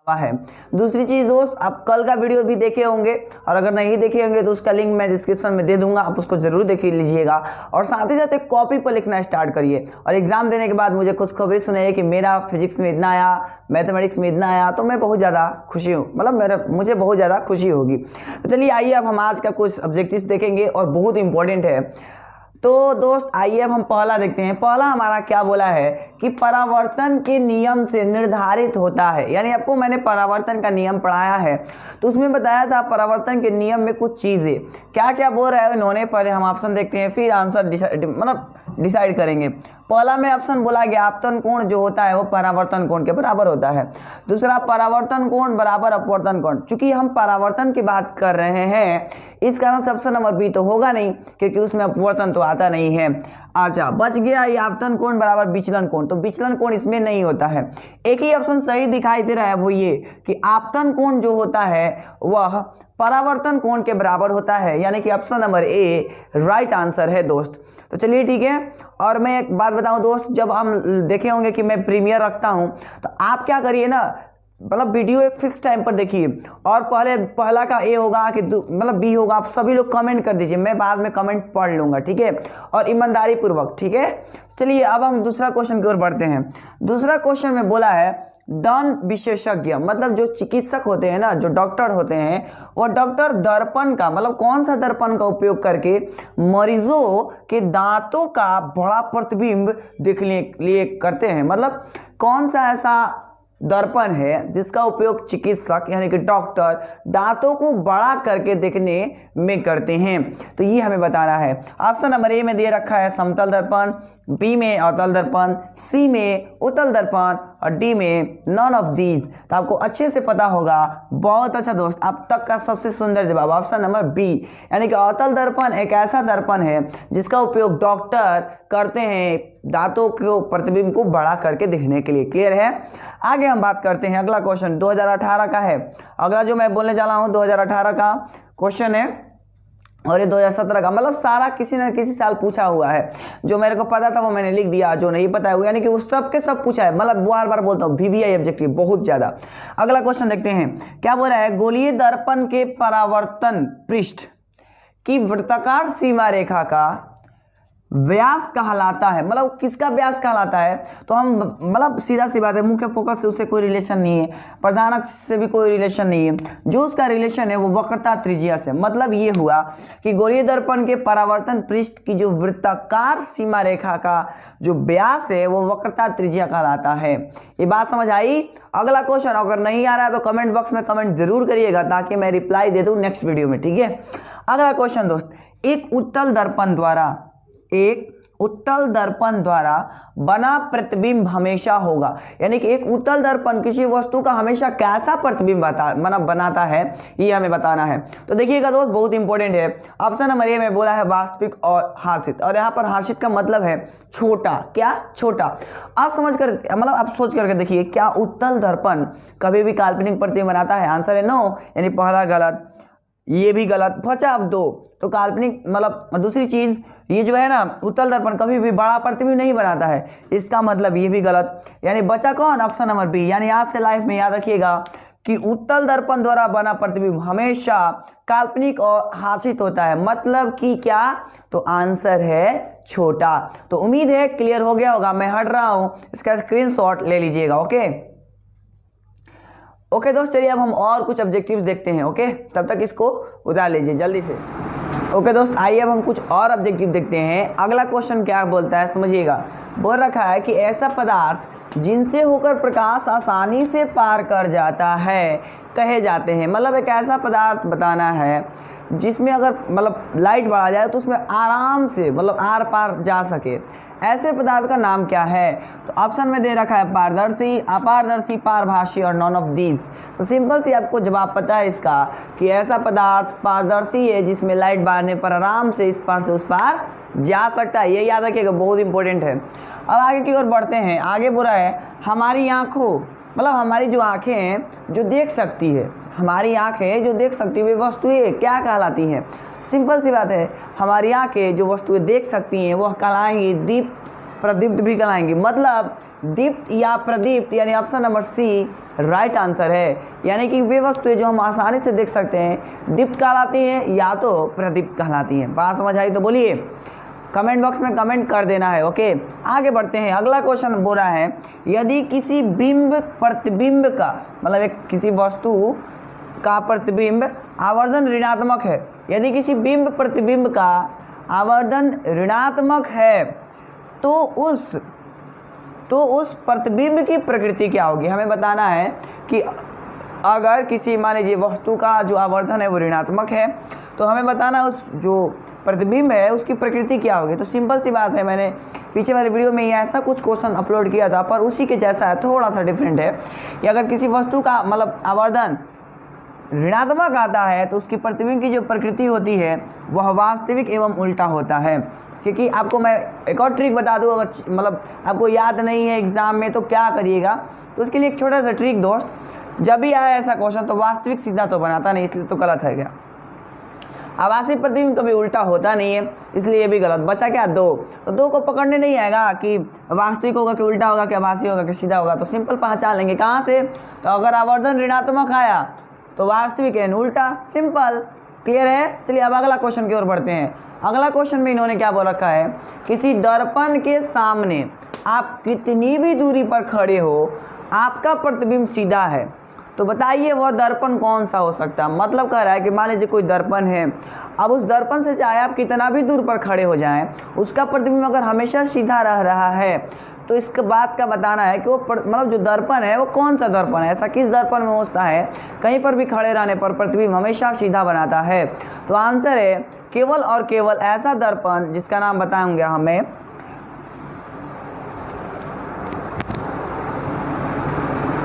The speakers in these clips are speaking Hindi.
है। दूसरी चीज दोस्त, आप कल का वीडियो भी देखे होंगे और अगर नहीं देखे होंगे तो उसका लिंक मैं डिस्क्रिप्शन में दे दूंगा, आप उसको जरूर देख लीजिएगा और साथ ही साथ एक कॉपी पर लिखना स्टार्ट करिए। और एग्जाम देने के बाद मुझे खुशखबरी सुनाइए कि मेरा फिजिक्स में इतना आया, मैथमेटिक्स में इतना आया, तो मैं बहुत ज़्यादा खुशी हूँ, मतलब मुझे बहुत ज़्यादा खुशी होगी। तो चलिए आइए अब हम आज का कुछ ऑब्जेक्टिव्स देखेंगे और बहुत इंपॉर्टेंट है। तो दोस्त आइए अब हम पहला देखते हैं। पहला हमारा क्या बोला है कि परावर्तन के नियम से निर्धारित होता है, यानी आपको मैंने परावर्तन का नियम पढ़ाया है तो उसमें बताया था परावर्तन के नियम में कुछ चीज़ें क्या क्या बोल रहा है इन्होंने। पहले हम ऑप्शन देखते हैं फिर आंसर डिसाइड करेंगे। पहला में ऑप्शन बोला गया आपतन कोण जो होता है वो परावर्तन कोण के बराबर होता है। दूसरा परावर्तन कोण बराबर अपवर्तन कोण, चूंकि हम परावर्तन की बात कर रहे हैं इस कारण से ऑप्शन नंबर बी तो होगा नहीं क्योंकि उसमें अपवर्तन तो आता नहीं है। अच्छा बच गया ये आपतन कोण बराबर विचलन कोण, तो विचलन कोण इसमें नहीं होता है। एक ही ऑप्शन सही दिखाई दे रहा है वो ये कि आपतन कोण जो होता है वह परावर्तन कोण के बराबर होता है, यानी कि ऑप्शन नंबर ए राइट आंसर है दोस्त। तो चलिए ठीक है। और मैं एक बात बताऊं दोस्त, जब हम देखे होंगे कि मैं प्रीमियर रखता हूं तो आप क्या करिए ना, मतलब वीडियो एक फिक्स टाइम पर देखिए और पहला का ए होगा कि मतलब बी होगा, आप सभी लोग कमेंट कर दीजिए, मैं बाद में कमेंट पढ़ लूंगा, ठीक है, और ईमानदारी पूर्वक, ठीक है। चलिए अब हम दूसरा क्वेश्चन की ओर बढ़ते हैं। दूसरा क्वेश्चन में बोला है दंत विशेषज्ञ, मतलब जो चिकित्सक होते हैं ना, जो डॉक्टर होते हैं, वो डॉक्टर दर्पण का मतलब कौन सा दर्पण का उपयोग करके मरीजों के दांतों का बड़ा प्रतिबिंब देखने के लिए करते हैं। मतलब कौन सा ऐसा दर्पण है जिसका उपयोग चिकित्सक यानी कि डॉक्टर दांतों को बड़ा करके देखने में करते हैं, तो ये हमें बताना है। ऑप्शन नंबर ए में दे रखा है समतल दर्पण, बी में अवतल दर्पण, सी में उत्तल दर्पण और डी में नॉन ऑफ दीज। तो आपको अच्छे से पता होगा, बहुत अच्छा दोस्त, अब तक का सबसे सुंदर जवाब ऑप्शन नंबर बी, यानी कि अवतल दर्पण एक ऐसा दर्पण है जिसका उपयोग डॉक्टर करते हैं दांतों को प्रतिबिंब को बड़ा करके देखने के लिए। क्लियर है। आगे हम बात करते हैं। अगला क्वेश्चन 2018 का है। अगला जो मैं बोलने जा रहा हूं 2018 का क्वेश्चन है और ये 2017 का, मतलब सारा किसी न किसी साल पूछा हुआ है। जो मेरे को पता था वो मैंने लिख दिया, जो नहीं पता है वो यानी कि उस सब के सब पूछा है, मतलब बार बार बोलता हूँ VVI ऑब्जेक्टिव बहुत ज्यादा। अगला क्वेश्चन देखते हैं क्या बोल रहा है। गोलीय दर्पण के परावर्तन पृष्ठ की वृत्ताकार सीमा रेखा का व्यास कहलाता है, मतलब किसका व्यास कहलाता है। तो हम मतलब सीधा सी बात है, मुख्य फोकस से उससे कोई रिलेशन नहीं है, प्रधान अक्ष से भी कोई रिलेशन नहीं है, जो उसका रिलेशन है वो वक्रता त्रिज्या से। मतलब ये हुआ कि गोलीय दर्पण के परावर्तन पृष्ठ की जो वृत्ताकार सीमा रेखा का जो व्यास है वो वक्रता त्रिज्या कहलाता है। ये बात समझ आई। अगला क्वेश्चन अगर नहीं आ रहा है तो कमेंट बॉक्स में कमेंट जरूर करिएगा ताकि मैं रिप्लाई दे दूं नेक्स्ट वीडियो में, ठीक है। अगला क्वेश्चन दोस्त, एक उत्तल दर्पण द्वारा बना प्रतिबिंब हमेशा होगा, यानी कि एक उत्तल दर्पण किसी वस्तु का हमेशा कैसा प्रतिबिंब बनाता है ये हमें बताना है। तो देखिएगा दोस्त बहुत इंपॉर्टेंट है। ऑप्शन नंबर ए में बोला है वास्तविक और हर्षित, और यहाँ पर हर्षित का मतलब है छोटा। क्या छोटा। आप समझ कर मतलब आप सोच करके देखिए, क्या उत्तल दर्पण कभी भी काल्पनिक प्रतिबिंब बनाता है। आंसर है नो, यानी पहला गलत, ये भी गलत, बचा अब दो। तो काल्पनिक मतलब दूसरी चीज ये जो है ना, उत्तल दर्पण कभी भी बड़ा प्रतिबिंब नहीं बनाता है, इसका मतलब ये भी गलत, यानी बचा कौन, ऑप्शन नंबर बी। यानी आज से लाइफ में याद रखिएगा कि उत्तल दर्पण द्वारा बना प्रतिबिंब हमेशा काल्पनिक और हासित होता है, मतलब कि क्या, तो आंसर है छोटा। तो उम्मीद है क्लियर हो गया होगा। मैं हट रहा हूं, इसका स्क्रीनशॉट ले लीजिएगा। ओके दोस्त, चलिए अब हम और कुछ ऑब्जेक्टिव्स देखते हैं। ओके, तब तक इसको उतार लीजिए जल्दी से। ओके दोस्त, आइए अब हम कुछ और ऑब्जेक्टिव देखते हैं। अगला क्वेश्चन क्या बोलता है समझिएगा। बोल रखा है कि ऐसा पदार्थ जिनसे होकर प्रकाश आसानी से पार कर जाता है कहे जाते हैं। मतलब एक ऐसा पदार्थ बताना है जिसमें अगर मतलब लाइट बढ़ा जाए तो उसमें आराम से मतलब आर पार जा सके, ऐसे पदार्थ का नाम क्या है। तो ऑप्शन में दे रखा है पारदर्शी, अपारदर्शी, पारभासी और नॉन ऑफ दीज। तो सिंपल सी आपको जवाब पता है इसका कि ऐसा पदार्थ पारदर्शी है जिसमें लाइट बारने पर आराम से इस पार से उस पार जा सकता है। ये याद रखिएगा, बहुत इंपॉर्टेंट है। अब आगे की ओर बढ़ते हैं। आगे बुरा है हमारी आंखों, मतलब हमारी जो आंखें हैं जो देख सकती है, हमारी आंखें जो देख सकती है वे वस्तुएं क्या कहलाती हैं। सिंपल सी बात है, हमारी आंखें जो वस्तुएं देख सकती हैं वह कहलाएंगी दीप्त, प्रदीप्त भी कहलाएंगी। मतलब दीप्त या प्रदीप्त, यानी option number C right answer है। यानी कि वे वस्तुएं जो हम आसानी से देख सकते हैं दीप्त कहलाती हैं या तो प्रदीप्त कहलाती हैं। बात समझ आई तो बोलिए, कमेंट बॉक्स में कमेंट कर देना है। ओके, आगे बढ़ते हैं। अगला क्वेश्चन बोल रहा है यदि किसी बिंब प्रतिबिंब का मतलब एक किसी वस्तु का प्रतिबिंब आवर्धन ऋणात्मक है, यदि किसी बिंब प्रतिबिंब का आवर्धन ऋणात्मक है तो उस प्रतिबिंब की प्रकृति क्या होगी। हमें बताना है कि अगर किसी मान लीजिए वस्तु का जो आवर्धन है वो ऋणात्मक है तो हमें बताना है उस जो प्रतिबिंब है उसकी प्रकृति क्या होगी। तो सिंपल सी बात है, मैंने पीछे वाले वीडियो में ये ऐसा कुछ क्वेश्चन अपलोड किया था पर उसी के जैसा है, थोड़ा सा डिफरेंट है कि अगर किसी वस्तु का मतलब आवर्धन ऋणात्मक आता है तो उसकी प्रतिबिंब की जो प्रकृति होती है वह वास्तविक एवं उल्टा होता है। क्योंकि आपको मैं एक और ट्रिक बता दूं, अगर मतलब आपको याद नहीं है एग्जाम में तो क्या करिएगा, तो उसके लिए एक छोटा सा ट्रिक दोस्त, जब भी आया ऐसा क्वेश्चन तो वास्तविक सीधा तो बनाता नहीं, इसलिए तो गलत है क्या। आभासी प्रतिबिंब कभी उल्टा होता नहीं है, इसलिए ये भी गलत। बचा क्या, दो। तो दो को पकड़ने नहीं आएगा कि वास्तविक होगा कि उल्टा होगा कि आभासी होगा कि सीधा होगा, तो सिंपल पहचान लेंगे कहाँ से। तो अगर आवर्धन ऋणात्मक आया तो वास्तविक है उल्टा, सिंपल। क्लियर है। चलिए अब अगला क्वेश्चन की ओर बढ़ते हैं। अगला क्वेश्चन में इन्होंने क्या बोल रखा है, किसी दर्पण के सामने आप कितनी भी दूरी पर खड़े हो आपका प्रतिबिंब सीधा है, तो बताइए वह दर्पण कौन सा हो सकता है। मतलब कह रहा है कि मान लीजिए कोई दर्पण है, अब उस दर्पण से चाहे आप कितना भी दूर पर खड़े हो जाएं उसका प्रतिबिंब अगर हमेशा सीधा रह रहा है तो इसके बात का बताना है कि वो मतलब जो दर्पण है वो कौन सा दर्पण है, ऐसा किस दर्पण में होता है कहीं पर भी खड़े रहने पर प्रतिबिंब हमेशा सीधा बनाता है। तो आंसर है केवल और केवल ऐसा दर्पण जिसका नाम बताएंगे हमें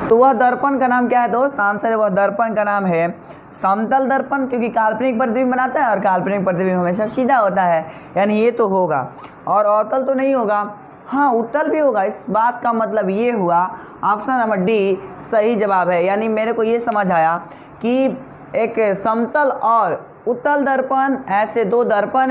तो वह दर्पण का नाम क्या है दोस्त। आंसर है वह दर्पण का नाम है समतल दर्पण, क्योंकि काल्पनिक प्रतिबिंब बनाता है और काल्पनिक प्रतिबिंब हमेशा सीधा होता है, यानी ये तो होगा। और अवतल तो नहीं होगा, हाँ उत्तल भी होगा। इस बात का मतलब ये हुआ ऑप्शन नंबर डी सही जवाब है। यानी मेरे को ये समझ आया कि एक समतल और उत्तल दर्पण ऐसे दो दर्पण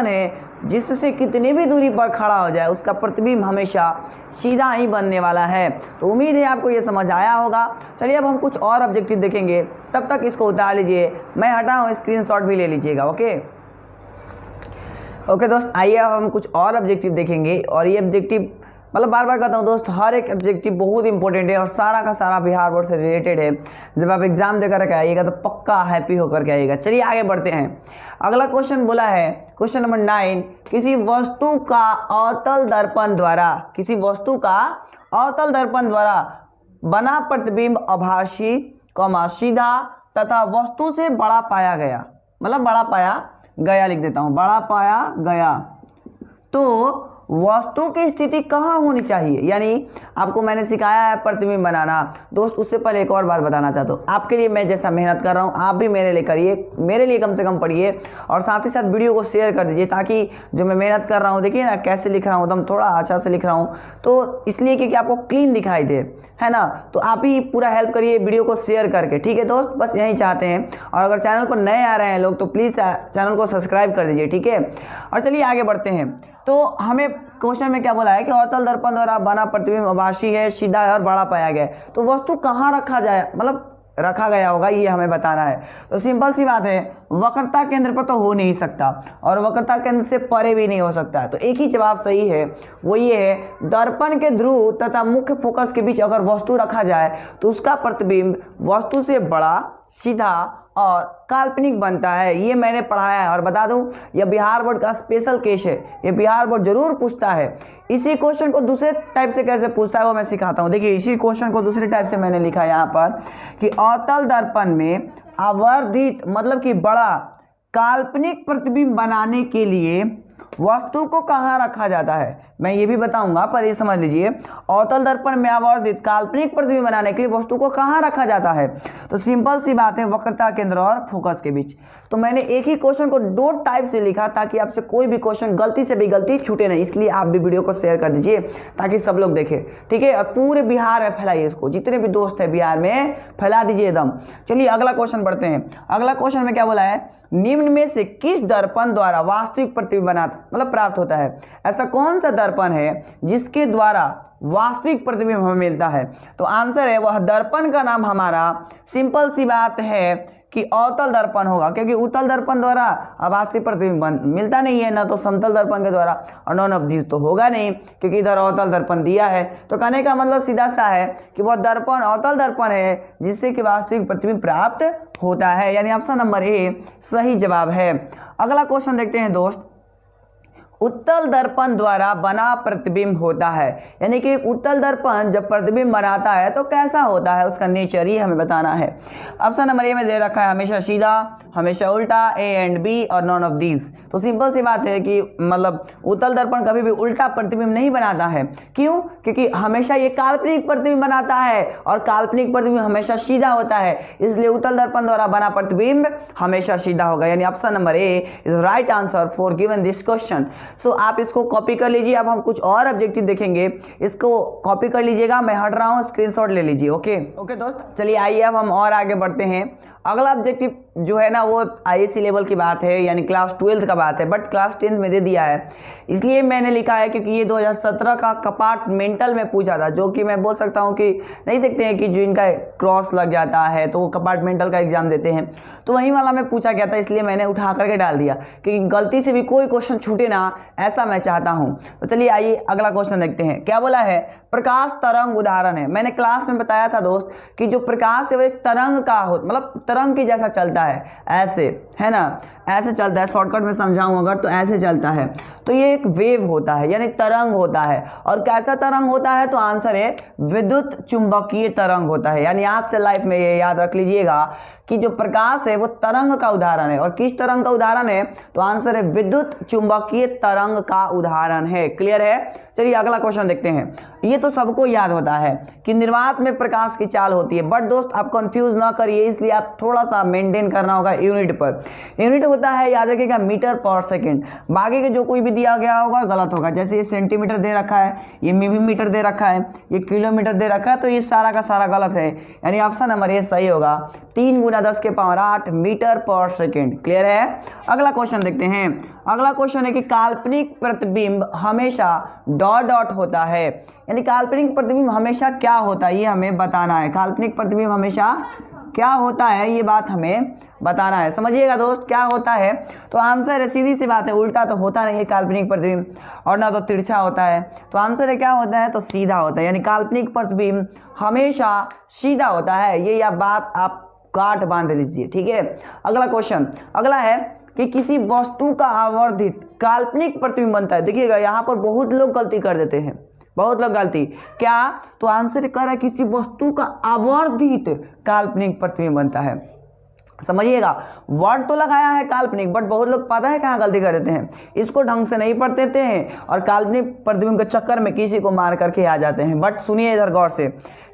हैं जिससे कितनी भी दूरी पर खड़ा हो जाए उसका प्रतिबिंब हमेशा सीधा ही बनने वाला है। तो उम्मीद है आपको ये समझ आया होगा। चलिए अब हम कुछ और ऑब्जेक्टिव देखेंगे, तब तक इसको उतार लीजिए, मैं हटाऊँ स्क्रीनशॉट भी ले लीजिएगा। ओके दोस्त, आइए अब हम कुछ और ऑब्जेक्टिव देखेंगे। और ये ऑब्जेक्टिव मतलब बार बार कहता हूँ दोस्त, हर एक ऑब्जेक्टिव बहुत इंपॉर्टेंट है और सारा का सारा बिहार बोर्ड से रिलेटेड है। जब आप एग्जाम देकर के आइएगा तो पक्का हैप्पी होकर के आइएगा। चलिए आगे बढ़ते हैं। अगला क्वेश्चन बोला है क्वेश्चन नंबर 9, किसी वस्तु का अवतल दर्पण द्वारा बना प्रतिबिंब आभासी सीधा तथा वस्तु से बड़ा पाया गया, मतलब बड़ा पाया गया लिख देता हूं, बड़ा पाया गया, तो वस्तु की स्थिति कहाँ होनी चाहिए। यानी आपको मैंने सिखाया है प्रतिबिंब बनाना दोस्त। उससे पहले एक और बात बताना चाहता हूँ, आपके लिए मैं जैसा मेहनत कर रहा हूँ आप भी मेरे लिए करिए, मेरे लिए कम से कम पढ़िए और साथ ही साथ वीडियो को शेयर कर दीजिए, ताकि जो मैं मेहनत कर रहा हूँ देखिए ना कैसे लिख रहा हूँ, एकदम थोड़ा अच्छा से लिख रहा हूँ, तो इसलिए क्योंकि आपको क्लीन दिखाई दे, है ना। तो आप ही पूरा हेल्प करिए वीडियो को शेयर करके, ठीक है दोस्त, बस यही चाहते हैं। और अगर चैनल पर नए आ रहे हैं लोग तो प्लीज़ चैनल को सब्सक्राइब कर दीजिए, ठीक है। और चलिए आगे बढ़ते हैं। तो हमें क्वेश्चन में क्या बोला है कि अवतल दर्पण द्वारा बना प्रतिबिंब आभासी है, सीधा है और बड़ा पाया गया है, तो वस्तु कहाँ रखा जाए, मतलब रखा गया होगा, ये हमें बताना है। तो सिंपल सी बात है, वक्रता केंद्र पर तो हो नहीं सकता और वक्रता केंद्र से परे भी नहीं हो सकता। तो एक ही जवाब सही है, वो ये है दर्पण के ध्रुव तथा मुख्य फोकस के बीच अगर वस्तु रखा जाए तो उसका प्रतिबिंब वस्तु से बड़ा, सीधा और काल्पनिक बनता है। ये मैंने पढ़ाया है और बता दूं यह बिहार बोर्ड का स्पेशल केस है, ये बिहार बोर्ड जरूर पूछता है। इसी क्वेश्चन को दूसरे टाइप से कैसे पूछता है वो मैं सिखाता हूं। देखिए इसी क्वेश्चन को दूसरे टाइप से मैंने लिखा है यहाँ पर कि अवतल दर्पण में आवर्धित मतलब कि बड़ा काल्पनिक प्रतिबिंब बनाने के लिए वस्तु को कहाँ रखा जाता है, मैं ये भी बताऊंगा, पर ये समझ लीजिए अवतल दर्पण में आवर्धित काल्पनिक प्रतिबिंब बनाने के लिए वस्तु को कहाँ रखा जाता है। तो सिंपल सी बात है, वक्रता केंद्र और फोकस के बीच। तो मैंने एक ही क्वेश्चन को दो टाइप से लिखा ताकि आपसे कोई भी क्वेश्चन गलती से भी गलती छूटे नहीं, इसलिए आप भी वीडियो को शेयर कर दीजिए ताकि सब लोग देखें, ठीक है। और पूरे बिहार में फैलाइए इसको, जितने भी दोस्त हैं बिहार में फैला दीजिए एकदम। चलिए अगला क्वेश्चन पढ़ते हैं। अगला क्वेश्चन में क्या बोला है, निम्न में से किस दर्पण द्वारा वास्तविक प्रतिबिंब मतलब प्राप्त होता है। ऐसा कौन सा दर्पण है जिसके द्वारा वास्तविक प्रतिबिंब हमें मिलता है? तो आंसर है वह दर्पण का नाम हमारा सिंपल सी बात है कि अवतल दर्पण होगा, क्योंकि उत्तल दर्पण द्वारा आभासी प्रतिबिंब मिलता नहीं है, ना तो समतल दर्पण के द्वारा, और नॉन ऑफ दिस तो होगा नहीं क्योंकि इधर अवतल दर्पण दिया है। तो कहने का मतलब सीधा सा है कि वह दर्पण अवतल दर्पण है जिससे कि वास्तविक प्रतिबिंब प्राप्त होता है, यानी ऑप्शन नंबर ए सही जवाब है। अगला क्वेश्चन देखते हैं दोस्त। उत्तल दर्पण द्वारा बना प्रतिबिंब होता है, यानी कि उत्तल दर्पण जब प्रतिबिंब बनाता है तो कैसा होता है, उसका नेचर ही हमें बताना है। ऑप्शन नंबर ए में दे रखा है हमेशा सीधा, हमेशा उल्टा, ए एंड बी और नॉन ऑफ दीज। तो सिंपल सी बात है कि मतलब उत्तल दर्पण कभी भी उल्टा प्रतिबिंब नहीं बनाता है। क्यों? क्योंकि हमेशा ये काल्पनिक प्रतिबिंब बनाता है और काल्पनिक प्रतिबिंब हमेशा सीधा होता है, इसलिए उत्तल दर्पण द्वारा बना प्रतिबिंब हमेशा सीधा होगा, यानी option number A is right answer for given this question. So आप इसको कॉपी कर लीजिए। अब हम कुछ और ऑब्जेक्टिव देखेंगे, इसको कॉपी कर लीजिएगा, मैं हट रहा हूँ, स्क्रीनशॉट ले लीजिए। ओके दोस्त, चलिए आइए अब हम और आगे बढ़ते हैं। अगला ऑब्जेक्टिव जो है ना वो आईएससी लेवल की बात है, यानी क्लास 12 का बात है, बट क्लास 10 में दे दिया है, इसलिए मैंने लिखा है क्योंकि ये 2017 का कंपार्टमेंटल में पूछा था, जो कि मैं बोल सकता हूँ कि नहीं देखते हैं कि जो इनका क्रॉस लग जाता है तो वो कंपार्टमेंटल का एग्जाम देते हैं, तो वहीं वाला में पूछा गया था, इसलिए मैंने उठा करके डाल दिया कि गलती से भी कोई क्वेश्चन छूटे ना, ऐसा मैं चाहता हूँ। तो चलिए आइए अगला क्वेश्चन देखते हैं। क्या बोला है? प्रकाश तरंग उदाहरण है। मैंने क्लास में बताया था दोस्त कि जो प्रकाश है वो एक तरंग का हो, मतलब तरंग की जैसा चलता है, ऐसे है ना, ऐसे चलता है, शॉर्टकट में समझाऊं अगर तो ऐसे चलता है, तो ये एक वेव होता है, यानी तरंग होता है। और कैसा तरंग होता है? तो आंसर है विद्युत चुंबकीय तरंग होता है, यानी आज से लाइफ में ये याद रख लीजिएगा कि जो प्रकाश है वो तरंग का उदाहरण है। और किस तरंग का उदाहरण है? तो आंसर है विद्युत चुंबकीय तरंग का उदाहरण है। क्लियर है? चलिए अगला क्वेश्चन देखते हैं। ये तो सबको याद होता है कि निर्वात में प्रकाश की चाल होती है, बट दोस्त आप कंफ्यूज ना करिए, इसलिए आप थोड़ा सा मेंटेन करना होगा यूनिट पर। यूनिट होता है, याद रखिएगा, मीटर पर सेकेंड। बाकी के जो कोई भी दिया गया होगा गलत होगा, जैसे ये सेंटीमीटर दे रखा है, ये मिलीमीटर दे रखा है, ये किलोमीटर दे रखा है, तो ये सारा का सारा गलत है, यानी ऑप्शन नंबर ए सही होगा। 3 × 10⁸ मीटर पर सेकेंड। क्लियर है? अगला क्वेश्चन देखते हैं। अगला क्वेश्चन है कि काल्पनिक प्रतिबिंब हमेशा डॉट डॉट होता है, यानी काल्पनिक प्रतिबिंब हमेशा क्या होता है ये हमें बताना है। काल्पनिक प्रतिबिंब हमेशा क्या होता है ये बात हमें बताना है। समझिएगा दोस्त क्या होता है? तो आंसर है सीधी सी बात है, उल्टा तो होता नहीं है काल्पनिक प्रतिबिंब, और ना तो तिरछा होता है। तो आंसर है क्या होता है? तो सीधा होता है, यानी काल्पनिक प्रतिबिंब हमेशा सीधा होता है। ये या बात आप काट बांध लीजिए, ठीक है। अगला क्वेश्चन अगला है कि किसी वस्तु का आवर्धित काल्पनिक प्रतिबिंब बनता है। देखिएगा यहाँ पर बहुत लोग गलती कर देते हैं, बहुत लोग गलती क्या? तो आंसर कर रहा है किसी वस्तु का आवर्धित काल्पनिक प्रतिबिंब बनता है। समझिएगा, वर्ड तो लगाया है काल्पनिक, बट बहुत लोग पता है कहाँ गलती कर देते हैं, इसको ढंग से नहीं पढ़ देते हैं और काल्पनिक प्रतिबिंब के चक्कर में किसी को मार करके आ जाते हैं। बट सुनिए इधर गौर से,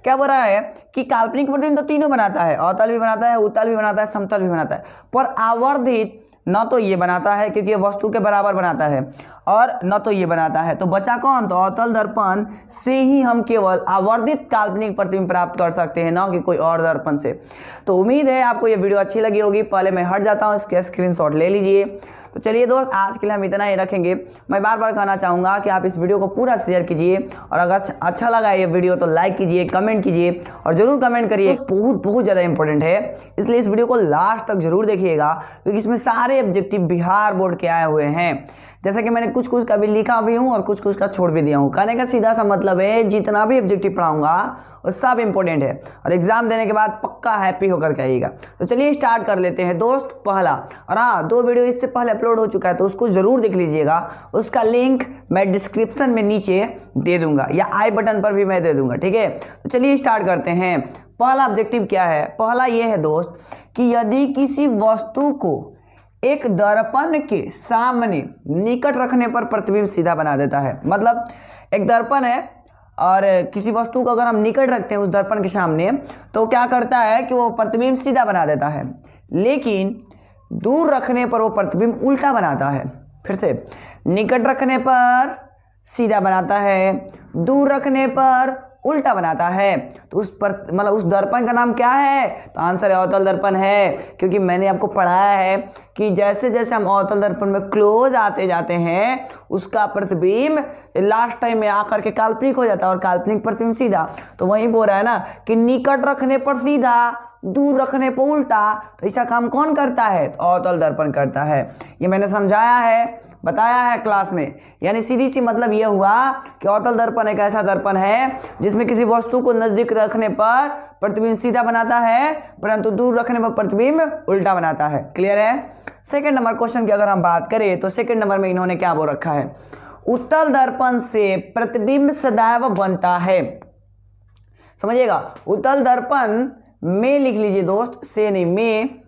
क्या बोल रहा है कि काल्पनिक प्रतिबिंब तो तीनों बनाता है, अवतल भी बनाता है, उत्तल भी बनाता है, समतल भी बनाता है, पर आवर्धित न तो ये बनाता है क्योंकि ये वस्तु के बराबर बनाता है, और न तो ये बनाता है। तो बचा कौन? तो अवतल दर्पण से ही हम केवल आवर्धित काल्पनिक प्रतिबिंब प्राप्त कर सकते हैं, ना कि कोई और दर्पण से। तो उम्मीद है आपको ये वीडियो अच्छी लगी होगी। पहले मैं हट जाता हूँ, इसके स्क्रीनशॉट ले लीजिए। तो चलिए दोस्त, आज के लिए हम इतना ही रखेंगे। मैं बार बार कहना चाहूँगा कि आप इस वीडियो को पूरा शेयर कीजिए, और अगर अच्छा लगा ये वीडियो तो लाइक कीजिए, कमेंट कीजिए, और ज़रूर कमेंट करिए, बहुत ज़्यादा इंपॉर्टेंट है, इसलिए इस वीडियो को लास्ट तक जरूर देखिएगा, क्योंकि इसमें सारे ऑब्जेक्टिव बिहार बोर्ड के आए हुए हैं। जैसा कि मैंने कुछ का भी लिखा भी हूँ और कुछ का छोड़ भी दिया हूँ। कहने का सीधा सा मतलब है जितना भी ऑब्जेक्टिव पढ़ाऊंगा वो सब इंपॉर्टेंट है, और एग्जाम देने के बाद पक्का हैप्पी होकर के आइएगा। तो चलिए स्टार्ट कर लेते हैं दोस्त। पहला, और हाँ 2 वीडियो इससे पहले अपलोड हो चुका है, तो उसको जरूर देख लीजिएगा, उसका लिंक मैं डिस्क्रिप्शन में नीचे दे दूंगा, या आई बटन पर भी मैं दे दूंगा, ठीक है। तो चलिए स्टार्ट करते हैं। पहला ऑब्जेक्टिव क्या है? पहला ये है दोस्त कि यदि किसी वस्तु को एक दर्पण के सामने निकट रखने पर प्रतिबिंब सीधा बना देता है। मतलब एक दर्पण है और किसी वस्तु को अगर हम निकट रखते हैं उस दर्पण के सामने, तो क्या करता है कि वो प्रतिबिंब सीधा बना देता है, लेकिन दूर रखने पर वो प्रतिबिंब उल्टा बनाता है। फिर से, निकट रखने पर सीधा बनाता है, दूर रखने पर उल्टा बनाता है। तो उस पर मतलब उस दर्पण का नाम क्या है? तो आंसर है अवतल दर्पण है, क्योंकि मैंने आपको पढ़ाया है कि जैसे जैसे हम अवतल दर्पण में क्लोज आते जाते हैं उसका प्रतिबिंब लास्ट टाइम में आकर के काल्पनिक हो जाता है और काल्पनिक प्रतिबिंब सीधा। तो वही बोल रहा है ना कि निकट रखने पर सीधा, दूर रखने पर उल्टा। तो ऐसा काम कौन करता है? तो अवतल दर्पण करता है। ये मैंने समझाया है, बताया है क्लास में। यानी सीधी सी मतलब यह हुआ कि अवतल दर्पण एक ऐसा दर्पण है जिसमें किसी वस्तु को नजदीक रखने पर प्रतिबिंब सीधा बनाता है, परंतु दूर रखने पर प्रतिबिंब उल्टा बनाता है। क्लियर है? सेकंड नंबर क्वेश्चन की अगर हम बात करें तो सेकंड नंबर में इन्होंने क्या बोल रखा है? उत्तल दर्पण से प्रतिबिंब सदैव बनता है। समझिएगा, उत्तल दर्पण में लिख लीजिए दोस्त, से नहीं, में।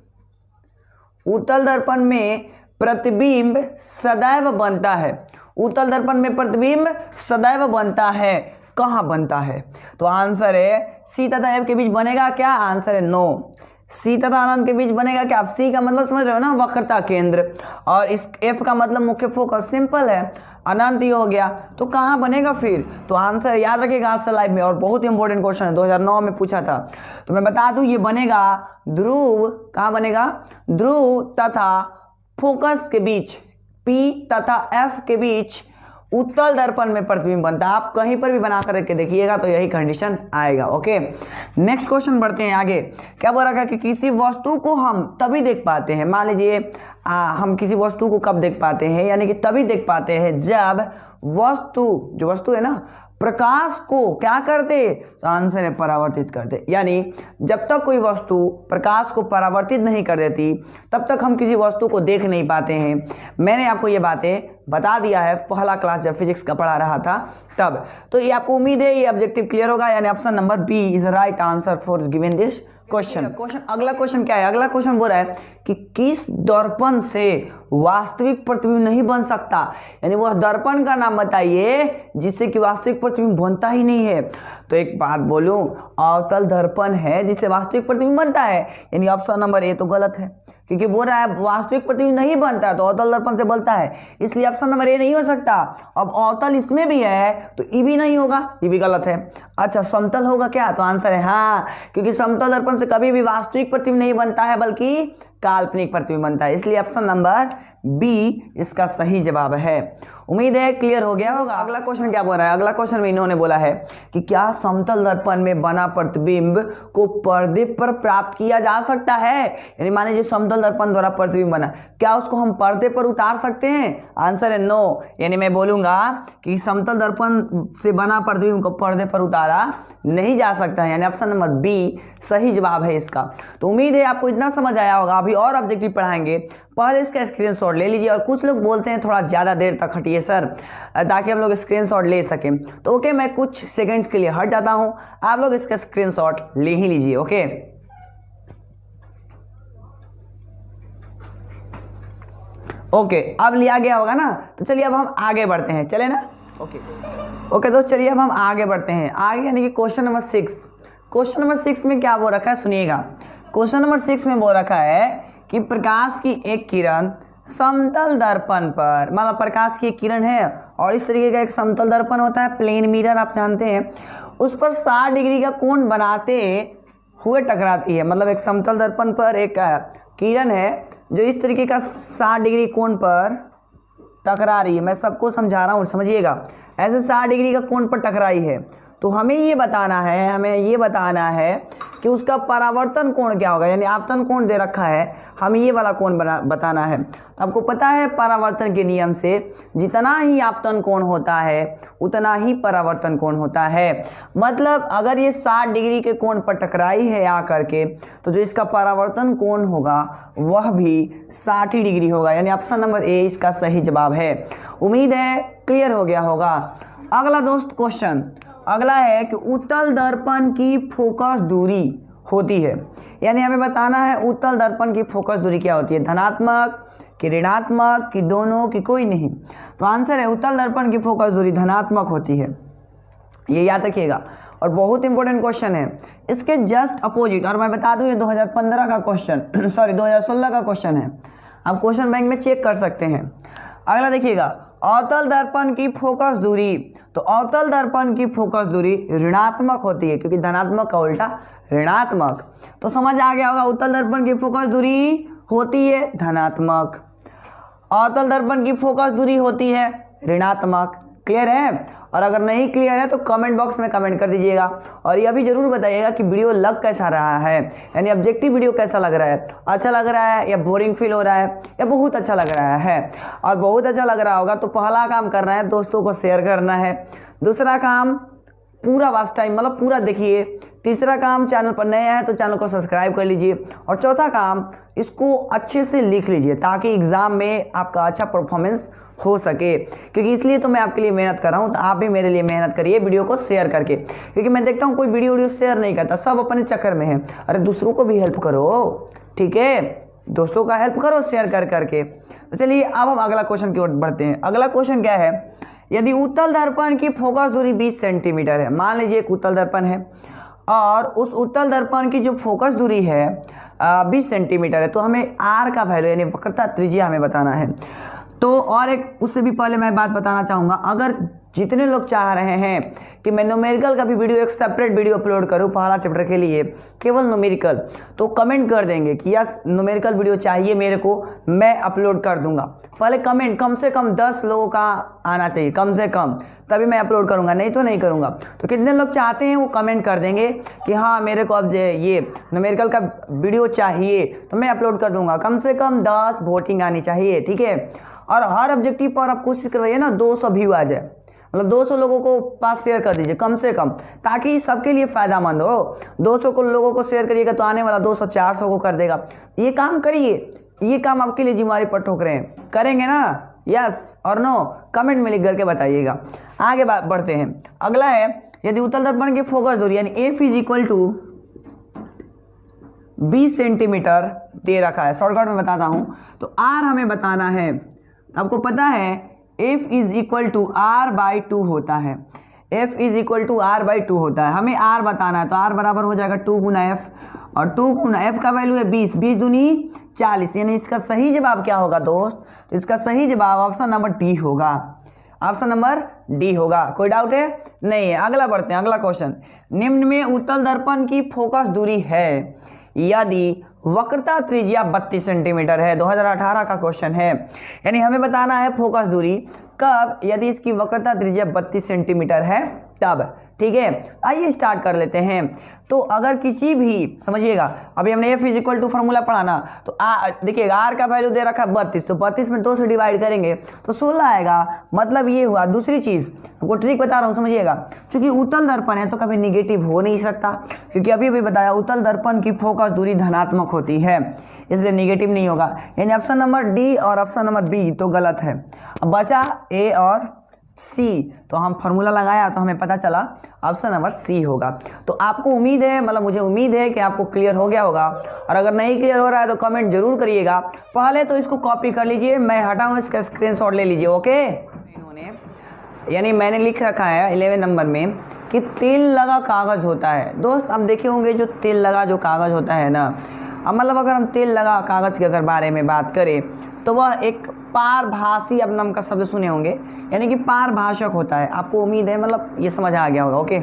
उत्तल दर्पण में प्रतिबिंब सदैव बनता है। उत्तल दर्पण में प्रतिबिंब सदैव बनता है। कहाँ बनता है? तो आंसर है सी तथा एफ के बीच बनेगा क्या? आंसर है नो। सी तथा अनंत के बीच बनेगा क्या? आप सी का मतलब समझ रहे हो ना, वक्रता केंद्र, और इस एफ का मतलब मुख्य फोकस। सिंपल है, अनंत ही हो गया। तो कहाँ बनेगा फिर? तो आंसर याद रखिएगा आज से लाइव में, और बहुत इंपॉर्टेंट क्वेश्चन है, 2009 में पूछा था। तो मैं बता दूं, ये बनेगा ध्रुव। कहाँ बनेगा? ध्रुव तथा फोकस के बीच, पी तथा एफ के बीच उत्तल दर्पण में प्रतिबिंब बनता है। आप कहीं पर भी बना कर के देखिएगा तो यही कंडीशन आएगा। ओके, नेक्स्ट क्वेश्चन बढ़ते हैं आगे। क्या बोल रखा है कि किसी वस्तु को हम तभी देख पाते हैं। मान लीजिए हम किसी वस्तु को कब देख पाते हैं? यानी कि तभी देख पाते हैं जब वस्तु, जो वस्तु है ना, प्रकाश को क्या करते? तो आंसर है परावर्तित करते। यानी जब तक कोई वस्तु प्रकाश को परावर्तित नहीं कर देती तब तक हम किसी वस्तु को देख नहीं पाते हैं। मैंने आपको ये बातें बता दिया है पहला क्लास जब फिजिक्स का पढ़ा रहा था तब। तो ये आपको उम्मीद है ये ऑब्जेक्टिव क्लियर होगा। यानी option number B is right answer for given this question. अगला क्वेश्चन क्या है? अगला क्वेश्चन बोल रहा है कि किस दर्पण से वास्तविक प्रतिबिंब नहीं बन सकता। यानी वह दर्पण का नाम बताइए जिससे कि वास्तविक प्रतिबिंब बनता ही नहीं है। तो एक बात बोलूं, अवतल दर्पण है जिससे वास्तविक प्रतिबिंब बनता है। यानी ऑप्शन नंबर ए तो गलत है, क्योंकि बोल रहा है वास्तविक प्रतिबिंब नहीं बनता तो अवतल दर्पण से बनता है, इसलिए ऑप्शन नंबर ए नहीं हो सकता। अब अवतल इसमें भी है तो ई भी नहीं होगा, ये भी गलत है। अच्छा, समतल होगा क्या? तो आंसर है हाँ, क्योंकि समतल दर्पण से कभी भी वास्तविक प्रतिबिंब नहीं बनता है बल्कि काल्पनिक प्रतिबिंब बनता है, इसलिए ऑप्शन नंबर बी इसका सही जवाब है। उम्मीद है क्लियर हो गया होगा। अगला क्वेश्चन क्या बोल रहा है? अगला क्वेश्चन में इन्होंने बोला है कि क्या समतल दर्पण में बना प्रतिबिंब को पर्दे पर प्राप्त किया जा सकता है। यानी मान लीजिए समतल दर्पण द्वारा प्रतिबिंब बना, क्या उसको हम पर्दे पर उतार सकते हैं? आंसर है नो। यानी मैं बोलूंगा कि समतल दर्पण से बना प्रतिबिंब को पर्दे पर उतारा नहीं जा सकता है, यानी ऑप्शन नंबर बी सही जवाब है इसका। तो उम्मीद है आपको इतना समझ आया होगा। अभी और ऑब्जेक्टिव पढ़ाएंगे, पहले इसका स्क्रीनशॉट ले लीजिए। और कुछ लोग बोलते हैं थोड़ा ज़्यादा देर तक हटिए सर, ताकि हम लोग स्क्रीनशॉट ले सकें। तो ओके, मैं कुछ सेकंड्स के लिए हट जाता हूं, आप लोग इसका स्क्रीनशॉट ले ही लीजिए। ओके, ओके, अब लिया गया होगा ना। तो चलिए अब हम आगे बढ़ते हैं, चले ना। ओके दोस्त, चलिए अब हम आगे बढ़ते हैं। आगे यानी कि क्वेश्चन नंबर 6। क्वेश्चन नंबर 6 में क्या बोल रखा है सुनिएगा। क्वेश्चन नंबर 6 में बोल रखा है कि प्रकाश की एक किरण समतल दर्पण पर, मतलब प्रकाश की एक किरण है और इस तरीके का एक समतल दर्पण होता है, प्लेन मिरर आप जानते हैं, उस पर 60 डिग्री का कोण बनाते हुए टकराती है। मतलब एक समतल दर्पण पर एक किरण है जो इस तरीके का 60 डिग्री कोण पर टकरा रही है। मैं सबको समझा रहा हूँ, समझिएगा। ऐसे 60 डिग्री का कोण पर टकराई है, तो हमें ये बताना है कि उसका परावर्तन कोण क्या होगा। यानी आपतन कोण दे रखा है, हमें ये वाला कोण बताना है। तो आपको पता है परावर्तन के नियम से जितना ही आपतन कोण होता है उतना ही परावर्तन कोण होता है। मतलब अगर ये 60 डिग्री के कोण पर टकराई है आकर के, तो जो इसका परावर्तन कोण होगा वह भी 60 डिग्री होगा। यानी ऑप्शन नंबर ए इसका सही जवाब है। उम्मीद है क्लियर हो गया होगा। अगला दोस्त क्वेश्चन अगला है कि उत्तल दर्पण की फोकस दूरी होती है। यानी हमें बताना है उत्तल दर्पण की फोकस दूरी क्या होती है, धनात्मक कि ऋणात्मक कि दोनों की कोई नहीं। तो आंसर है उत्तल दर्पण की फोकस दूरी धनात्मक होती है, ये याद रखिएगा। और बहुत इंपॉर्टेंट क्वेश्चन है इसके जस्ट अपोजिट। और मैं बता दूं ये 2015 का क्वेश्चन, सॉरी 2016 का क्वेश्चन है, आप क्वेश्चन बैंक में चेक कर सकते हैं। अगला देखिएगा, अवतल दर्पण की फोकस दूरी तो अवतल दर्पण की फोकस दूरी ऋणात्मक होती है, क्योंकि धनात्मक का उल्टा ऋणात्मक। तो समझ आ गया होगा, उत्तल दर्पण की फोकस दूरी होती है धनात्मक, अवतल दर्पण की फोकस दूरी होती है ऋणात्मक। क्लियर है? और अगर नहीं क्लियर है तो कमेंट बॉक्स में कमेंट कर दीजिएगा। और यह भी जरूर बताइएगा कि वीडियो लग कैसा रहा है, यानी ऑब्जेक्टिव वीडियो कैसा लग रहा है, अच्छा लग रहा है या बोरिंग फील हो रहा है या बहुत अच्छा लग रहा है। और बहुत अच्छा लग रहा होगा तो पहला काम करना है, दोस्तों को शेयर करना है। दूसरा काम, पूरा वास्ट टाइम मतलब पूरा देखिए। तीसरा काम, चैनल पर नए हैं तो चैनल को सब्सक्राइब कर लीजिए। और चौथा काम, इसको अच्छे से लिख लीजिए ताकि एग्जाम में आपका अच्छा परफॉर्मेंस हो सके, क्योंकि इसलिए तो मैं आपके लिए मेहनत कर रहा हूं। तो आप भी मेरे लिए मेहनत करिए वीडियो को शेयर करके, क्योंकि मैं देखता हूं कोई वीडियो शेयर नहीं करता, सब अपने चक्कर में है। अरे दूसरों को भी हेल्प करो, ठीक है, दोस्तों का हेल्प करो शेयर कर करके। तो चलिए अब हम अगला क्वेश्चन की ओर बढ़ते हैं। अगला क्वेश्चन क्या है, यदि उत्तल दर्पण की फोकस दूरी 20 सेंटीमीटर है, मान लीजिए एक उत्तल दर्पण है और उस उत्तल दर्पण की जो फोकस दूरी है 20 सेंटीमीटर है, तो हमें आर का वैल्यू यानी वक्रता त्रिज्या हमें बताना है। तो और एक उससे भी पहले मैं बात बताना चाहूँगा, अगर जितने लोग चाह रहे हैं कि मैं न्यूमेरिकल का भी वीडियो, एक सेपरेट वीडियो अपलोड करूँ पहला चैप्टर के लिए केवल न्यूमेरिकल, तो कमेंट कर देंगे कि यस न्यूमेरिकल वीडियो चाहिए मेरे को, मैं अपलोड कर दूंगा। पहले कमेंट कम से कम 10 लोगों का आना चाहिए कम से कम, तभी मैं अपलोड करूंगा, नहीं तो नहीं करूंगा। तो कितने लोग चाहते हैं वो कमेंट कर देंगे कि हाँ मेरे को अब ये न्यूमेरिकल का वीडियो चाहिए, तो मैं अपलोड कर दूंगा। कम से कम 10 वोटिंग आनी चाहिए, ठीक है। और हर ऑब्जेक्टिव पर आप कोशिश करवाइए ना 200 व्यू आ जाए, मतलब 200 लोगों को पास शेयर कर दीजिए कम से कम, ताकि सबके लिए फायदामंद हो। 200 को लोगों को शेयर करिएगा तो आने वाला 200 400 को कर देगा। ये काम करिए, ये काम आपके लिए जिम्मेवारी पर ठोक रहे हैं, करेंगे ना? यस और नो कमेंट में लिख करके बताइएगा। आगे बात बढ़ते हैं। अगला है, यदि उत्तल दर्पण की फोकस दूरी यानी F is equal to 20 centimetre दे रखा है, शॉर्टकट में बताता हूं। तो आर हमें बताना है, आपको पता है f is equal to R by 2 होता है, f is equal to R by 2 होता है। हमें r बताना है तो r बराबर हो जाएगा 2 गुना f, और 2 गुना f का वैल्यू है 20, 20 दूनी 40, यानी इसका सही जवाब क्या होगा दोस्त? तो इसका सही जवाब ऑप्शन नंबर डी होगा, ऑप्शन नंबर डी होगा। कोई डाउट है? नहीं है। अगला बढ़ते हैं, अगला क्वेश्चन, निम्न में उत्तल दर्पण की फोकस दूरी है यदि वक्रता त्रिज्या 32 सेंटीमीटर है। 2018 का क्वेश्चन है, यानी हमें बताना है फोकस दूरी कब, यदि इसकी वक्रता त्रिज्या 32 सेंटीमीटर है तब, ठीक है। आइए स्टार्ट कर लेते हैं। तो अगर किसी भी, समझिएगा अभी हमने F is equal to formula पढ़ा ना, तो देखिएगा आर का वैल्यू दे रखा है 32, तो 32 में 2 से डिवाइड करेंगे तो 16 आएगा, मतलब ये हुआ। दूसरी चीज आपको ट्रिक बता रहा हूँ, समझिएगा, क्योंकि उत्तल दर्पण है तो कभी निगेटिव हो नहीं सकता, क्योंकि अभी भी बताया उत्तल दर्पण की फोकस दूरी धनात्मक होती है, इसलिए निगेटिव नहीं होगा। यानी ऑप्शन नंबर डी और ऑप्शन नंबर बी तो गलत है। अब बचा ए और सी, तो हम फार्मूला लगाया तो हमें पता चला ऑप्शन नंबर सी होगा। तो आपको उम्मीद है, मतलब मुझे उम्मीद है कि आपको क्लियर हो गया होगा, और अगर नहीं क्लियर हो रहा है तो कमेंट जरूर करिएगा। पहले तो इसको कॉपी कर लीजिए, मैं हटाऊं इसका स्क्रीनशॉट ले लीजिए, ओके। इन्होंने यानी मैंने लिख रखा है 11 नंबर में कि तेल लगा कागज़ होता है। दोस्त आप देखे होंगे जो तेल लगा जो कागज़ होता है ना, अब मतलब अगर हम तेल लगा कागज़ के अगर बारे में बात करें तो वह एक पारभाषी अब नाम का शब्द सुने होंगे, यानी कि पारभाषक होता है। आपको उम्मीद है मतलब ये समझ आ गया होगा, ओके।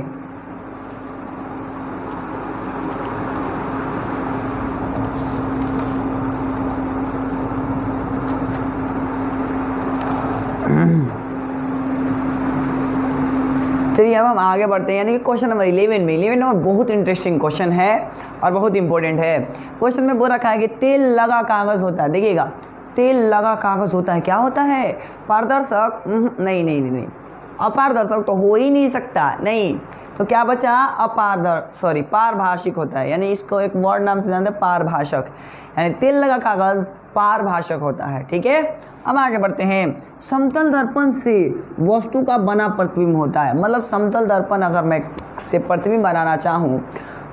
चलिए अब हम आगे बढ़ते हैं, यानी कि क्वेश्चन नंबर 11 में। 11 नंबर बहुत इंटरेस्टिंग क्वेश्चन है और बहुत इंपॉर्टेंट है। क्वेश्चन में बोल रखा है कि तेल लगा कागज़ होता है। देखिएगा, तेल लगा कागज़ होता है, क्या होता है? पारदर्शक? नहीं, अपारदर्शक तो हो ही नहीं सकता, नहीं। तो क्या बचा? पारभाषिक होता है, यानी इसको एक वर्ड नाम से जानते हैं, पारभाषक, यानी तेल लगा कागज़ पारभाषक होता है, ठीक है। अब आगे बढ़ते हैं। समतल दर्पण से वस्तु का बना प्रतिबिंब होता है, मतलब समतल दर्पण अगर मैं से प्रतिबिंब बनाना चाहूँ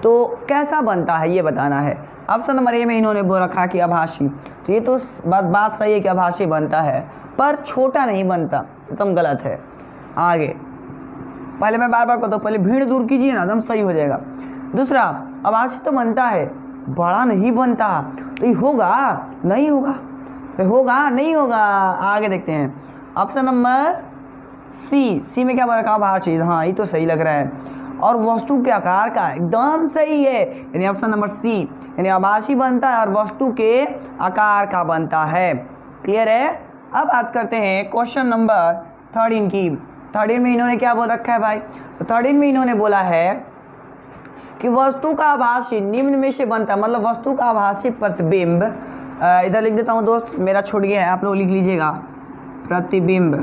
तो कैसा बनता है ये बताना है। ऑप्शन नंबर ए में इन्होंने बोल रखा कि आभासी, तो ये तो बात सही है कि आभासी बनता है, पर छोटा नहीं बनता, एकदम गलत है। आगे पहले मैं बार कहता हूँ, पहले भीड़ दूर कीजिए ना, एकदम सही हो जाएगा। दूसरा, आभासी तो बनता है, बड़ा नहीं बनता, तो ये होगा नहीं होगा, तो होगा नहीं होगा। आगे देखते हैं, ऑप्शन नंबर सी में क्या बोल रखा आभासी, हाँ ये तो सही लग रहा है। और वस्तु के आकार का एकदम सही है, यानी ऑप्शन नंबर सी, यानी आभासी बनता है और वस्तु के आकार का बनता है। क्लियर है। अब बात करते हैं क्वेश्चन नंबर 13 की। 13 में इन्होंने क्या बोल रखा है भाई, तो 13 में इन्होंने बोला है कि वस्तु का आभासी निम्न में से बनता है, मतलब वस्तु का आभासी प्रतिबिंब, इधर लिख देता हूँ दोस्त, मेरा छूट गया है, आप लोग लिख लीजिएगा, प्रतिबिंब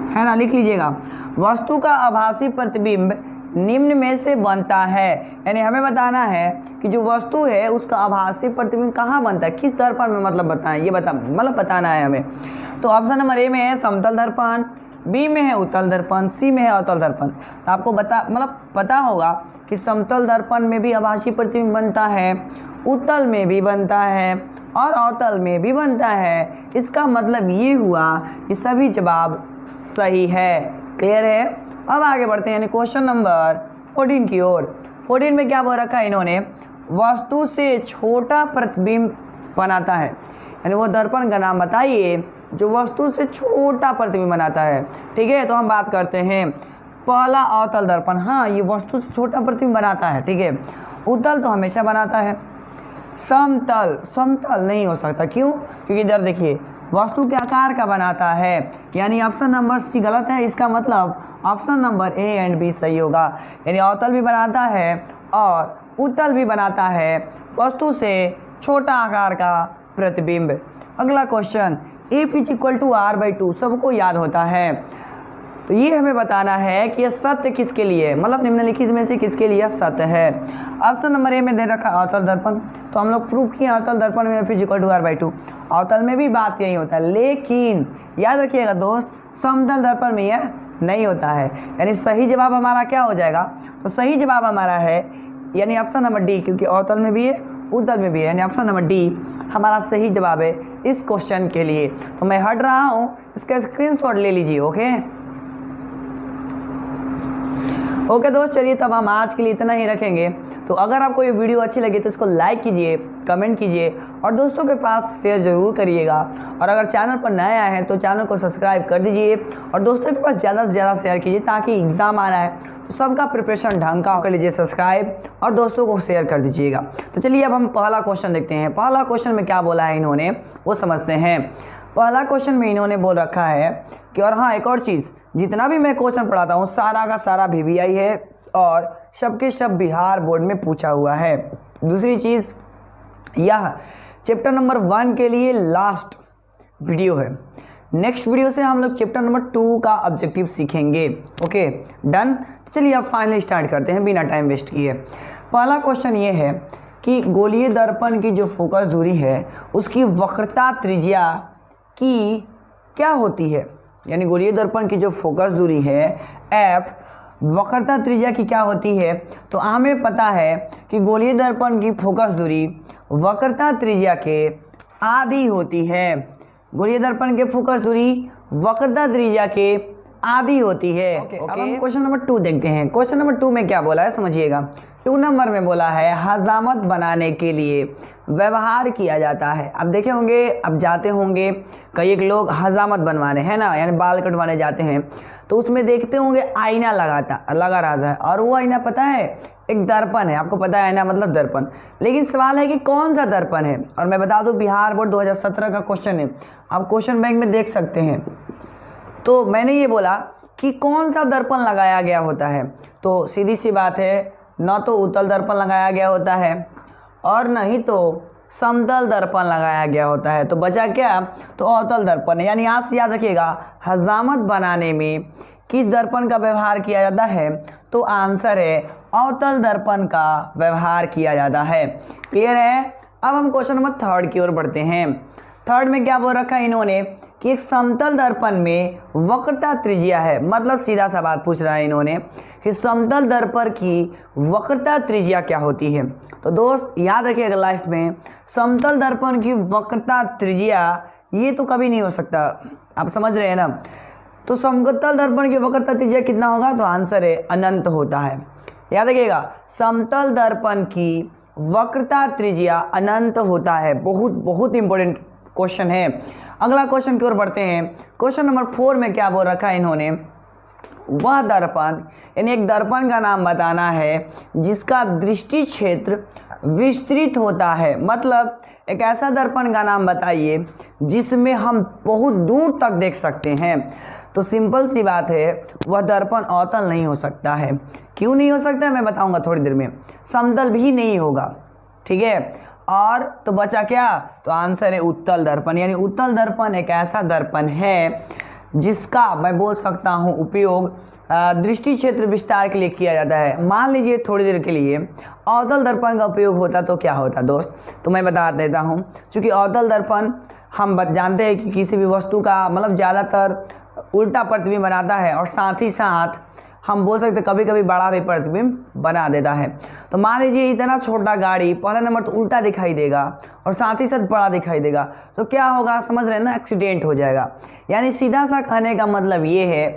है ना, लिख लीजिएगा। वस्तु का आभासी प्रतिबिंब निम्न में से बनता है, यानी हमें बताना है कि जो वस्तु है उसका आभासी प्रतिबिंब कहाँ बनता है, किस दर्पण में, मतलब बताएं, ये मतलब बताना है हमें। तो ऑप्शन नंबर ए में है समतल दर्पण, बी में है उत्तल दर्पण, सी में है अवतल दर्पण। तो आपको पता होगा कि समतल दर्पण में भी आभासी प्रतिबिंब बनता है, उत्तल में भी बनता है और अवतल में भी बनता है। इसका मतलब ये हुआ कि सभी जवाब सही है। क्लियर है। अब आगे बढ़ते हैं यानी क्वेश्चन नंबर 14 की ओर। 14 में क्या बोल रखा है इन्होंने, वस्तु से छोटा प्रतिबिंब बनाता है, यानी वो दर्पण का नाम बताइए जो वस्तु से छोटा प्रतिबिंब बनाता है। ठीक है, तो हम बात करते हैं पहला अवतल दर्पण, हाँ ये वस्तु से छोटा प्रतिबिंब बनाता है। ठीक है, उत्तल तो हमेशा बनाता है, समतल नहीं हो सकता। क्यों? क्योंकि इधर देखिए वस्तु के आकार का बनाता है, यानी ऑप्शन नंबर सी गलत है। इसका मतलब option number A and B सही होगा, यानी अवतल भी बनाता है और उत्तल भी बनाता है, वस्तु से छोटा आकार का प्रतिबिंब। अगला क्वेश्चन, F = R/2 सबको याद होता है, तो ये हमें बताना है कि यह सत्य किसके लिए, मतलब निम्नलिखित में से किसके लिए सत्य है। ऑप्शन नंबर ए में दे रखा अवतल दर्पण, तो हम लोग प्रूफ किए अवतल दर्पण में F = R/2, अवतल में भी बात यही होता है। लेकिन याद रखिएगा दोस्त, समतल दर्पण में यह नहीं होता है, यानी सही जवाब हमारा क्या हो जाएगा, तो सही जवाब हमारा है यानी ऑप्शन नंबर डी, क्योंकि अवतल में भी है उत्तल में भी है, यानी ऑप्शन नंबर डी हमारा सही जवाब है इस क्वेश्चन के लिए। तो मैं हट रहा हूँ, इसका स्क्रीनशॉट ले लीजिए। ओके दोस्त, चलिए तब हम आज के लिए इतना ही रखेंगे। तो अगर आपको ये वीडियो अच्छी लगी तो इसको लाइक कीजिए, कमेंट कीजिए और दोस्तों के पास शेयर ज़रूर करिएगा। और अगर चैनल पर नए आए हैं तो चैनल को सब्सक्राइब कर दीजिए और दोस्तों के पास ज़्यादा से ज़्यादा शेयर कीजिए, ताकि एग्ज़ाम आ रहा है तो सबका प्रिपरेशन ढंग का कर लीजिए। सब्सक्राइब और दोस्तों को शेयर कर दीजिएगा। तो चलिए अब हम पहला क्वेश्चन देखते हैं। पहला क्वेश्चन में क्या बोला है इन्होंने वो समझते हैं। पहला क्वेश्चन में इन्होंने बोल रखा है कि, और हाँ एक और चीज़, जितना भी मैं क्वेश्चन पढ़ाता हूँ सारा का सारा VVI है और सबके सब बिहार बोर्ड में पूछा हुआ है। दूसरी चीज़, यह चैप्टर नंबर 1 के लिए लास्ट वीडियो है। नेक्स्ट वीडियो से हम लोग चैप्टर नंबर 2 का ऑब्जेक्टिव सीखेंगे। Okay done. चलिए अब फाइनली स्टार्ट करते हैं बिना टाइम वेस्ट किए। पहला क्वेश्चन ये है कि गोलीय दर्पण की जो फोकस दूरी है उसकी वक्रता त्रिज्या की क्या होती है, यानी गोलीय दर्पण की जो फोकस दूरी है f, वक्रता त्रिज्या की क्या होती है। तो हमें पता है कि गोलीय दर्पण की फोकस दूरी वक्रता त्रिज्या के आधी होती है। गोलीय दर्पण के फोकस दूरी वक्रता त्रिज्या के आधी होती है। अब हम क्वेश्चन नंबर 2 देखते हैं। क्वेश्चन नंबर 2 में क्या बोला है समझिएगा। 2 नंबर में बोला है हजामत बनाने के लिए व्यवहार किया जाता है। अब देखे होंगे, अब जाते होंगे कई एक लोग हजामत बनवाने, है ना, यानी बाल कटवाने जाते हैं, तो उसमें देखते होंगे आईना लगा रहता है, और वो आईना पता है एक दर्पण है। आपको पता है आईना मतलब दर्पण, लेकिन सवाल है कि कौन सा दर्पण है। और मैं बता दूं बिहार बोर्ड 2017 का क्वेश्चन है, आप क्वेश्चन बैंक में देख सकते हैं। तो मैंने ये बोला कि कौन सा दर्पण लगाया गया होता है, तो सीधी सी बात है, न तो उत्तल दर्पण लगाया गया होता है और न ही तो समतल दर्पण लगाया गया होता है। तो बचा क्या, तो अवतल दर्पण है। यानी आज से याद रखिएगा, हजामत बनाने में किस दर्पण का व्यवहार किया जाता है, तो आंसर है अवतल दर्पण का व्यवहार किया जाता है। क्लियर है। अब हम क्वेश्चन नंबर 3 की ओर बढ़ते हैं। 3 में क्या बोल रखा है इन्होंने कि एक समतल दर्पण में वक्रता त्रिज्या है, मतलब सीधा सा बात पूछ रहा है इन्होंने कि समतल दर्पण की वक्रता त्रिज्या क्या होती है। तो दोस्त याद रखिएगा, लाइफ में समतल दर्पण की वक्रता त्रिज्या ये तो कभी नहीं हो सकता, आप समझ रहे हैं ना। तो समतल दर्पण की वक्रता त्रिज्या कितना होगा, तो आंसर है अनंत होता है। याद रखिएगा, समतल दर्पण की वक्रता त्रिज्या अनंत होता है। बहुत बहुत इंपॉर्टेंट क्वेश्चन है। अगला क्वेश्चन की ओर बढ़ते हैं। क्वेश्चन नंबर 4 में क्या बोल रखा है इन्होंने, वह दर्पण यानी एक दर्पण का नाम बताना है जिसका दृष्टि क्षेत्र विस्तृत होता है। मतलब एक ऐसा दर्पण का नाम बताइए जिसमें हम बहुत दूर तक देख सकते हैं। तो सिंपल सी बात है, वह दर्पण अवतल नहीं हो सकता है। क्यों नहीं हो सकता है मैं बताऊंगा थोड़ी देर में। समतल भी नहीं होगा, ठीक है। और तो बचा क्या, तो आंसर है उत्तल दर्पण। यानी उत्तल दर्पण एक ऐसा दर्पण है जिसका मैं बोल सकता हूँ उपयोग दृष्टि क्षेत्र विस्तार के लिए किया जाता है। मान लीजिए थोड़ी देर के लिए अवतल दर्पण का उपयोग होता तो क्या होता दोस्त, तो मैं बता देता हूँ। क्योंकि अवतल दर्पण हम जानते हैं कि किसी भी वस्तु का मतलब ज़्यादातर उल्टा प्रतिबिंब बनाता है और साथ ही साथ हम बोल सकते कभी कभी बड़ा भी प्रतिबिंब बना देता है। तो मान लीजिए इतना छोटा गाड़ी पहला नंबर तो उल्टा दिखाई देगा और साथ ही साथ बड़ा दिखाई देगा, तो क्या होगा समझ रहे हैं ना, एक्सीडेंट हो जाएगा। यानी सीधा सा कहने का मतलब ये है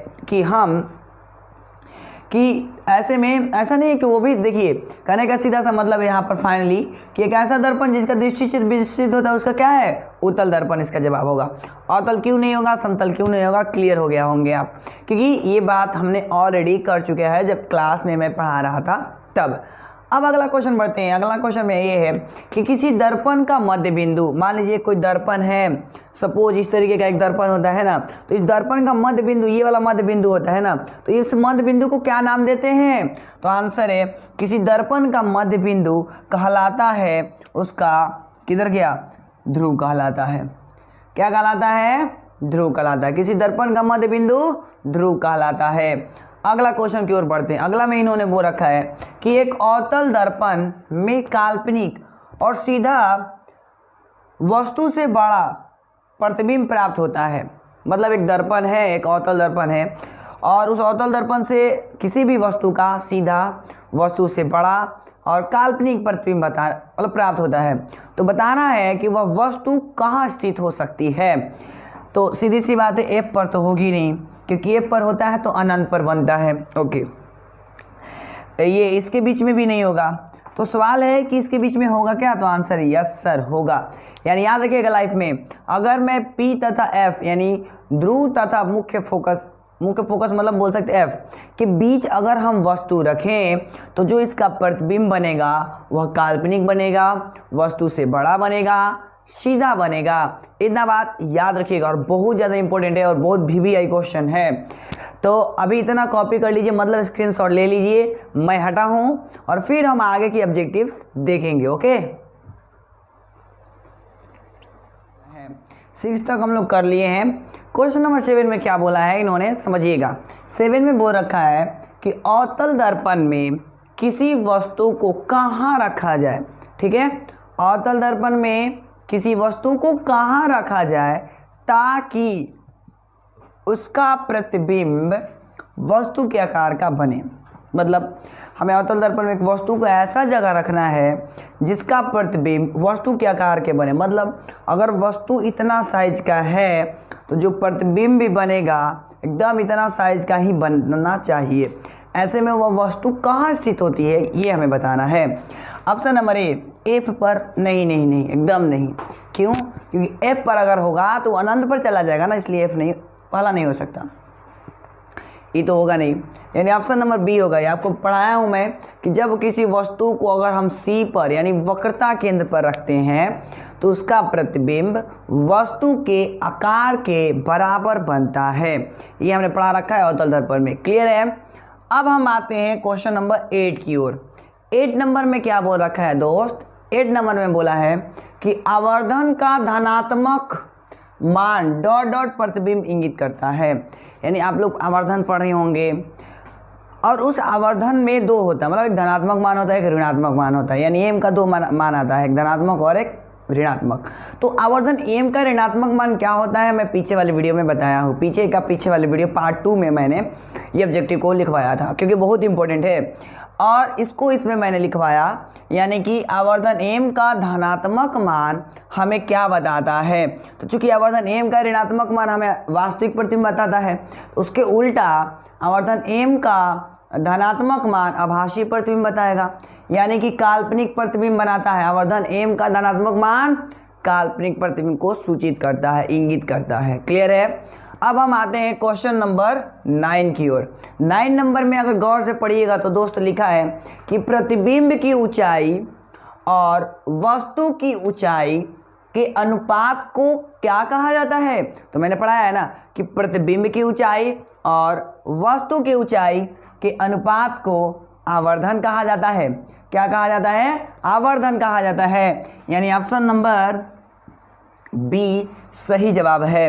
कि ऐसे में ऐसा नहीं है कि वो भी देखिए, कहने का सीधा सा मतलब यहाँ पर फाइनली कि एक ऐसा दर्पण जिसका दृष्टि क्षेत्र विस्तृत होता है उसका क्या है, उत्तल दर्पण इसका जवाब होगा। अवतल क्यों नहीं होगा, समतल क्यों नहीं होगा, क्लियर हो गया होंगे आप, क्योंकि ये बात हमने ऑलरेडी कर चुके हैं जब क्लास में मैं पढ़ा रहा था तब। अब अगला क्वेश्चन बढ़ते हैं। अगला क्वेश्चन में ये है कि किसी दर्पण का मध्य बिंदु, मान लीजिए कोई दर्पण है, सपोज इस तरीके का एक दर्पण होता है ना, तो इस दर्पण का मध्य बिंदु ये वाला मध्य बिंदु होता है ना, तो इस मध्य बिंदु को क्या नाम देते हैं, तो आंसर है किसी दर्पण का मध्य बिंदु कहलाता है उसका, किधर गया, ध्रुव कहलाता है। क्या कहलाता है, ध्रुव कहलाता है। किसी दर्पण का मध्य बिंदु ध्रुव कहलाता है। अगला क्वेश्चन की ओर बढ़ते हैं। अगला में इन्होंने वो रखा है कि एक अवतल दर्पण में काल्पनिक और सीधा वस्तु से बड़ा प्रतिबिंब प्राप्त होता है। मतलब एक दर्पण है, एक अवतल दर्पण है और उस अवतल दर्पण से किसी भी वस्तु का सीधा वस्तु से बड़ा और काल्पनिक प्रतिबिंब मतलब प्राप्त होता है। तो बताना है कि वह वस्तु कहाँ स्थित हो सकती है। तो सीधी सी बात है, एफ पर तो होगी नहीं, क्योंकि एफ पर होता है तो अनंत पर बनता है। ओके, ये इसके बीच में भी नहीं होगा। तो सवाल है कि इसके बीच में होगा क्या, तो आंसर यस सर होगा। यानी याद रखिएगा लाइफ में अगर मैं पी तथा एफ यानी ध्रुव तथा मुख्य फोकस मतलब बोल सकते एफ के बीच अगर हम वस्तु रखें तो जो इसका प्रतिबिंब बनेगा वह काल्पनिक बनेगा, वस्तु से बड़ा बनेगा, सीधा बनेगा। इतना बात याद रखिएगा और बहुत ज़्यादा इंपॉर्टेंट है और बहुत VVI क्वेश्चन है। तो अभी इतना कॉपी कर लीजिए, मतलब स्क्रीनशॉट ले लीजिए, मैं हटा हूँ और फिर हम आगे की ऑब्जेक्टिव्स देखेंगे। ओके, 6 तक हम लोग कर लिए हैं। क्वेश्चन नंबर 7 में क्या बोला है इन्होंने, समझिएगा। 7 में बोल रखा है कि अवतल दर्पण में किसी वस्तु को कहाँ रखा जाए। ठीक है, अवतल दर्पण में किसी वस्तु को कहाँ रखा जाए ताकि उसका प्रतिबिंब वस्तु के आकार का बने। मतलब हमें अवतल दर्पण में एक वस्तु को ऐसा जगह रखना है जिसका प्रतिबिंब वस्तु के आकार के बने। मतलब अगर वस्तु इतना साइज का है तो जो प्रतिबिंब भी बनेगा एकदम इतना साइज का ही बनना चाहिए। ऐसे में वह वस्तु कहाँ स्थित होती है ये हमें बताना है। ऑप्शन नंबर ए, एफ पर नहीं, एकदम नहीं। क्यों, क्योंकि एफ पर अगर होगा तो अनंत पर चला जाएगा ना, इसलिए एफ नहीं, पहला नहीं हो सकता, ये तो होगा नहीं। यानी ऑप्शन नंबर बी होगा। ये आपको पढ़ाया हूँ मैं कि जब किसी वस्तु को अगर हम सी पर यानी वक्रता केंद्र पर रखते हैं तो उसका प्रतिबिंब वस्तु के आकार के बराबर बनता है। ये हमने पढ़ा रखा है अवतल दर्पण में, क्लियर है। अब हम आते हैं क्वेश्चन नंबर 8 की ओर। 8 नंबर में क्या बोल रखा है दोस्त, 8 नंबर में बोला है कि आवर्धन का धनात्मक मान डॉट डॉट प्रतिबिंब इंगित करता है। यानी आप लोग आवर्धन पढ़ रहे होंगे और उस आवर्धन में दो होता है, मतलब एक धनात्मक मान होता है, एक ऋणात्मक मान होता है। यानी एम का दो मान आता है, एक धनात्मक और एक ऋणात्मक। तो आवर्धन एम का ऋणात्मक मान क्या होता है मैं पीछे वाले वीडियो में बताया हूँ। पीछे वाले वीडियो पार्ट 2 में मैंने ये ऑब्जेक्टिव को लिखवाया था क्योंकि बहुत इंपॉर्टेंट है और इसको इसमें मैंने लिखवाया। यानी कि आवर्धन एम का धनात्मक मान हमें क्या बताता है। तो चूंकि आवर्धन एम का ऋणात्मक मान हमें वास्तविक प्रतिबिंब बताता है, तो उसके उल्टा आवर्धन एम का धनात्मक मान आभासी प्रतिबिंब बताएगा, यानी कि काल्पनिक प्रतिबिंब बनाता है। आवर्धन एम का धनात्मक मान काल्पनिक प्रतिबिंब को सूचित करता है, इंगित करता है। क्लियर है। अब हम आते हैं क्वेश्चन नंबर 9 की ओर। 9 नंबर में अगर गौर से पढ़िएगा तो दोस्त लिखा है कि प्रतिबिंब की ऊंचाई और वस्तु की ऊंचाई के अनुपात को क्या कहा जाता है। तो मैंने पढ़ाया है ना कि प्रतिबिंब की ऊंचाई और वस्तु की ऊंचाई के अनुपात को आवर्धन कहा जाता है। क्या कहा जाता है? आवर्धन कहा जाता है। यानी ऑप्शन नंबर बी सही जवाब है।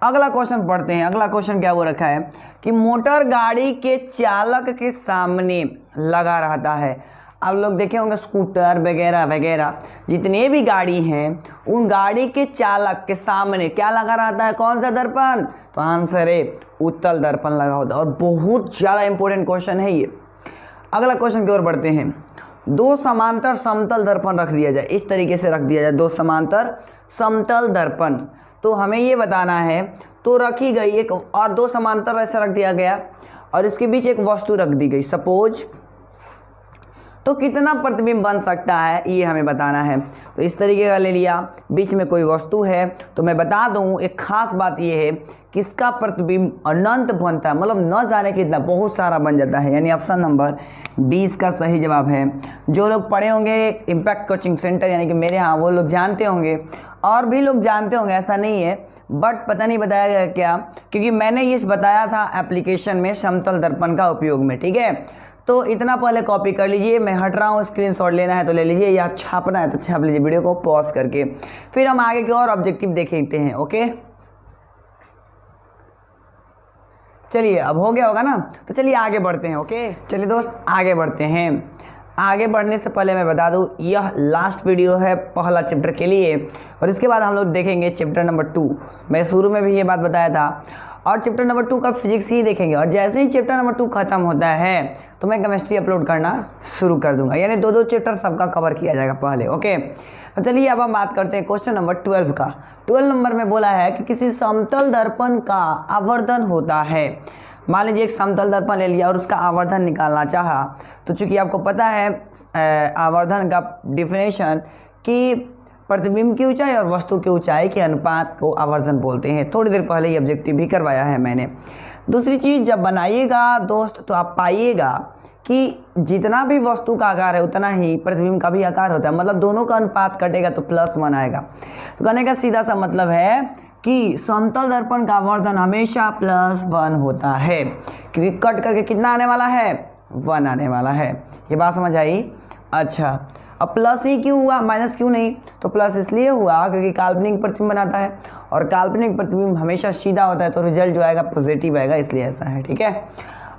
अगला क्वेश्चन पढ़ते हैं। अगला क्वेश्चन क्या वो रखा है कि मोटर गाड़ी के चालक के सामने लगा रहता है। आप लोग देखे होंगे स्कूटर वगैरह वगैरह जितने भी गाड़ी हैं उन गाड़ी के चालक के सामने क्या लगा रहता है? कौन सा दर्पण? तो आंसर है उत्तल दर्पण लगा होता है। और बहुत ज़्यादा इंपॉर्टेंट क्वेश्चन है ये। अगला क्वेश्चन की ओर बढ़ते हैं। दो समांतर समतल दर्पण रख दिया जाए, इस तरीके से रख दिया जाए, दो समांतर समतल दर्पण। तो हमें ये बताना है, तो रखी गई एक और दो समांतर ऐसा रख दिया गया और इसके बीच एक वस्तु रख दी गई सपोज, तो कितना प्रतिबिंब बन सकता है ये हमें बताना है। तो इस तरीके का ले लिया, बीच में कोई वस्तु है। तो मैं बता दूं एक खास बात ये है कि इसका प्रतिबिंब अनंत बनता है, मतलब न जाने कितना, बहुत सारा बन जाता है। यानी ऑप्शन नंबर डी इसका सही जवाब है। जो लोग पढ़े होंगे इम्पैक्ट कोचिंग सेंटर यानी कि मेरे यहाँ, वो लोग जानते होंगे और भी लोग जानते होंगे, ऐसा नहीं है, बट पता नहीं बताया गया क्या, क्योंकि मैंने ये बताया था एप्लीकेशन में समतल दर्पण का उपयोग में। ठीक है, तो इतना पहले कॉपी कर लीजिए। मैं हट रहा हूँ, स्क्रीनशॉट लेना है तो ले लीजिए या छापना है तो छाप लीजिए वीडियो को पॉज करके। फिर हम आगे के और ऑब्जेक्टिव देखते हैं। ओके, चलिए अब हो गया होगा ना, तो चलिए आगे बढ़ते हैं। ओके चलिए दोस्त आगे बढ़ते हैं। आगे बढ़ने से पहले मैं बता दूं यह लास्ट वीडियो है पहला चैप्टर के लिए, और इसके बाद हम लोग देखेंगे चैप्टर नंबर 2। मैं शुरू में भी ये बात बताया था, और चैप्टर नंबर 2 का फिजिक्स ही देखेंगे। और जैसे ही चैप्टर नंबर 2 खत्म होता है तो मैं केमिस्ट्री अपलोड करना शुरू कर दूंगा, यानी दो चैप्टर सबका कवर किया जाएगा पहले। ओके, तो चलिए अब हम बात करते हैं क्वेश्चन नंबर 12 का। 12 नंबर में बोला है कि किसी समतल दर्पण का आवर्धन होता है। मान लीजिए एक समतल दर्पण ले लिया और उसका आवर्धन निकालना चाहा, तो चूंकि आपको पता है आवर्धन का डिफिनेशन कि प्रतिबिंब की ऊंचाई और वस्तु की ऊंचाई के अनुपात को आवर्धन बोलते हैं। थोड़ी देर पहले ही ऑब्जेक्टिव भी करवाया है मैंने। दूसरी चीज़, जब बनाइएगा दोस्त तो आप पाइएगा कि जितना भी वस्तु का आकार है उतना ही प्रतिबिंब का भी आकार होता है, मतलब दोनों का अनुपात कटेगा तो +1 आएगा। तो कहने का सीधा सा मतलब है कि समतल दर्पण का आवर्धन हमेशा +1 होता है, क्योंकि कट करके कितना आने वाला है? 1 आने वाला है। ये बात समझ आई? अच्छा, अब प्लस ही क्यों हुआ, माइनस क्यों नहीं? तो प्लस इसलिए हुआ क्योंकि काल्पनिक प्रतिबिंब बनाता है, और काल्पनिक प्रतिबिंब हमेशा सीधा होता है, तो रिजल्ट जो आएगा पॉजिटिव आएगा, इसलिए ऐसा है। ठीक है,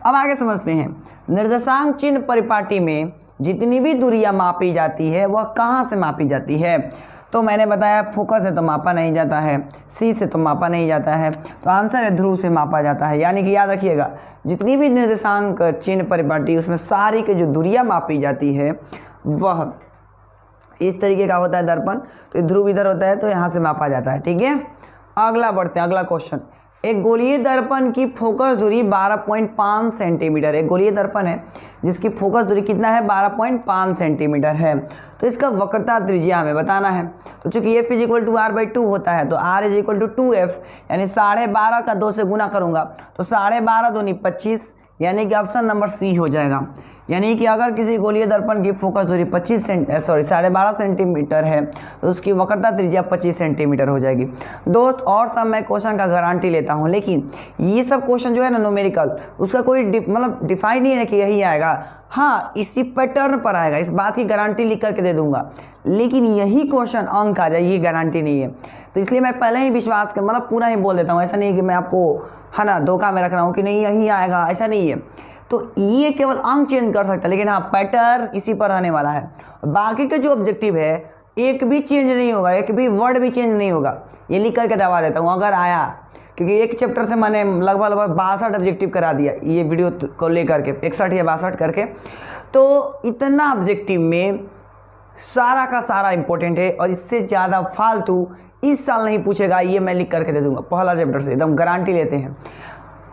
अब आगे समझते हैं। निर्देशांक चिन्ह परिपाटी में जितनी भी दूरियां मापी जाती है वह कहाँ से मापी जाती है? तो मैंने बताया फोकस से तो मापा नहीं जाता है, सी से तो मापा नहीं जाता है, तो आंसर है ध्रुव से मापा जाता है। यानी कि याद रखिएगा, जितनी भी निर्देशांक चिन्ह परिपाटी उसमें सारी की जो दूरियां मापी जाती है वह इस तरीके का होता है दर्पण। तो ध्रुव इधर होता है तो यहाँ से मापा जाता है। ठीक है, अगला बढ़ते हैं। अगला क्वेश्चन, एक गोलीय दर्पण की फोकस दूरी 12.5 सेंटीमीटर। एक गोलीय दर्पण है जिसकी फोकस दूरी कितना है? 12.5 सेंटीमीटर है। तो इसका वक्रता त्रिज्या हमें बताना है। तो चूंकि f = r/2 होता है तो r = 2f, यानी 12.5 का 2 से गुना करूंगा तो 12.5 दूनी 25, यानी कि ऑप्शन नंबर सी हो जाएगा। यानी कि अगर किसी गोलीय दर्पण की फोकस दूरी 12.5 सेंटीमीटर है तो उसकी वक्रता त्रिज्या 25 सेंटीमीटर हो जाएगी। दोस्त और सब मैं क्वेश्चन का गारंटी लेता हूं, लेकिन ये सब क्वेश्चन जो है ना न्यूमेरिकल, उसका कोई मतलब डिफाइन नहीं है कि यही आएगा। हाँ, इसी पैटर्न पर आएगा, इस बात की गारंटी लिख करके दे दूंगा, लेकिन यही क्वेश्चन अंक आ जाए ये गारंटी नहीं है। तो इसलिए मैं पहले ही विश्वास कर मतलब पूरा ही बोल देता हूँ। ऐसा नहीं है कि मैं आपको है ना धोखा में रख रहा हूँ कि नहीं यही आएगा, ऐसा नहीं है। तो ये केवल अंक चेंज कर सकता है, लेकिन हाँ पैटर्न इसी पर रहने वाला है। बाकी का जो ऑब्जेक्टिव है एक भी चेंज नहीं होगा, एक भी वर्ड भी चेंज नहीं होगा। ये लिख करके दबा देता हूँ अगर आया, क्योंकि एक चैप्टर से मैंने लगभग 62 ऑब्जेक्टिव करा दिया ये वीडियो को लेकर के, 61 या 62 करके। तो इतना ऑब्जेक्टिव में सारा का सारा इंपॉर्टेंट है, और इससे ज़्यादा फालतू इस साल नहीं पूछेगा, ये मैं लिख करके दे दूंगा पहला चैप्टर से, एकदम गारंटी लेते हैं।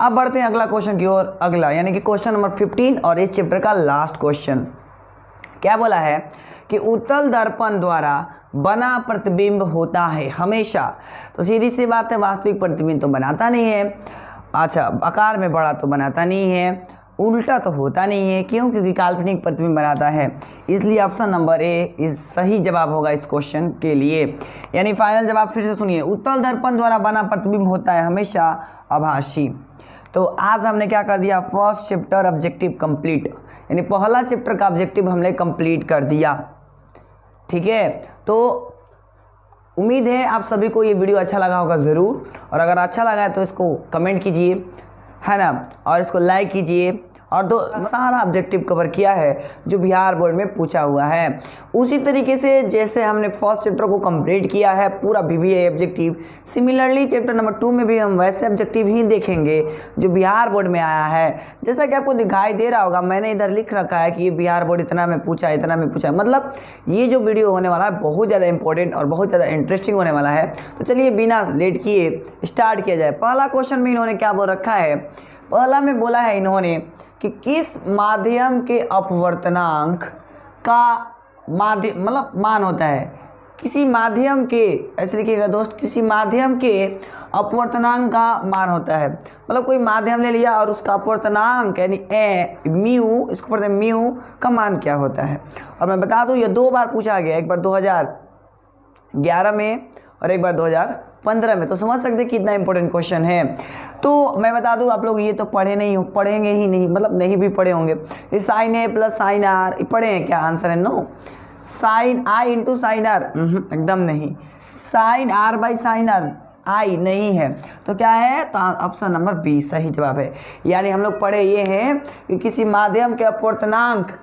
अब बढ़ते हैं अगला क्वेश्चन की ओर। अगला यानी कि क्वेश्चन नंबर 15 और इस चैप्टर का लास्ट क्वेश्चन। क्या बोला है कि उत्तल दर्पण द्वारा बना प्रतिबिंब होता है हमेशा। तो सीधी सी बात है, वास्तविक प्रतिबिंब तो बनाता नहीं है। अच्छा, आकार में बड़ा तो बनाता नहीं है, उल्टा तो होता नहीं है। क्यों? क्योंकि काल्पनिक प्रतिबिंब बनाता है। इसलिए ऑप्शन नंबर ए इस सही जवाब होगा इस क्वेश्चन के लिए। यानी फाइनल जवाब फिर से सुनिए, उत्तल दर्पण द्वारा बना प्रतिबिंब होता है हमेशा आभासी। तो आज हमने क्या कर दिया, फर्स्ट चैप्टर ऑब्जेक्टिव कंप्लीट, यानी पहला चैप्टर का ऑब्जेक्टिव हमने कंप्लीट कर दिया। ठीक है, तो उम्मीद है आप सभी को ये वीडियो अच्छा लगा होगा ज़रूर, और अगर अच्छा लगा है तो इसको कमेंट कीजिए, है ना, और इसको लाइक कीजिए। और तो सारा ऑब्जेक्टिव कवर किया है जो बिहार बोर्ड में पूछा हुआ है। उसी तरीके से जैसे हमने फर्स्ट चैप्टर को कंप्लीट किया है पूरा BBA objective, similarly chapter number 2 में भी हम वैसे ऑब्जेक्टिव ही देखेंगे जो बिहार बोर्ड में आया है। जैसा कि आपको दिखाई दे रहा होगा, मैंने इधर लिख रखा है कि ये बिहार बोर्ड इतना में पूछा, इतना में पूछा। मतलब ये जो वीडियो होने वाला है बहुत ज़्यादा इंपॉर्टेंट और बहुत ज़्यादा इंटरेस्टिंग होने वाला है। तो चलिए बिना लेट किए स्टार्ट किया जाए। पहला क्वेश्चन में इन्होंने क्या बोल रखा है, पहला में बोला है इन्होंने कि किस माध्यम के अपवर्तनांक का माध्यम मतलब मान होता है, किसी माध्यम के, ऐसे लिखिएगा दोस्त, किसी माध्यम के अपवर्तनांक का मान होता है। मतलब कोई माध्यम ले लिया और उसका अपवर्तनांक यानी म्यू, इसको पढ़ते हैं म्यू का मान क्या होता है। और मैं बता दूं ये 2 बार पूछा गया, एक बार 2011 में और एक बार 2015 में। तो समझ सकते कितना इंपॉर्टेंट क्वेश्चन है। तो मैं बता दूं आप लोग ये तो पढ़ेंगे ही नहीं, मतलब नहीं भी पढ़े होंगे। ये sine A plus sine R पढ़े हैं क्या? आंसर है no. Sine I into sine R एकदम नहीं। Sine R by sine R I नहीं है। तो क्या है? तो ऑप्शन नंबर बी सही जवाब है। यानी हम लोग पढ़े ये हैं कि किसी माध्यम के अपवर्तनांक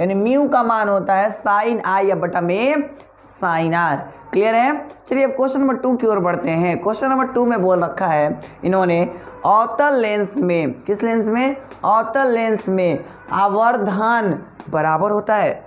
यानी म्यू का मान होता है साइन आई या बटा में साइन आर। क्लियर है? चलिए अब क्वेश्चन नंबर 2 की ओर बढ़ते हैं। क्वेश्चन नंबर 2 में बोल रखा है इन्होंने, अवतल लेंस में, किस लेंस में? अवतल लेंस में आवर्धन बराबर होता है।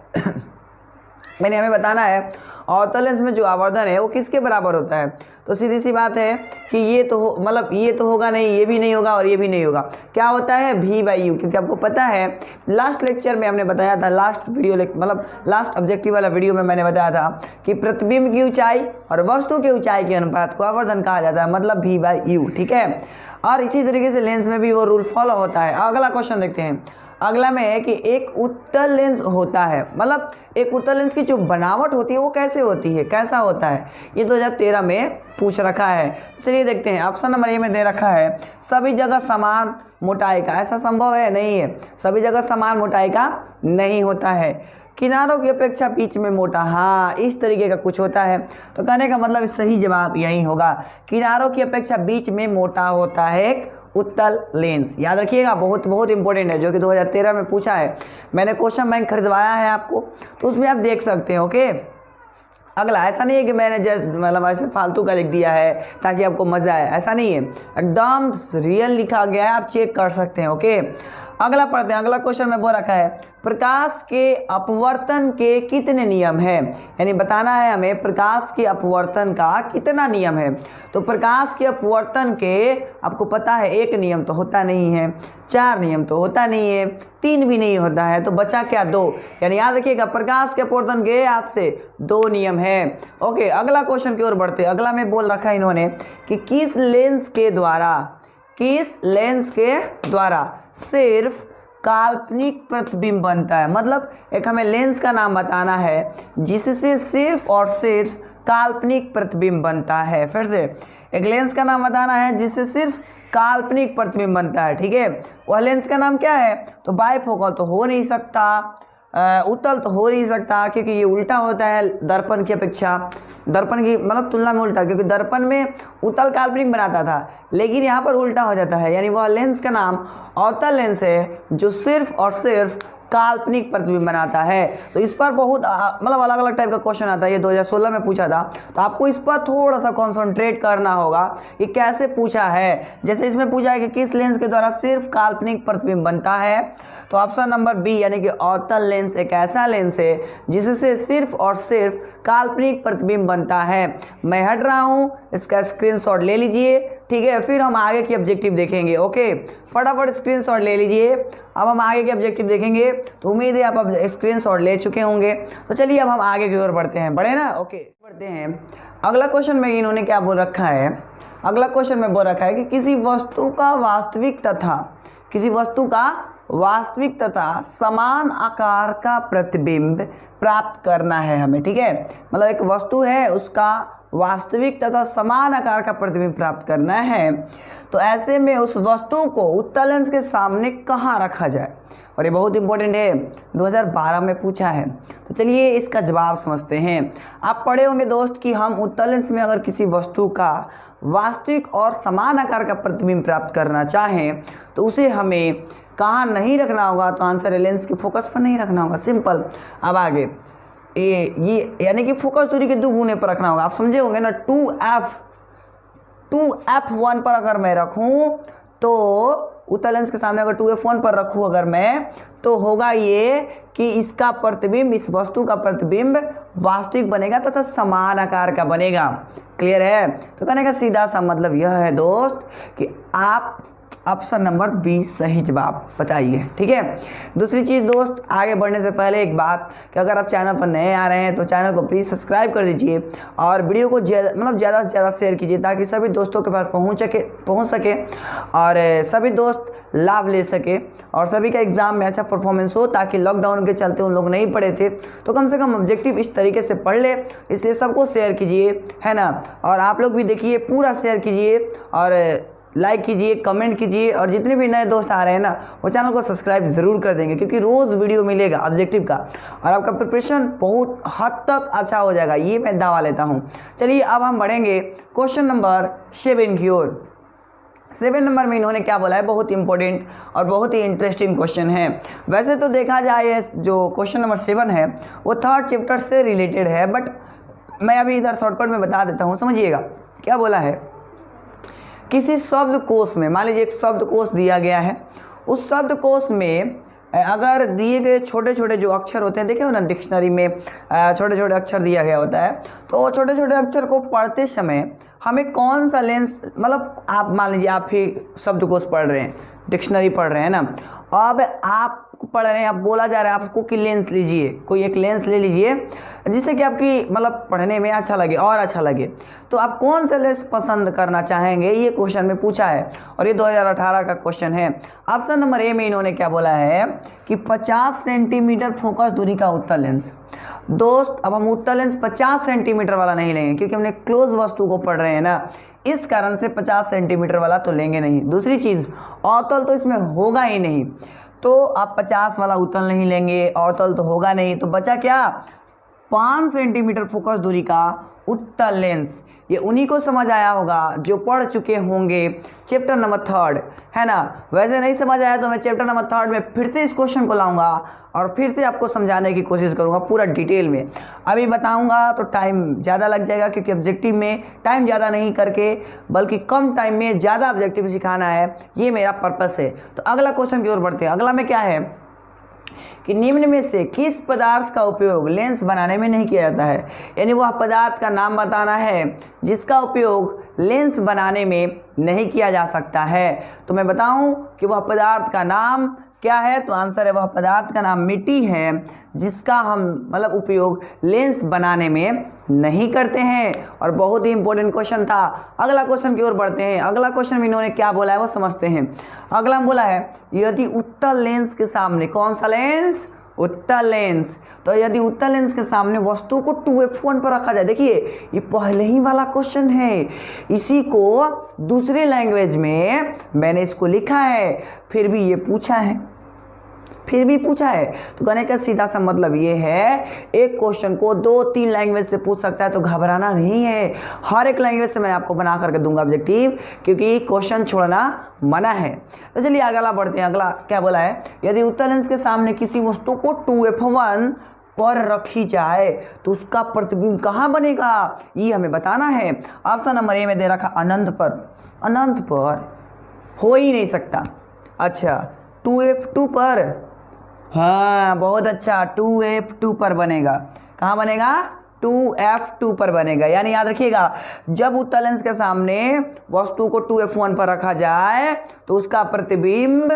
मैंने हमें बताना है अवतल लेंस में जो आवर्धन है वो किसके बराबर होता है। तो सीधी सी बात है कि ये तो मतलब ये तो होगा नहीं, ये भी नहीं होगा और ये भी नहीं होगा। क्या होता है? v/u। क्योंकि आपको पता है लास्ट लेक्चर में हमने बताया था, लास्ट वीडियो मतलब लास्ट ऑब्जेक्टिव वाला वीडियो में मैंने बताया था कि प्रतिबिंब की ऊंचाई और वस्तु की ऊंचाई के अनुपात को आवर्धन कहा जाता है, मतलब v/u। ठीक है, और इसी तरीके से लेंस में भी वो रूल फॉलो होता है। अगला क्वेश्चन देखते हैं। अगला में है कि एक उत्तल लेंस होता है, मतलब एक उत्तल लेंस की जो बनावट होती है वो कैसे होती है, कैसा होता है, ये 2013 में पूछ रखा है। चलिए देखते हैं। ऑप्शन नंबर ए में दे रखा है सभी जगह समान मोटाई का। ऐसा संभव है? नहीं है। सभी जगह समान मोटाई का नहीं होता है। किनारों की अपेक्षा बीच में मोटा, हाँ इस तरीके का कुछ होता है। तो कहने का मतलब सही जवाब यही होगा, किनारों की अपेक्षा बीच में मोटा होता है एक उत्तल लेंस। याद रखिएगा, बहुत बहुत इंपॉर्टेंट है, जो कि 2013 में पूछा है। मैंने क्वेश्चन बैंक खरीदवाया है आपको, तो उसमें आप देख सकते हैं। ओके, अगला ऐसा नहीं है कि मैंने जस्ट मतलब ऐसे फालतू का लिख दिया है ताकि आपको मज़ा आए, ऐसा नहीं है, एकदम रियल लिखा गया है, आप चेक कर सकते हैं। ओके, अगला पढ़ते हैं। अगला क्वेश्चन में बोल रखा है प्रकाश के अपवर्तन के कितने नियम हैं, यानी बताना है हमें प्रकाश के अपवर्तन का कितना नियम है। तो प्रकाश के अपवर्तन के आपको पता है एक नियम तो होता नहीं है, 4 नियम तो होता नहीं है, 3 भी नहीं होता है, तो बचा क्या? 2। यानी याद रखिएगा प्रकाश के अपवर्तन के आपसे 2 नियम है। ओके, अगला क्वेश्चन की ओर बढ़ते हैं। अगला में बोल रखा है इन्होंने कि किस लेंस के द्वारा सिर्फ काल्पनिक प्रतिबिंब बनता है। मतलब एक हमें लेंस का नाम बताना है जिससे सिर्फ और सिर्फ काल्पनिक प्रतिबिंब बनता है। फिर से एक लेंस का नाम बताना है जिससे सिर्फ काल्पनिक प्रतिबिंब बनता है। ठीक है, वह लेंस का नाम क्या है? तो बाइफोकल तो हो नहीं सकता, उत्तल तो हो नहीं सकता, क्योंकि ये उल्टा होता है दर्पण की अपेक्षा, दर्पण की मतलब तुलना में उल्टा, क्योंकि दर्पण में उत्तल काल्पनिक बनाता था, लेकिन यहाँ पर उल्टा हो जाता है। यानी वह लेंस का नाम अवतल लेंस है जो सिर्फ और सिर्फ काल्पनिक प्रतिबिंब बनाता है। तो इस पर बहुत मतलब अलग अलग टाइप का क्वेश्चन आता है, ये 2016 में पूछा था, तो आपको इस पर थोड़ा सा कॉन्सेंट्रेट करना होगा कि कैसे पूछा है। जैसे इसमें पूछा है कि किस लेंस के द्वारा सिर्फ काल्पनिक प्रतिबिंब बनता है, तो ऑप्शन नंबर बी यानी कि अवतल लेंस एक ऐसा लेंस है जिससे सिर्फ और सिर्फ काल्पनिक प्रतिबिंब बनता है। मैं हट रहा हूँ, इसका स्क्रीनशॉट ले लीजिए। ठीक है, फिर हम आगे की ऑब्जेक्टिव देखेंगे। ओके, फटाफट स्क्रीनशॉट ले लीजिए। अब हम आगे के ऑब्जेक्टिव देखेंगे, तो उम्मीद है आप अब स्क्रीनशॉट ले चुके होंगे। तो चलिए अब हम आगे की ओर बढ़ते हैं, बढ़े ना। ओके, बढ़ते हैं। अगला क्वेश्चन में इन्होंने क्या बोल रखा है, अगला क्वेश्चन में बोल रखा है कि किसी वस्तु का वास्तविक तथा समान आकार का प्रतिबिंब प्राप्त करना है हमें। ठीक है, मतलब एक वस्तु है, उसका वास्तविक तथा समान आकार का प्रतिबिंब प्राप्त करना है। तो ऐसे में उस वस्तु को उत्तल लेंस के सामने कहाँ रखा जाए, और ये बहुत इंपॉर्टेंट है, 2012 में पूछा है। तो चलिए इसका जवाब समझते हैं। आप पढ़े होंगे दोस्त कि हम उत्तल लेंस में अगर किसी वस्तु का वास्तविक और समान आकार का प्रतिबिंब प्राप्त करना चाहें तो उसे हमें कहाँ नहीं रखना होगा, तो आंसर है लेंस के फोकस पर नहीं रखना होगा, सिंपल। अब आगे ये यानी कि फोकस दूरी के 2 गुने पर रखना होगा। आप समझे होंगे ना, 2f1 पर अगर मैं रखूं तो उत्तल लेंस के सामने अगर 2f1 पर रखूं अगर मैं, तो होगा ये कि इसका प्रतिबिंब, इस वस्तु का प्रतिबिंब वास्तविक बनेगा तथा समान आकार का बनेगा। क्लियर है? तो कहने का सीधा सा मतलब यह है दोस्त कि आप ऑप्शन नंबर 20 सही जवाब बताइए। ठीक है, दूसरी चीज़ दोस्त, आगे बढ़ने से पहले एक बात कि अगर आप चैनल पर नए आ रहे हैं तो चैनल को प्लीज़ सब्सक्राइब कर दीजिए और वीडियो को ज़्यादा से ज़्यादा शेयर कीजिए ताकि सभी दोस्तों के पास पहुंच सके और सभी दोस्त लाभ ले सके और सभी का एग्ज़ाम में अच्छा परफॉर्मेंस हो, ताकि लॉकडाउन के चलते उन लोग नहीं पढ़े थे तो कम से कम ऑब्जेक्टिव इस तरीके से पढ़ ले। इसलिए सबको शेयर कीजिए, है ना, और आप लोग भी देखिए, पूरा शेयर कीजिए और लाइक कीजिए, कमेंट कीजिए, और जितने भी नए दोस्त आ रहे हैं ना वो चैनल को सब्सक्राइब ज़रूर कर देंगे, क्योंकि रोज़ वीडियो मिलेगा ऑब्जेक्टिव का और आपका प्रिपरेशन बहुत हद तक अच्छा हो जाएगा, ये मैं दावा लेता हूँ। चलिए अब हम बढ़ेंगे क्वेश्चन नंबर 7 की ओर। 7 नंबर में इन्होंने क्या बोला है, बहुत इंपॉर्टेंट और बहुत ही इंटरेस्टिंग क्वेश्चन है। वैसे तो देखा जाए जो क्वेश्चन नंबर 7 है वो 3rd चैप्टर से रिलेटेड है, बट मैं अभी इधर शॉर्टकट में बता देता हूँ, समझिएगा। क्या बोला है, किसी शब्दकोश में, मान लीजिए एक शब्दकोश दिया गया है, उस शब्दकोश में अगर दिए गए छोटे छोटे जो अक्षर होते हैं, देखे हो ना डिक्शनरी में छोटे छोटे अक्षर दिया गया होता है, तो छोटे छोटे अक्षर को पढ़ते समय हमें कौन सा लेंस, मतलब आप मान लीजिए आप ही शब्दकोश पढ़ रहे हैं, डिक्शनरी पढ़ रहे हैं ना, अब आप पढ़ रहे हैं, आप बोला जा रहा है आपको कि लेंस लीजिए, कोई एक लेंस ले लीजिए जिससे कि आपकी मतलब पढ़ने में अच्छा लगे और अच्छा लगे, तो आप कौन सा लेंस पसंद करना चाहेंगे, ये क्वेश्चन में पूछा है और ये 2018 का क्वेश्चन है। ऑप्शन नंबर ए में इन्होंने क्या बोला है कि 50 सेंटीमीटर फोकस दूरी का उत्तल लेंस। दोस्त अब हम उत्तल लेंस 50 सेंटीमीटर वाला नहीं लेंगे, क्योंकि हमने क्लोज वस्तु को पढ़ रहे हैं ना, इस कारण से 50 सेंटीमीटर वाला तो लेंगे नहीं। दूसरी चीज़, अवतल तो इसमें होगा ही नहीं, तो आप 50 वाला उत्तल नहीं लेंगे, अवतल तो होगा नहीं, तो बचा क्या, 5 सेंटीमीटर फोकस दूरी का उत्तल लेंस। ये उन्हीं को समझ आया होगा जो पढ़ चुके होंगे चैप्टर नंबर 3, है ना। वैसे नहीं समझ आया तो मैं चैप्टर नंबर 3 में फिर से इस क्वेश्चन को लाऊंगा और फिर से आपको समझाने की कोशिश करूंगा पूरा डिटेल में। अभी बताऊंगा तो टाइम ज़्यादा लग जाएगा, क्योंकि ऑब्जेक्टिव में टाइम ज़्यादा नहीं करके बल्कि कम टाइम में ज़्यादा ऑब्जेक्टिव सिखाना है, ये मेरा पर्पस है। तो अगला क्वेश्चन की ओर बढ़ते हैं। अगला में क्या है कि निम्न में से किस पदार्थ का उपयोग लेंस बनाने में नहीं किया जाता है, यानी वह पदार्थ का नाम बताना है जिसका उपयोग लेंस बनाने में नहीं किया जा सकता है। तो मैं बताऊं कि वह पदार्थ का नाम क्या है, तो आंसर है वह पदार्थ का नाम मिट्टी है, जिसका हम मतलब उपयोग लेंस बनाने में नहीं करते हैं। और बहुत ही इंपॉर्टेंट क्वेश्चन था। अगला क्वेश्चन की ओर बढ़ते हैं। अगला क्वेश्चन में इन्होंने क्या बोला है वो समझते हैं। अगला बोला है यदि उत्तल लेंस के सामने, कौन सा लेंस, उत्तल लेंस, तो यदि उत्तल लेंस के सामने वस्तु को 2f1 पर रखा जाए, देखिए ये पहले ही वाला क्वेश्चन है, इसी को दूसरे लैंग्वेज में मैंने इसको लिखा है, फिर भी ये पूछा है, फिर भी पूछा है। तो कहने का सीधा सा मतलब ये है, एक क्वेश्चन को 2-3 लैंग्वेज से पूछ सकता है, तो घबराना नहीं है। हर एक लैंग्वेज से मैं आपको बना करके दूंगा ऑब्जेक्टिव, क्योंकि क्वेश्चन छोड़ना मना है। तो चलिए अगला बढ़ते हैं। अगला क्या बोला है, यदि उत्तल लेंस के सामने किसी वस्तु को 2f1 पर रखी जाए तो उसका प्रतिबिंब कहाँ बनेगा, ये हमें बताना है। ऑप्शन नंबर ए में दे रखा अनंत पर। अनंत पर हो ही नहीं सकता। अच्छा 2f2 पर, हाँ बहुत अच्छा, 2f2 पर बनेगा। कहाँ बनेगा, 2f2 पर बनेगा। यानी याद रखिएगा, जब उत्तल लेंस के सामने वस्तु को 2f1 पर रखा जाए तो उसका प्रतिबिंब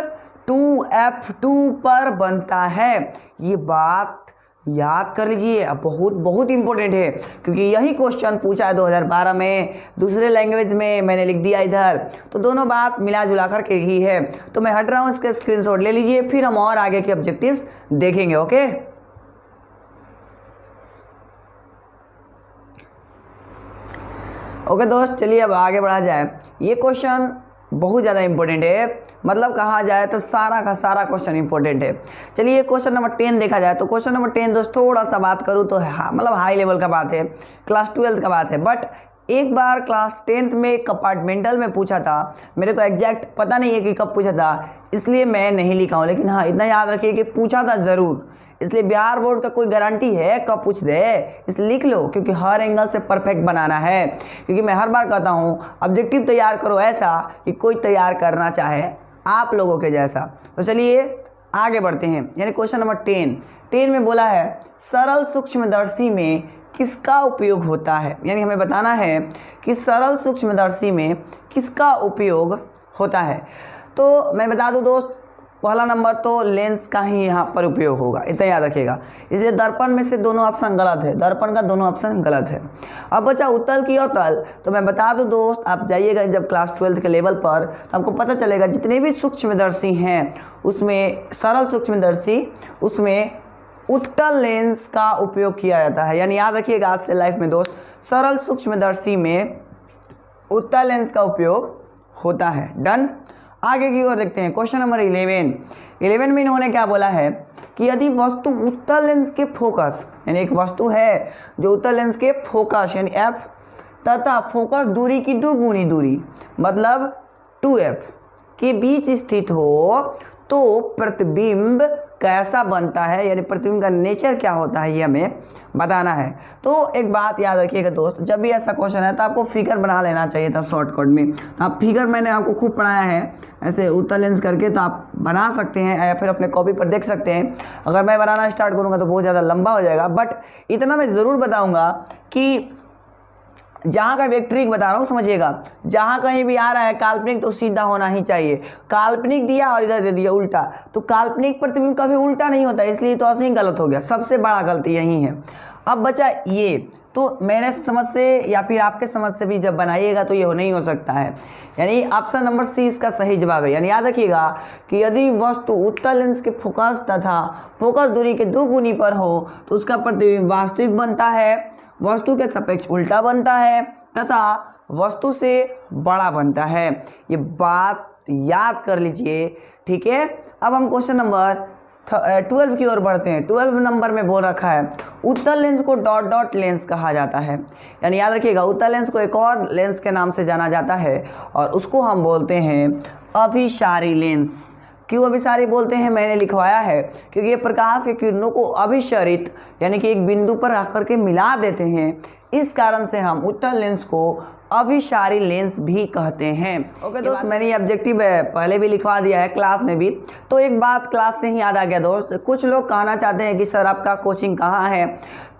2f2 पर बनता है। ये बात याद कर लीजिए, अब बहुत बहुत इंपॉर्टेंट है, क्योंकि यही क्वेश्चन पूछा है 2012 में दूसरे लैंग्वेज में, मैंने लिख दिया इधर। तो दोनों बात मिला जुला कर के ही है। तो मैं हट रहा हूँ, इसका स्क्रीनशॉट ले लीजिए, फिर हम और आगे के ऑब्जेक्टिव्स देखेंगे। ओके, ओके दोस्त, चलिए अब आगे बढ़ा जाए। ये क्वेश्चन बहुत ज़्यादा इंपॉर्टेंट है, मतलब कहा जाए तो सारा का सारा क्वेश्चन इंपॉर्टेंट है। चलिए क्वेश्चन नंबर 10 देखा जाए तो क्वेश्चन नंबर 10 दोस्त थोड़ा सा बात करूँ तो मतलब हाई लेवल का बात है, क्लास 12 का बात है। बट एक बार क्लास 10th में एक कंपार्टमेंटल में पूछा था, मेरे को एग्जैक्ट पता नहीं है कि कब पूछा था, इसलिए मैं नहीं लिखा हूँ, लेकिन हाँ इतना याद रखिए कि पूछा था ज़रूर। इसलिए बिहार बोर्ड का कोई गारंटी है कब पूछ दे, इसलिए लिख लो, क्योंकि हर एंगल से परफेक्ट बनाना है। क्योंकि मैं हर बार कहता हूँ ऑब्जेक्टिव तैयार करो ऐसा कि कोई तैयार करना चाहे आप लोगों के जैसा। तो चलिए आगे बढ़ते हैं। यानी क्वेश्चन नंबर 10 में बोला है सरल सूक्ष्मदर्शी में किसका उपयोग होता है। यानी हमें बताना है कि सरल सूक्ष्मदर्शी में किसका उपयोग होता है। तो मैं बता दूं दोस्त, पहला नंबर तो लेंस का ही यहाँ पर उपयोग होगा, इतना याद रखिएगा। इसलिए दर्पण में से दोनों ऑप्शन गलत है, दर्पण का दोनों ऑप्शन गलत है। अब बचा उत्तल की अवतल, तो मैं बता दूं दोस्त, आप जाइएगा जब क्लास 12 के लेवल पर तो आपको पता चलेगा जितने भी सूक्ष्मदर्शी हैं उसमें सरल सूक्ष्मदर्शी उसमें उत्तल लेंस का उपयोग किया जाता है। यानी याद रखिएगा आज से लाइफ में दोस्त, सरल सूक्ष्मदर्शी में उत्तल लेंस का उपयोग होता है। डन, आगे की ओर देखते हैं। क्वेश्चन नंबर 11 में इन्होंने क्या बोला है कि यदि वस्तु उत्तल लेंस के फोकस, यानी एक वस्तु है जो उत्तल लेंस के फोकस यानी f तथा फोकस दूरी की दुगुनी दूरी मतलब 2f के बीच स्थित हो तो प्रतिबिंब कैसा बनता है, यानी प्रतिबिंब का नेचर क्या होता है, ये हमें बताना है। तो एक बात याद रखिएगा दोस्त, जब भी ऐसा क्वेश्चन है तो आपको फिगर बना लेना चाहिए था शॉर्टकट में। तो आप फिगर मैंने आपको खूब पढ़ाया है ऐसे उत्तल लेंस करके, तो आप बना सकते हैं या फिर अपने कॉपी पर देख सकते हैं। अगर मैं बनाना स्टार्ट करूँगा तो बहुत ज़्यादा लंबा हो जाएगा, बट इतना मैं ज़रूर बताऊँगा कि जहाँ का मैं ट्रिक बता रहा हूँ समझिएगा, जहाँ कहीं भी आ रहा है काल्पनिक तो सीधा होना ही चाहिए। काल्पनिक दिया और इधर दे दिया उल्टा, तो काल्पनिक प्रतिबिंब कभी उल्टा नहीं होता, इसलिए तो ऐसे ही गलत हो गया, सबसे बड़ा गलती यही है। अब बचा ये, तो मेरे समझ से या फिर आपके समझ से भी जब बनाइएगा तो ये नहीं हो सकता है। यानी ऑप्शन नंबर सी इसका सही जवाब है। यानी याद रखिएगा कि यदि वस्तु उत्तल लेंस के फोकस तथा फोकस दूरी के दुगुनी पर हो तो उसका प्रतिबिंब वास्तविक बनता है, वस्तु के सापेक्ष उल्टा बनता है तथा वस्तु से बड़ा बनता है। ये बात याद कर लीजिए, ठीक है। अब हम क्वेश्चन नंबर 12 की ओर बढ़ते हैं। 12 नंबर में बोल रखा है उत्तल lens co dot dot lens कहा जाता है। यानी याद रखिएगा उत्तल लेंस को एक और लेंस के नाम से जाना जाता है और उसको हम बोलते हैं अभिसारी लेंस। क्यों अभिसारी बोलते हैं, मैंने लिखवाया है, क्योंकि ये प्रकाश के किरणों को अभिसरित यानी कि एक बिंदु पर आकर के मिला देते हैं, इस कारण से हम उत्तल लेंस को अभिसारी लेंस भी कहते हैं। ओके दोस्त, मैंने ये ऑब्जेक्टिव पहले भी लिखवा दिया है क्लास में भी। तो एक बात क्लास से ही याद आ गया दोस्त, कुछ लोग कहना चाहते हैं कि सर आपका कोचिंग कहाँ है।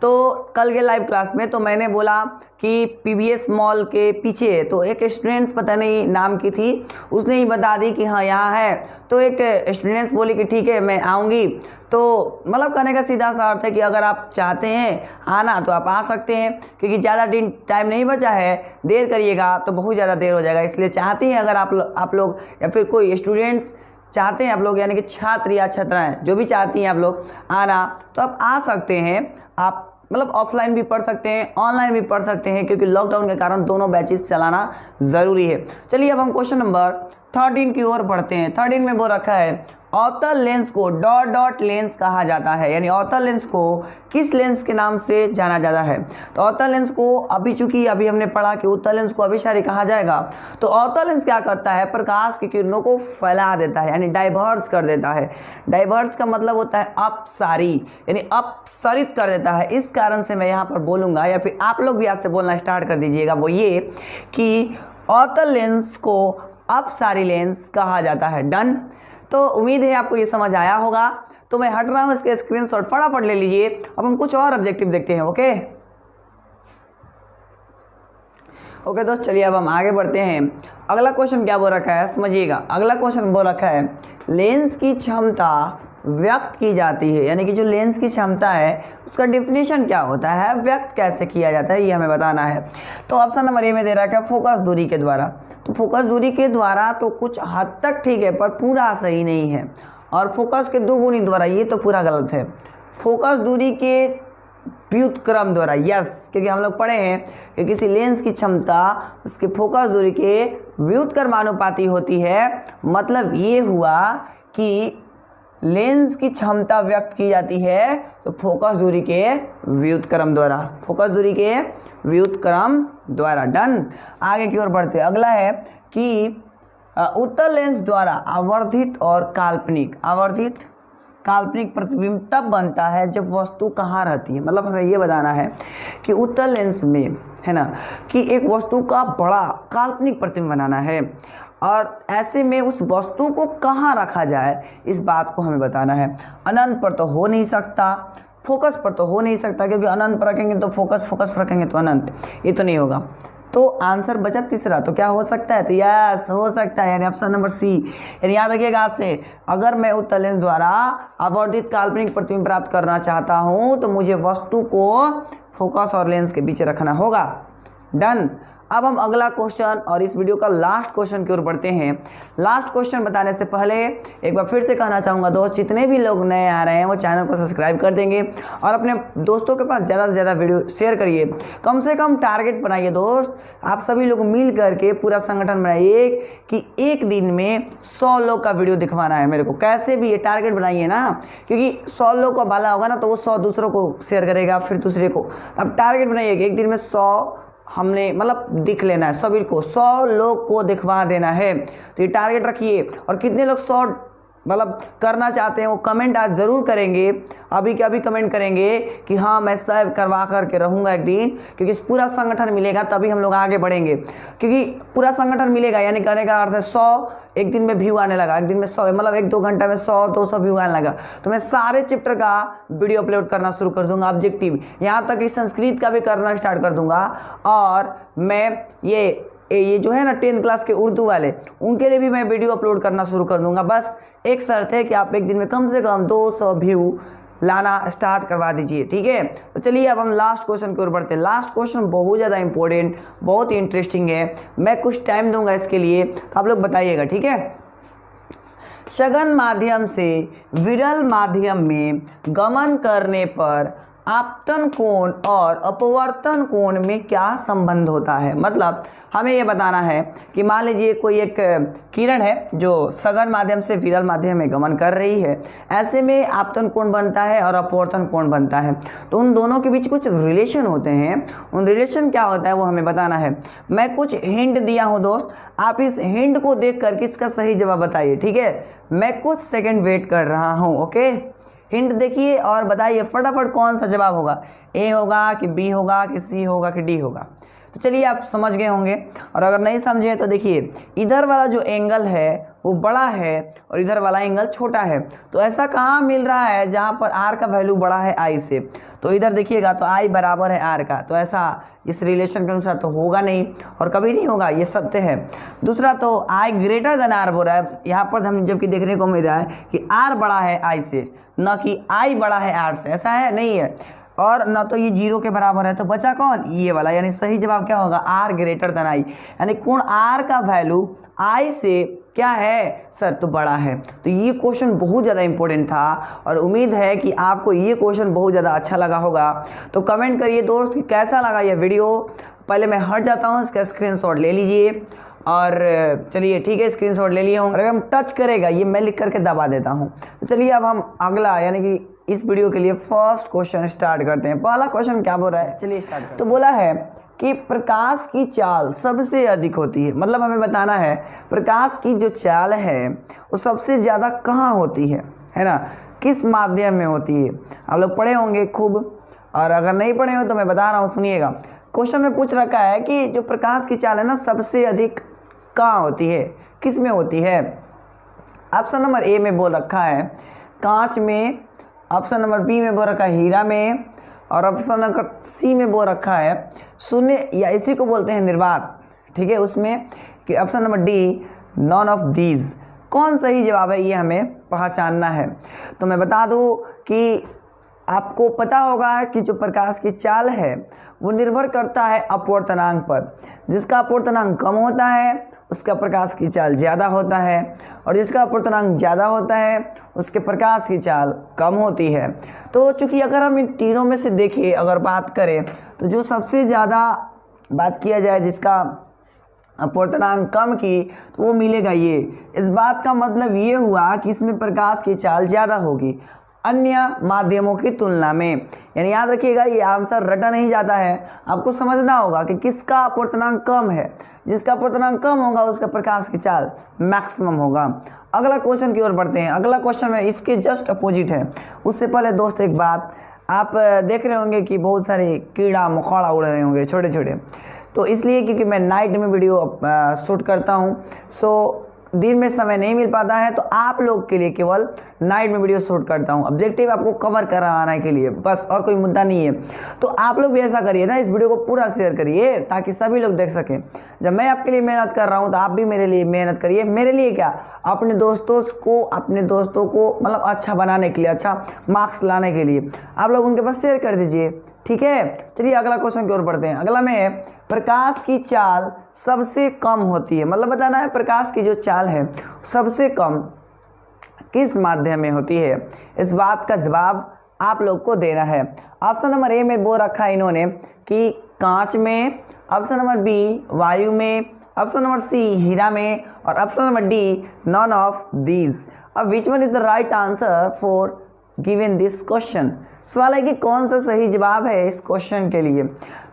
तो कल के लाइव क्लास में तो मैंने बोला कि पीवीएस मॉल के पीछे है, तो एक स्टूडेंट्स पता नहीं नाम की थी, उसने ही बता दी कि हाँ यहाँ है। तो एक स्टूडेंट्स बोली कि ठीक है मैं आऊँगी। तो मतलब कहने का सीधा सा अर्थ है कि अगर आप चाहते हैं आना तो आप आ सकते हैं, क्योंकि ज़्यादा दिन टाइम नहीं बचा है, देर करिएगा तो बहुत ज़्यादा देर हो जाएगा। इसलिए चाहते हैं अगर आप लोग या फिर कोई स्टूडेंट्स चाहते हैं आप लोग, यानी कि छात्र या छात्राएं जो भी चाहती हैं आप लोग आना, तो आप आ सकते हैं। आप मतलब ऑफलाइन भी पढ़ सकते हैं, ऑनलाइन भी पढ़ सकते हैं, क्योंकि लॉकडाउन के कारण दोनों बैचेस चलाना ज़रूरी है। चलिए अब हम क्वेश्चन नंबर 13 की ओर बढ़ते हैं। 13 में वो रखा है अवतल lens co dot dot lens कहा जाता है। यानी अवतल लेंस को किस लेंस के नाम से जाना जाता है। तो अवतल लेंस को चूंकि अभी हमने पढ़ा कि उत्तल लेंस को अभिसारी कहा जाएगा, तो अवतल लेंस क्या करता है, प्रकाश की किरणों को फैला देता है, यानी डाइवर्स कर देता है। डाइवर्स का मतलब होता है अपसारी, यानी अपसरित कर देता है। इस कारण से मैं यहाँ पर बोलूँगा, या फिर आप लोग भी आज से बोलना स्टार्ट कर दीजिएगा, वो ये कि अवतल लेंस को अपसारी लेंस कहा जाता है। डन। तो उम्मीद है आपको ये समझ आया होगा। तो मैं हट रहा हूँ, इसके स्क्रीनशॉट फटाफट ले लीजिए। अब हम कुछ और ऑब्जेक्टिव देखते हैं। ओके। ओके दोस्त, चलिए अब हम आगे बढ़ते हैं। अगला क्वेश्चन क्या बोल रखा है समझिएगा। अगला क्वेश्चन बोल रखा है लेंस की क्षमता व्यक्त की जाती है, यानी कि जो लेंस की क्षमता है उसका डिफिनेशन क्या होता है, व्यक्त कैसे किया जाता है, ये हमें बताना है। तो ऑप्शन नंबर ए में दे रखा है फोकस दूरी के द्वारा। तो फोकस दूरी के द्वारा तो कुछ हद तक ठीक है पर पूरा सही नहीं है, और फोकस के दोगुनी द्वारा ये तो पूरा गलत है। फोकस दूरी के व्युत्क्रम द्वारा, यस, क्योंकि हम लोग पढ़े हैं कि किसी लेंस की क्षमता उसके फोकस दूरी के व्युत्क्रमानुपाती होती है। मतलब ये हुआ कि लेंस की क्षमता व्यक्त की जाती है तो फोकस दूरी के व्युत्क्रम द्वारा, फोकस दूरी के व्युत्क्रम द्वारा। डन। आगे की ओर बढ़ते। अगला है कि उत्तल लेंस द्वारा आवर्धित और आवर्धित काल्पनिक प्रतिबिंब तब बनता है जब वस्तु कहाँ रहती है। मतलब हमें ये बताना है कि उत्तल लेंस में है ना कि एक वस्तु का बड़ा काल्पनिक प्रतिबिंब बनाना है, और ऐसे में उस वस्तु को कहाँ रखा जाए इस बात को हमें बताना है। अनंत पर तो हो नहीं सकता, फोकस पर तो हो नहीं सकता, क्योंकि अनंत पर रखेंगे तो फोकस पर रखेंगे तो अनंत, ये तो नहीं होगा। तो आंसर बचा तीसरा, तो क्या हो सकता है, तो यस हो सकता है, यानी ऑप्शन नंबर सी। यानी याद रखिएगा आज से, अगर मैं उत्तल लेंस द्वारा आवर्धित काल्पनिक प्रतिबिंब प्राप्त करना चाहता हूँ तो मुझे वस्तु को फोकस और लेंस के बीच रखना होगा। डन। अब हम अगला क्वेश्चन और इस वीडियो का लास्ट क्वेश्चन की ओर बढ़ते हैं। लास्ट क्वेश्चन बताने से पहले एक बार फिर से कहना चाहूँगा दोस्त, जितने भी लोग नए आ रहे हैं वो चैनल को सब्सक्राइब कर देंगे और अपने दोस्तों के पास ज़्यादा से ज़्यादा वीडियो शेयर करिए। कम से कम टारगेट बनाइए दोस्त, आप सभी लोग मिल करके पूरा संगठन बनाइए कि एक दिन में 100 लोग का वीडियो दिखवाना है मेरे को। कैसे भी ये टारगेट बनाइए ना, क्योंकि 100 लोग का भला होगा ना तो वो 100 दूसरों को शेयर करेगा, फिर दूसरे को। अब टारगेट बनाइए कि एक दिन में 100 हमने मतलब दिख लेना है, सभी को 100 लोग को दिखवा देना है। तो ये टारगेट रखिए, और कितने लोग 100 मतलब करना चाहते हैं वो कमेंट आज ज़रूर करेंगे, अभी के अभी कमेंट करेंगे कि हाँ मैं सब करवा करके रहूँगा एक दिन, क्योंकि पूरा संगठन मिलेगा तभी हम लोग आगे बढ़ेंगे। क्योंकि पूरा संगठन मिलेगा यानी कहने का अर्थ है 100 एक दिन में व्यू आने लगा, एक दिन में 100 मतलब 1-2 घंटा में 100-200 व्यू आने लगा, तो मैं सारे चैप्टर का वीडियो अपलोड करना शुरू कर दूंगा ऑब्जेक्टिव, यहाँ तक कि संस्कृत का भी करना स्टार्ट कर दूंगा। और मैं ये जो है ना 10th क्लास के उर्दू वाले उनके लिए भी मैं वीडियो अपलोड करना शुरू कर दूंगा। बस एक शर्त है कि आप एक दिन में कम से कम 200 व्यू लाना स्टार्ट करवा दीजिए, ठीक है। तो चलिए अब हम लास्ट क्वेश्चन की ओर बढ़ते हैं। लास्ट क्वेश्चन बहुत ज़्यादा इंपॉर्टेंट, बहुत इंटरेस्टिंग है, मैं कुछ टाइम दूंगा इसके लिए, तो आप लोग बताइएगा, ठीक है। सघन माध्यम से विरल माध्यम में गमन करने पर आपतन कोण और अपवर्तन कोण में क्या संबंध होता है। मतलब हमें ये बताना है कि मान लीजिए कोई एक किरण है जो सघन माध्यम से विरल माध्यम में गमन कर रही है, ऐसे में आपतन कोण बनता है और अपवर्तन कोण बनता है, तो उन दोनों के बीच कुछ रिलेशन होते हैं। उन रिलेशन क्या होता है वो हमें बताना है। मैं कुछ हिंट दिया हूँ दोस्त, आप इस हिंट को देख करके इसका सही जवाब बताइए, ठीक है। मैं कुछ सेकेंड वेट कर रहा हूँ, ओके। हिंट देखिए और बताइए फटाफट कौन सा जवाब होगा, ए होगा कि बी होगा कि सी होगा कि डी होगा। तो चलिए आप समझ गए होंगे, और अगर नहीं समझे तो देखिए इधर वाला जो एंगल है वो बड़ा है और इधर वाला एंगल छोटा है, तो ऐसा कहाँ मिल रहा है जहाँ पर आर का वैल्यू बड़ा है आई से। तो इधर देखिएगा तो आई बराबर है आर का, तो ऐसा इस रिलेशन के अनुसार तो होगा नहीं और कभी नहीं होगा, ये सत्य है। दूसरा तो आई ग्रेटर देन आर बोल रहा है, यहाँ पर हम जबकि देखने को मिल रहा है कि आर बड़ा है आई से, न कि आई बड़ा है आर से, ऐसा है नहीं है। और ना तो ये 0 के बराबर है, तो बचा कौन, ये वाला, यानी सही जवाब क्या होगा, आर ग्रेटर देन आई, यानी कोण आर का वैल्यू आई से क्या है सर, तो बड़ा है। तो ये क्वेश्चन बहुत ज़्यादा इंपॉर्टेंट था और उम्मीद है कि आपको ये क्वेश्चन बहुत ज़्यादा अच्छा लगा होगा। तो कमेंट करिए दोस्त कि कैसा लगा ये वीडियो। पहले मैं हट जाता हूँ, इसका स्क्रीनशॉट ले लीजिए, और चलिए ठीक है स्क्रीनशॉट ले लिए हूँ, अगर हम टच करेगा ये मैं लिख करके दबा देता हूँ। तो चलिए अब हम अगला यानी कि इस वीडियो के लिए फर्स्ट क्वेश्चन स्टार्ट करते हैं। पहला क्वेश्चन क्या बोल रहा है, चलिए स्टार्ट करते हैं। तो बोला है कि प्रकाश की चाल सबसे अधिक होती है, मतलब हमें बताना है प्रकाश की जो चाल है वो सबसे ज़्यादा कहाँ होती है ना, किस माध्यम में होती है। आप लोग पढ़े होंगे खूब, और अगर नहीं पढ़े हो तो मैं बता रहा हूँ, सुनिएगा। क्वेश्चन में पूछ रखा है कि जो प्रकाश की चाल है ना सबसे अधिक कहाँ होती है, किस में होती है। ऑप्शन नंबर ए में बोल रखा है कांच में, ऑप्शन नंबर बी में बोल रखा है हीरा में, और ऑप्शन नंबर सी में बोल रखा है शून्य या इसी को बोलते हैं निर्वात, ठीक है। उसमें कि option number D none of these कौन सही जवाब है, ये हमें पहचानना है। तो मैं बता दूं कि आपको पता होगा कि जो प्रकाश की चाल है वो निर्भर करता है अपवर्तनांक पर। जिसका अपवर्तनांक कम होता है उसका प्रकाश की चाल ज़्यादा होता है, और जिसका अपवर्तनांक ज़्यादा होता है उसके प्रकाश की चाल कम होती है। तो चूँकि अगर हम इन तीनों में से देखें, अगर बात करें तो जो सबसे ज़्यादा बात किया जाए जिसका अपवर्तनांक कम की तो वो मिलेगा ये। इस बात का मतलब ये हुआ कि इसमें प्रकाश की चाल ज़्यादा होगी अन्य माध्यमों की तुलना में। यानी याद रखिएगा ये आंसर रटा नहीं जाता है, आपको समझना होगा कि किसका अपवर्तनांक कम है। जिसका अपवर्तनांक कम होगा उसका प्रकाश की चाल मैक्सिमम होगा। अगला क्वेश्चन की ओर बढ़ते हैं। अगला क्वेश्चन में इसके जस्ट अपोजिट है। उससे पहले दोस्त एक बात, आप देख रहे होंगे कि बहुत सारे कीड़ा मकोड़ा उड़ रहे होंगे छोटे छोटे, तो इसलिए क्योंकि मैं नाइट में वीडियो शूट करता हूँ, सो दिन में समय नहीं मिल पाता है, तो आप लोग के लिए केवल नाइट में वीडियो शूट करता हूँ। ऑब्जेक्टिव आपको कवर कराने के लिए बस, और कोई मुद्दा नहीं है। तो आप लोग भी ऐसा करिए ना, इस वीडियो को पूरा शेयर करिए ताकि सभी लोग देख सकें। जब मैं आपके लिए मेहनत कर रहा हूँ तो आप भी मेरे लिए मेहनत करिए। मेरे लिए क्या, अपने दोस्तों को मतलब अच्छा बनाने के लिए, अच्छा मार्क्स लाने के लिए आप लोग उनके पास शेयर कर दीजिए, ठीक है। चलिए अगला क्वेश्चन की ओर बढ़ते हैं। अगला में प्रकाश की चाल सबसे कम होती है, मतलब बताना है प्रकाश की जो चाल है सबसे कम किस माध्यम में होती है। इस बात का जवाब आप लोग को देना है। ऑप्शन नंबर ए में बोल रखा है इन्होंने कि कांच में, ऑप्शन नंबर बी वायु में, ऑप्शन नंबर सी हीरा में, और option number D none of these. अब which one is the right answer for given this question. सवाल है कि कौन सा सही जवाब है इस क्वेश्चन के लिए।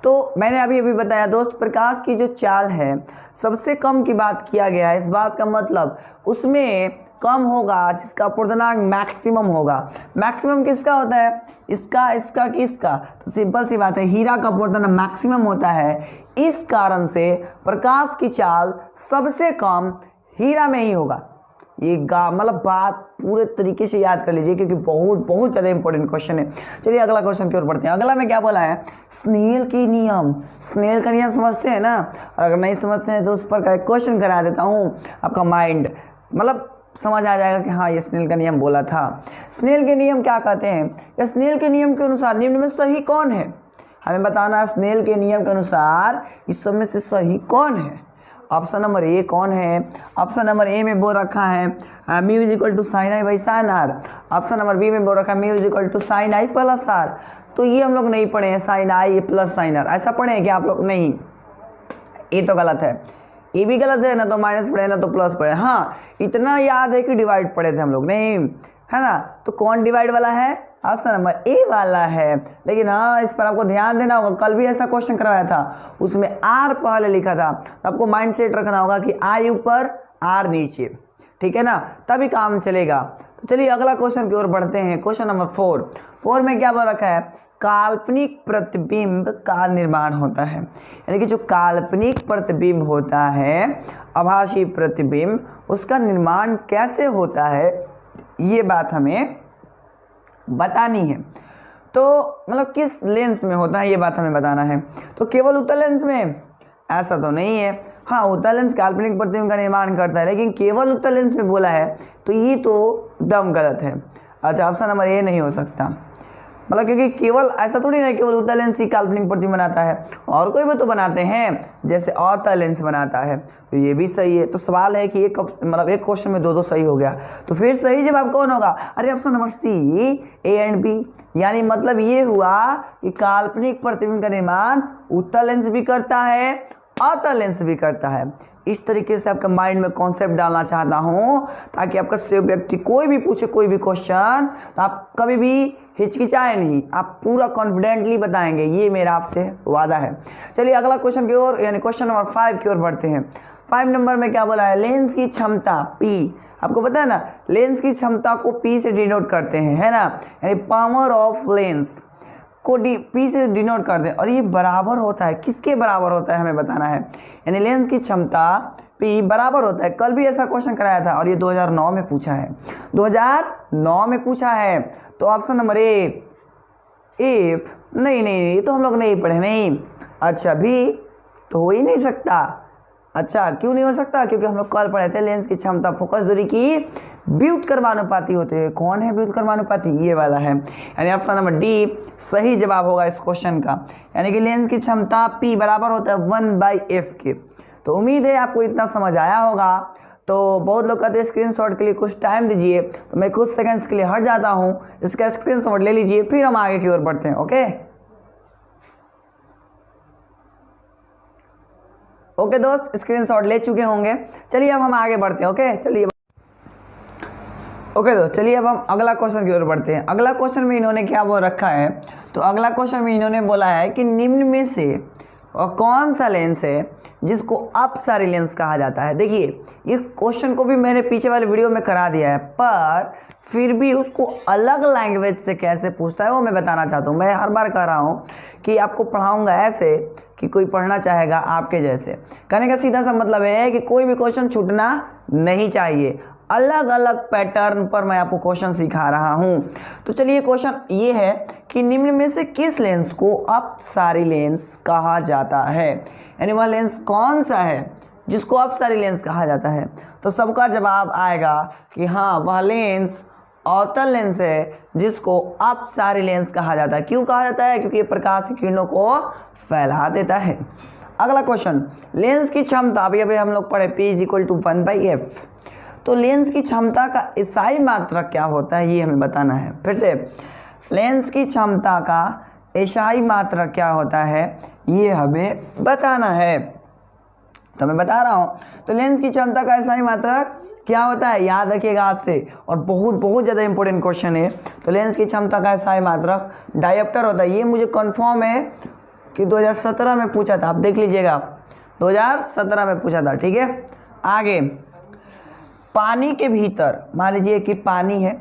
तो मैंने अभी बताया दोस्त, प्रकाश की जो चाल है सबसे कम की बात किया गया है। इस बात का मतलब उसमें कम होगा जिसका अपवर्तनांक मैक्सिमम होगा। मैक्सिमम किसका होता है, इसका किसका, तो सिंपल सी बात है हीरा का अपवर्तनांक मैक्सिमम होता है। इस कारण से प्रकाश की चाल सबसे कम हीरा में ही होगा। ये मतलब बात पूरे तरीके से याद कर लीजिए क्योंकि बहुत ज़्यादा इंपॉर्टेंट क्वेश्चन है। चलिए अगला क्वेश्चन की ओर बढ़ते हैं। अगला में क्या बोला है, स्नेल का नियम समझते हैं ना, और अगर नहीं समझते हैं तो उस पर का क्वेश्चन करा देता हूँ, आपका माइंड मतलब समझ आ जाएगा कि हाँ ये स्नेल का नियम बोला था। स्नेल के नियम क्या कहते हैं, या स्नेल के नियम के अनुसार निम्न में सही कौन है, हमें बताना है स्नेल के नियम के अनुसार इस सब में से सही कौन है। ऑप्शन नंबर ए कौन है, ऑप्शन नंबर ए में बोल रखा है mu is equal to sine I by sine R. Option number B में बोल रखा है mu is equal to sine I plus R. तो ये हम लोग नहीं पढ़े हैं, sine I plus sine R ऐसा पढ़े हैं क्या आप लोग, नहीं, ये तो गलत है। ये भी गलत है, ना तो माइनस पढ़े ना तो प्लस पढ़े। हाँ इतना याद है कि डिवाइड पढ़े थे हम लोग, नहीं है ना। तो कौन डिवाइड वाला है, ऑप्शन नंबर ए वाला है। लेकिन हाँ इस पर आपको ध्यान देना होगा, कल भी ऐसा क्वेश्चन करवाया था उसमें आर पहले लिखा था, तो आपको माइंड सेट रखना होगा कि आई ऊपर आर नीचे, ठीक है ना, तभी काम चलेगा। तो चलिए अगला क्वेश्चन की ओर बढ़ते हैं। क्वेश्चन नंबर 4 में क्या बोल रखा है, काल्पनिक प्रतिबिंब का निर्माण होता है। यानी कि जो काल्पनिक प्रतिबिंब होता है, आभासी प्रतिबिंब, उसका निर्माण कैसे होता है ये बात हमें बतानी है। तो मतलब किस लेंस में होता है ये बात हमें बताना है। तो केवल उत्तल लेंस में, ऐसा तो नहीं है। हाँ उत्तल लेंस काल्पनिक प्रतिबिंब का निर्माण करता है, लेकिन केवल उत्तल लेंस में बोला है तो ये तो एकदम गलत है। अच्छा ऑप्शन नंबर ए नहीं हो सकता, मतलब क्योंकि केवल ऐसा थोड़ी ना केवल उत्तल लेंस ही काल्पनिक प्रतिबिंब बनाता है, और कोई भी तो बनाते हैं, जैसे अवतल लेंस बनाता है, तो ये भी सही है। तो सवाल है कि एक क्वेश्चन में दो सही हो गया, तो फिर सही जवाब कौन होगा, अरे option number C A and B. यानी मतलब ये हुआ कि काल्पनिक प्रतिबिंब का निर्माण उत्तल लेंस भी करता है, अवतल लेंस भी करता है। इस तरीके से आपका माइंड में कॉन्सेप्ट डालना चाहता हूँ ताकि आपका से व्यक्ति कोई भी पूछे कोई भी क्वेश्चन तो आप कभी भी हिचकिचाए नहीं, आप पूरा कॉन्फिडेंटली बताएंगे, ये मेरा आपसे वादा है। चलिए अगला क्वेश्चन की ओर यानी क्वेश्चन नंबर 5 की ओर बढ़ते हैं। 5 नंबर में क्या बोला है, लेंस की क्षमता P, आपको पता है ना लेंस की क्षमता को P से डिनोट करते हैं, है ना, यानी पावर ऑफ लेंस को P से डिनोट करते हैं, और ये बराबर होता है, किसके बराबर होता है हमें बताना है। यानी लेंस की क्षमता P बराबर होता है, कल भी ऐसा क्वेश्चन कराया था और ये 2009 में पूछा है, 2009 में पूछा है। तो ऑप्शन नंबर ए नहीं ये तो हम लोग नहीं पढ़े, नहीं। अच्छा भी तो हो ही नहीं सकता। अच्छा क्यों नहीं हो सकता? क्योंकि हम लोग कल पढ़े थे लेंस की क्षमता फोकस दूरी की व्युत्क्रमानुपाती होती है। कौन है व्युत्क्रमानुपाती? ये वाला है, यानी ऑप्शन नंबर डी सही जवाब होगा इस क्वेश्चन का। यानी कि लेंस की क्षमता P बराबर होता है 1/f के। तो उम्मीद है आपको इतना समझ आया होगा। तो बहुत लोग कहते हैं स्क्रीनशॉट के लिए कुछ टाइम दीजिए, तो मैं कुछ सेकंड्स के लिए हट जाता हूँ, इसका स्क्रीनशॉट ले लीजिए, फिर हम आगे की ओर बढ़ते हैं। ओके दोस्त, स्क्रीनशॉट ले चुके होंगे। चलिए अब हम आगे बढ़ते हैं। ओके दोस्त, चलिए अब हम अगला क्वेश्चन की ओर बढ़ते हैं। अगला क्वेश्चन में इन्होंने क्या वो रखा है, तो अगला क्वेश्चन में इन्होंने बोला है कि निम्न में से कौन सा लेंस है जिसको अपसारी लेंस कहा जाता है। देखिए ये क्वेश्चन को भी मैंने पीछे वाले वीडियो में करा दिया है, पर फिर भी उसको अलग लैंग्वेज से कैसे पूछता है वो मैं बताना चाहता हूँ। मैं हर बार कह रहा हूँ कि आपको पढ़ाऊँगा ऐसे कि कोई पढ़ना चाहेगा आपके जैसे। कहने का सीधा सा मतलब है कि कोई भी क्वेश्चन छूटना नहीं चाहिए, अलग अलग पैटर्न पर मैं आपको क्वेश्चन सिखा रहा हूं। तो चलिए क्वेश्चन ये है कि निम्न में से किस लेंस को अपसारी लेंस कहा जाता है, यानी वह लेंस कौन सा है जिसको अपसारी लेंस कहा जाता है। तो सबका जवाब आएगा कि हाँ वह लेंस अवतल लेंस है जिसको अपसारी लेंस कहा जाता है। क्यों कहा जाता है? क्योंकि ये प्रकाश की किरणों को फैला देता है। अगला क्वेश्चन, लेंस की क्षमता, अभी हम लोग पढ़े P = 1/f। तो लेंस की क्षमता का ईसाई मात्रक क्या होता है ये हमें बताना है। फिर से, लेंस की क्षमता का ईसाई मात्रक क्या होता है ये हमें बताना है। तो मैं बता रहा हूँ, तो लेंस की क्षमता का ईसाई मात्रक क्या होता है याद रखिएगा आज से, और बहुत ज़्यादा इंपॉर्टेंट क्वेश्चन है। तो लेंस की क्षमता का ईसाई मात्रक डायोप्टर होता है। ये मुझे कन्फर्म है कि 2017 में पूछा था, आप देख लीजिएगा 2017 में पूछा था। ठीक है, आगे पानी के भीतर, मान लीजिए कि पानी है,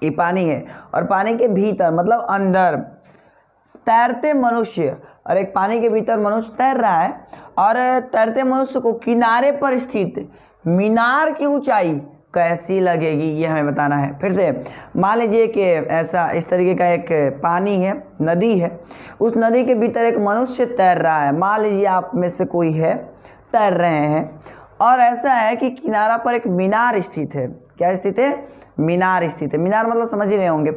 ये पानी है और पानी के भीतर मतलब अंदर तैरते मनुष्य, और एक पानी के भीतर मनुष्य तैर रहा है, और तैरते मनुष्य को किनारे पर स्थित मीनार की ऊंचाई कैसी लगेगी ये हमें बताना है। फिर से मान लीजिए कि ऐसा इस तरीके का एक पानी है, नदी है, उस नदी के भीतर एक मनुष्य तैर रहा है। मान लीजिए आप में से कोई है, तैर रहे हैं, और ऐसा है कि किनारा पर एक मीनार स्थित है। क्या स्थित है? मीनार स्थित है। मीनार मतलब समझ ही रहे होंगे।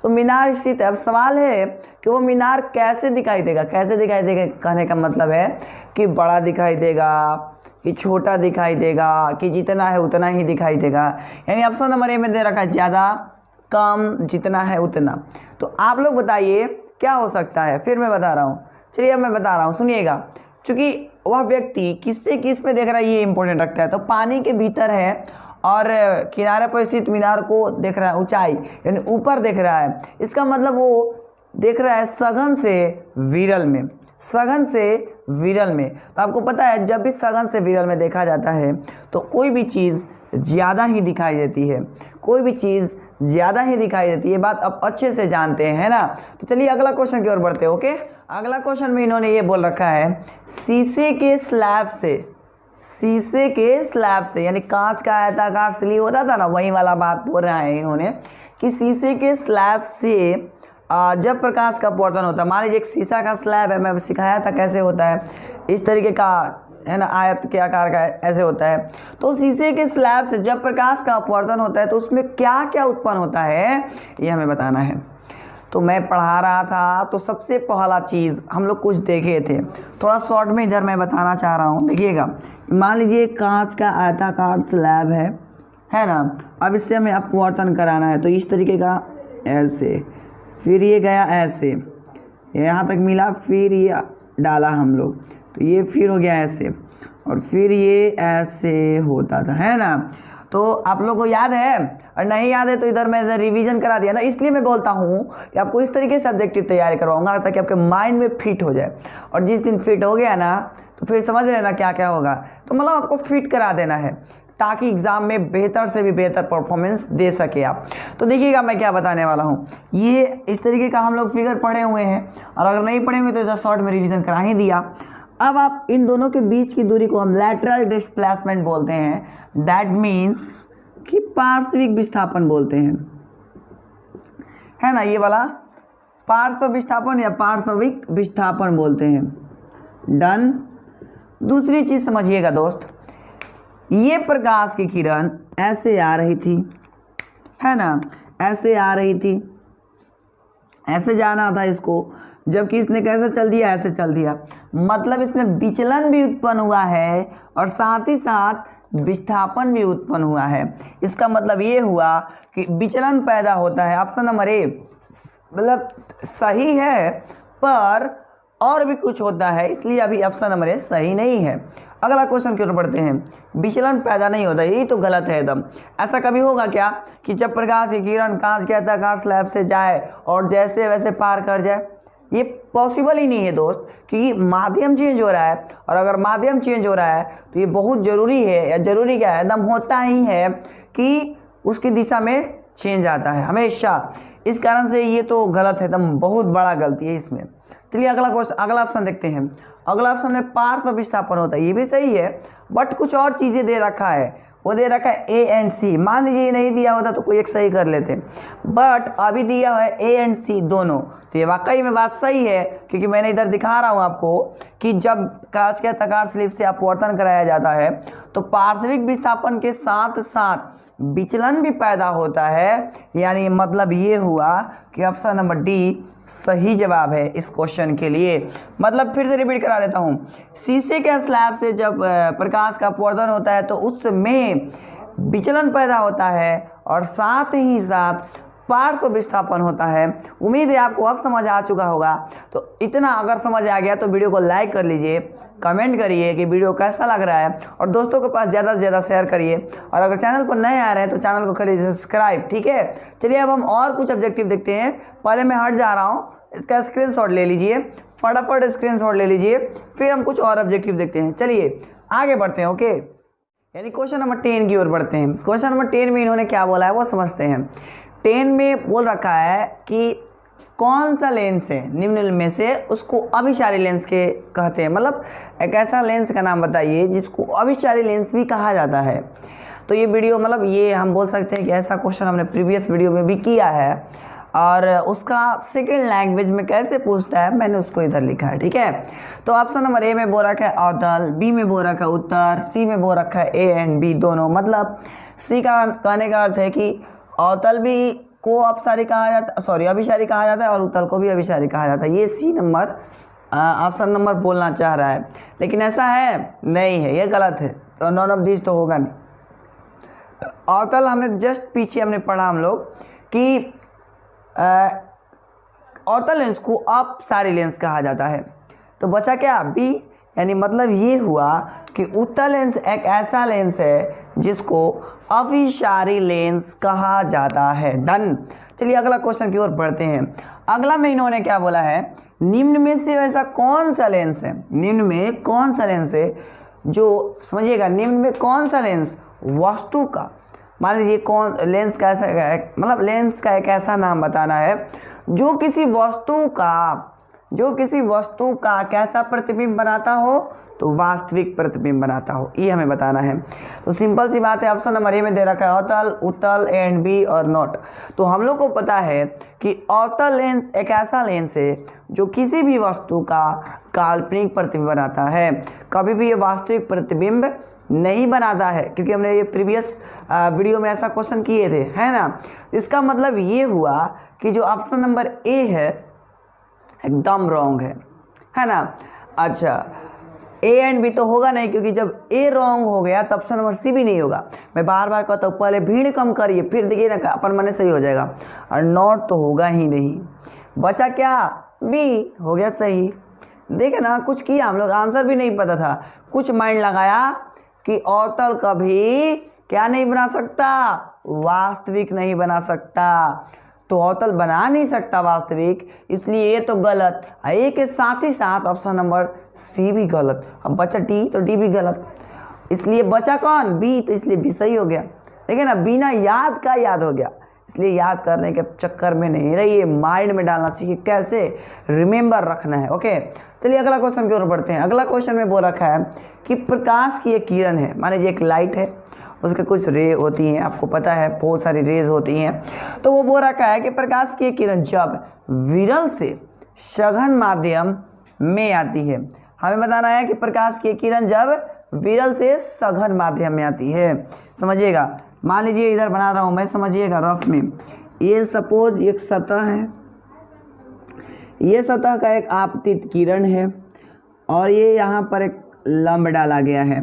तो मीनार स्थित है। अब सवाल है कि वो मीनार कैसे दिखाई देगा। कैसे दिखाई देगा कहने का मतलब है कि बड़ा दिखाई देगा, कि छोटा दिखाई देगा, कि जितना है उतना ही दिखाई देगा। यानी ऑप्शन नंबर ए में दे रखा है ज़्यादा, कम, जितना है उतना। तो आप लोग बताइए क्या हो सकता है। फिर मैं बता रहा हूँ, चलिए अब मैं बता रहा हूँ, सुनिएगा। क्योंकि वह व्यक्ति किससे किस में देख रहा है ये इंपॉर्टेंट रखता है। तो पानी के भीतर है और किनारे पर स्थित मीनार को देख रहा है, ऊंचाई यानी ऊपर देख रहा है। इसका मतलब वो देख रहा है सघन से विरल में, सघन से विरल में। तो आपको पता है जब भी सघन से विरल में देखा जाता है तो कोई भी चीज़ ज़्यादा ही दिखाई देती है, कोई भी चीज़ ज़्यादा ही दिखाई देती है। बात आप अच्छे से जानते हैं ना। तो चलिए अगला क्वेश्चन की ओर बढ़ते हैं। ओके, अगला क्वेश्चन में इन्होंने ये बोल रखा है शीशे के स्लैब से, शीशे के स्लैब से यानी कांच का आयताकार स्लीव होता था ना, वही वाला बात बोल रहा है इन्होंने कि शीशे के स्लैब से जब प्रकाश का अपवर्तन होता है। मान लीजिए एक शीशा का स्लैब है, मैं सिखाया था कैसे होता है, इस तरीके का है ना, आयत के आकार का ऐसे होता है। तो शीशे के स्लैब से जब प्रकाश का अपवर्तन होता है तो उसमें क्या क्या उत्पन्न होता है ये हमें बताना है। तो मैं पढ़ा रहा था तो सबसे पहला चीज़ हम लोग कुछ देखे थे, थोड़ा शॉर्ट में इधर मैं बताना चाह रहा हूँ। देखिएगा, मान लीजिए कांच का आयताकार स्लैब है ना। अब इससे हमें अपवर्तन कराना है, तो इस तरीके का ऐसे, फिर ये गया ऐसे, यहाँ तक मिला, फिर ये डाला हम लोग, तो ये फिर हो गया ऐसे, और फिर ये ऐसे होता था, है ना। तो आप लोग को याद है, और नहीं याद है तो इधर मैं रिवीजन करा दिया ना। इसलिए मैं बोलता हूँ कि आपको इस तरीके से ऑब्जेक्टिव तैयारी करवाऊंगा ताकि आपके माइंड में फिट हो जाए, और जिस दिन फिट हो गया ना तो फिर समझ लेना क्या क्या होगा। तो मतलब आपको फिट करा देना है ताकि एग्ज़ाम में बेहतर से भी बेहतर परफॉर्मेंस दे सके आप। तो देखिएगा मैं क्या बताने वाला हूँ। ये इस तरीके का हम लोग फिगर पढ़े हुए हैं, और अगर नहीं पढ़े हुए तो इधर शॉर्ट में रिवीजन करा ही दिया। अब आप इन दोनों के बीच की दूरी को हम लैटरल डिस्प्लेसमेंट बोलते हैं। दैट मीन्स कि पार्श्विक विस्थापन बोलते हैं, है ना। ये वाला पार्श्व विस्थापन या पार्श्विक विस्थापन बोलते हैं। डन। दूसरी चीज समझिएगा दोस्त, ये प्रकाश की किरण ऐसे आ रही थी, है ना, ऐसे आ रही थी, ऐसे जाना था इसको, जबकि इसने कैसे चल दिया, ऐसे चल दिया। मतलब इसमें विचलन भी उत्पन्न हुआ है और साथ ही साथ विस्थापन भी उत्पन्न हुआ है। इसका मतलब ये हुआ कि विचलन पैदा होता है। ऑप्शन नंबर ए मतलब सही है, पर और भी कुछ होता है, इसलिए अभी ऑप्शन नंबर ए सही नहीं है। अगला क्वेश्चन की ओर बढ़ते हैं। विचलन पैदा नहीं होता, यही तो गलत है एकदम। ऐसा कभी होगा क्या कि जब प्रकाश की किरण कांच के आयताकार स्लैब से जाए और जैसे वैसे पार कर जाए? ये पॉसिबल ही नहीं है दोस्त, क्योंकि माध्यम चेंज हो रहा है, और अगर माध्यम चेंज हो रहा है तो ये बहुत ज़रूरी है, या ज़रूरी क्या है, एकदम होता ही है कि उसकी दिशा में चेंज आता है हमेशा। इस कारण से ये तो गलत है, एकदम बहुत बड़ा गलती है इसमें। चलिए अगला क्वेश्चन, अगला ऑप्शन देखते हैं। अगला ऑप्शन में पार्श्व विस्थापन होता है, ये भी सही है, बट कुछ और चीज़ें दे रखा है। वो दे रखा है ए एंड सी। मान लीजिए नहीं दिया होता तो कोई एक सही कर लेते, बट अभी दिया है ए एंड सी दोनों, तो ये वाकई में बात सही है, क्योंकि मैंने इधर दिखा रहा हूँ आपको कि जब कांच के आयताकार स्लिप से अपवर्तन कराया जाता है तो पार्श्विक विस्थापन के साथ साथ विचलन भी पैदा होता है। यानी मतलब ये हुआ कि ऑप्शन नंबर डी सही जवाब है इस क्वेश्चन के लिए। मतलब फिर से रिपीट करा देता हूँ, शीशे के स्लैब से जब प्रकाश का अपवर्तन होता है तो उसमें विचलन पैदा होता है और साथ ही साथ पार्श्व विस्थापन होता है। उम्मीद है आपको अब समझ आ चुका होगा। तो इतना अगर समझ आ गया तो वीडियो को लाइक कर लीजिए, कमेंट करिए कि वीडियो कैसा लग रहा है, और दोस्तों के पास ज़्यादा से ज़्यादा शेयर करिए। और अगर चैनल पर नए आ रहे हैं तो चैनल को करिए सब्सक्राइब, ठीक है। चलिए अब हम और कुछ ऑब्जेक्टिव देखते हैं। पहले मैं हट जा रहा हूँ, इसका स्क्रीनशॉट ले लीजिए, फटाफट स्क्रीनशॉट ले लीजिए, फिर हम कुछ और ऑब्जेक्टिव देखते हैं। चलिए आगे बढ़ते हैं। ओके, यानी क्वेश्चन नंबर 10 की ओर बढ़ते हैं। क्वेश्चन नंबर 10 में इन्होंने क्या बोला है वो समझते हैं। 10 में बोल रखा है कि कौन सा लेंस है निम्न में से उसको अभिसारी लेंस के कहते हैं। मतलब एक ऐसा लेंस का नाम बताइए जिसको अभिसारी लेंस भी कहा जाता है। तो ये वीडियो मतलब ये हम बोल सकते हैं कि ऐसा क्वेश्चन हमने प्रीवियस वीडियो में भी किया है, और उसका सेकंड लैंग्वेज में कैसे पूछता है मैंने उसको इधर लिखा है, ठीक है। तो ऑप्शन नंबर ए में बोल रखा है अवतल, बी में बोल रखा है उत्तर, सी में बोल रखा है ए एंड बी दोनों। मतलब सी का कहने का अर्थ है कि अवतल भी को अपसारी कहा जाता, सॉरी अभिसारी कहा जाता है, और उत्तल को भी अभिसारी कहा जाता है। ये सी नंबर ऑप्शन नंबर बोलना चाह रहा है, लेकिन ऐसा है नहीं है, ये गलत है। तो नॉन ऑफ दिस तो होगा नहीं। अवतल हमने जस्ट पीछे हमने पढ़ा हम लोग कि अवतल लेंस को अपसारी लेंस कहा जाता है। तो बचा क्या, बी। यानी मतलब ये हुआ कि उत्तल लेंस एक ऐसा लेंस है जिसको अभिसारी लेंस कहा जाता है। डन। चलिए अगला क्वेश्चन की ओर बढ़ते हैं। अगला में इन्होंने क्या बोला है, निम्न में से ऐसा कौन सा लेंस है, निम्न में कौन सा लेंस है जो, समझिएगा, निम्न में कौन सा लेंस वस्तु का, मान लीजिए कौन लेंस का ऐसा, मतलब लेंस का एक ऐसा नाम बताना है जो किसी वस्तु का कैसा प्रतिबिंब बनाता हो, तो वास्तविक प्रतिबिंब बनाता हो, ये हमें बताना है। तो सिंपल सी बात है, ऑप्शन नंबर ए में दे रखा है अवतल, उत्तल, एंड बी और नॉट। तो हम लोग को पता है कि अवतल लेंस एक ऐसा लेंस है जो किसी भी वस्तु का काल्पनिक प्रतिबिंब बनाता है, कभी भी ये वास्तविक प्रतिबिंब नहीं बनाता है, क्योंकि हमने ये प्रीवियस वीडियो में ऐसा क्वेश्चन किए थे, है ना। इसका मतलब ये हुआ कि जो ऑप्शन नंबर ए है एकदम रॉन्ग है ना। अच्छा, ए एंड बी तो होगा नहीं, क्योंकि जब ए रॉन्ग हो गया तो ऑप्शन नंबर सी भी नहीं होगा। मैं बार बार कहता हूँ पहले भीड़ कम करिए, फिर देखिए ना अपन मन सही हो जाएगा। और नॉट तो होगा ही नहीं। बचा क्या, बी हो गया सही। देखे ना, कुछ किया हम लोग, आंसर भी नहीं पता था, कुछ माइंड लगाया कि अवतल कभी क्या नहीं बना सकता, वास्तविक नहीं बना सकता। तो अवतल बना नहीं सकता वास्तविक, इसलिए ये तो गलत। ए के साथ ही साथ ऑप्शन नंबर सी भी गलत। अब बचा डी, तो डी भी गलत, इसलिए बचा कौन, बी। तो इसलिए बी सही हो गया। देखिए ना, बिना याद का याद हो गया, इसलिए याद करने के चक्कर में नहीं रहिए, माइंड में डालना सीखिए कैसे रिमेंबर रखना है। ओके, चलिए अगला क्वेश्चन की ओर बढ़ते हैं। अगला क्वेश्चन में बोल रखा है कि प्रकाश की एक किरण है, मान लीजिए एक लाइट है, उसके कुछ रे होती हैं, आपको पता है बहुत सारी रेज होती हैं। तो वो बोल रखा है कि प्रकाश की किरण जब विरल से सघन माध्यम में आती है, हमें बताना है कि प्रकाश की किरण जब विरल से सघन माध्यम में आती है। समझिएगा, मान लीजिए इधर बना रहा हूँ मैं, समझिएगा रफ में, ये सपोज एक सतह है, ये सतह का एक आपतित किरण है और ये यहाँ पर एक लंब डाला गया है।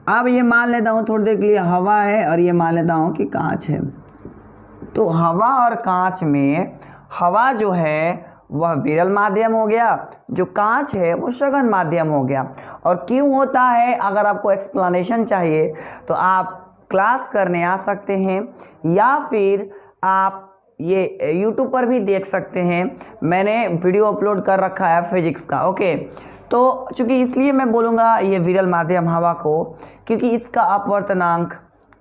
अब ये मान लेता हूँ थोड़ी देर के लिए हवा है और ये मान लेता हूँ कि कांच है। तो हवा और कांच में हवा जो है वह विरल माध्यम हो गया, जो कांच है वो सघन माध्यम हो गया। और क्यों होता है, अगर आपको एक्सप्लेनेशन चाहिए तो आप क्लास करने आ सकते हैं या फिर आप ये YouTube पर भी देख सकते हैं, मैंने वीडियो अपलोड कर रखा है फिजिक्स का। ओके, तो चूँकि इसलिए मैं बोलूँगा ये विरल माध्यम हवा को, क्योंकि इसका अपवर्तनांक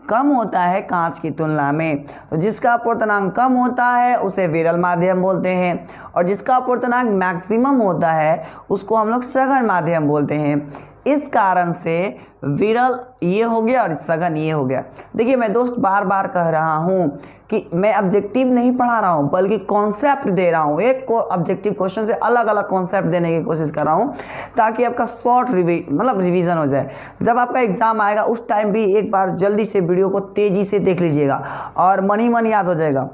कम होता है कांच की तुलना में। तो जिसका अपवर्तनांक कम होता है उसे विरल माध्यम बोलते हैं और जिसका अपवर्तनांक मैक्सिमम होता है उसको हम लोग सघन माध्यम बोलते हैं। इस कारण से विरल ये हो गया और सघन ये हो गया। देखिए मैं दोस्त बार बार कह रहा हूँ कि मैं ऑब्जेक्टिव नहीं पढ़ा रहा हूँ बल्कि कॉन्सेप्ट दे रहा हूँ। एक ऑब्जेक्टिव क्वेश्चन से अलग अलग कॉन्सेप्ट देने की कोशिश कर रहा हूँ ताकि आपका शॉर्ट रिवीजन हो जाए। जब आपका एग्जाम आएगा उस टाइम भी एक बार जल्दी से वीडियो को तेज़ी से देख लीजिएगा और मन ही मन याद हो जाएगा।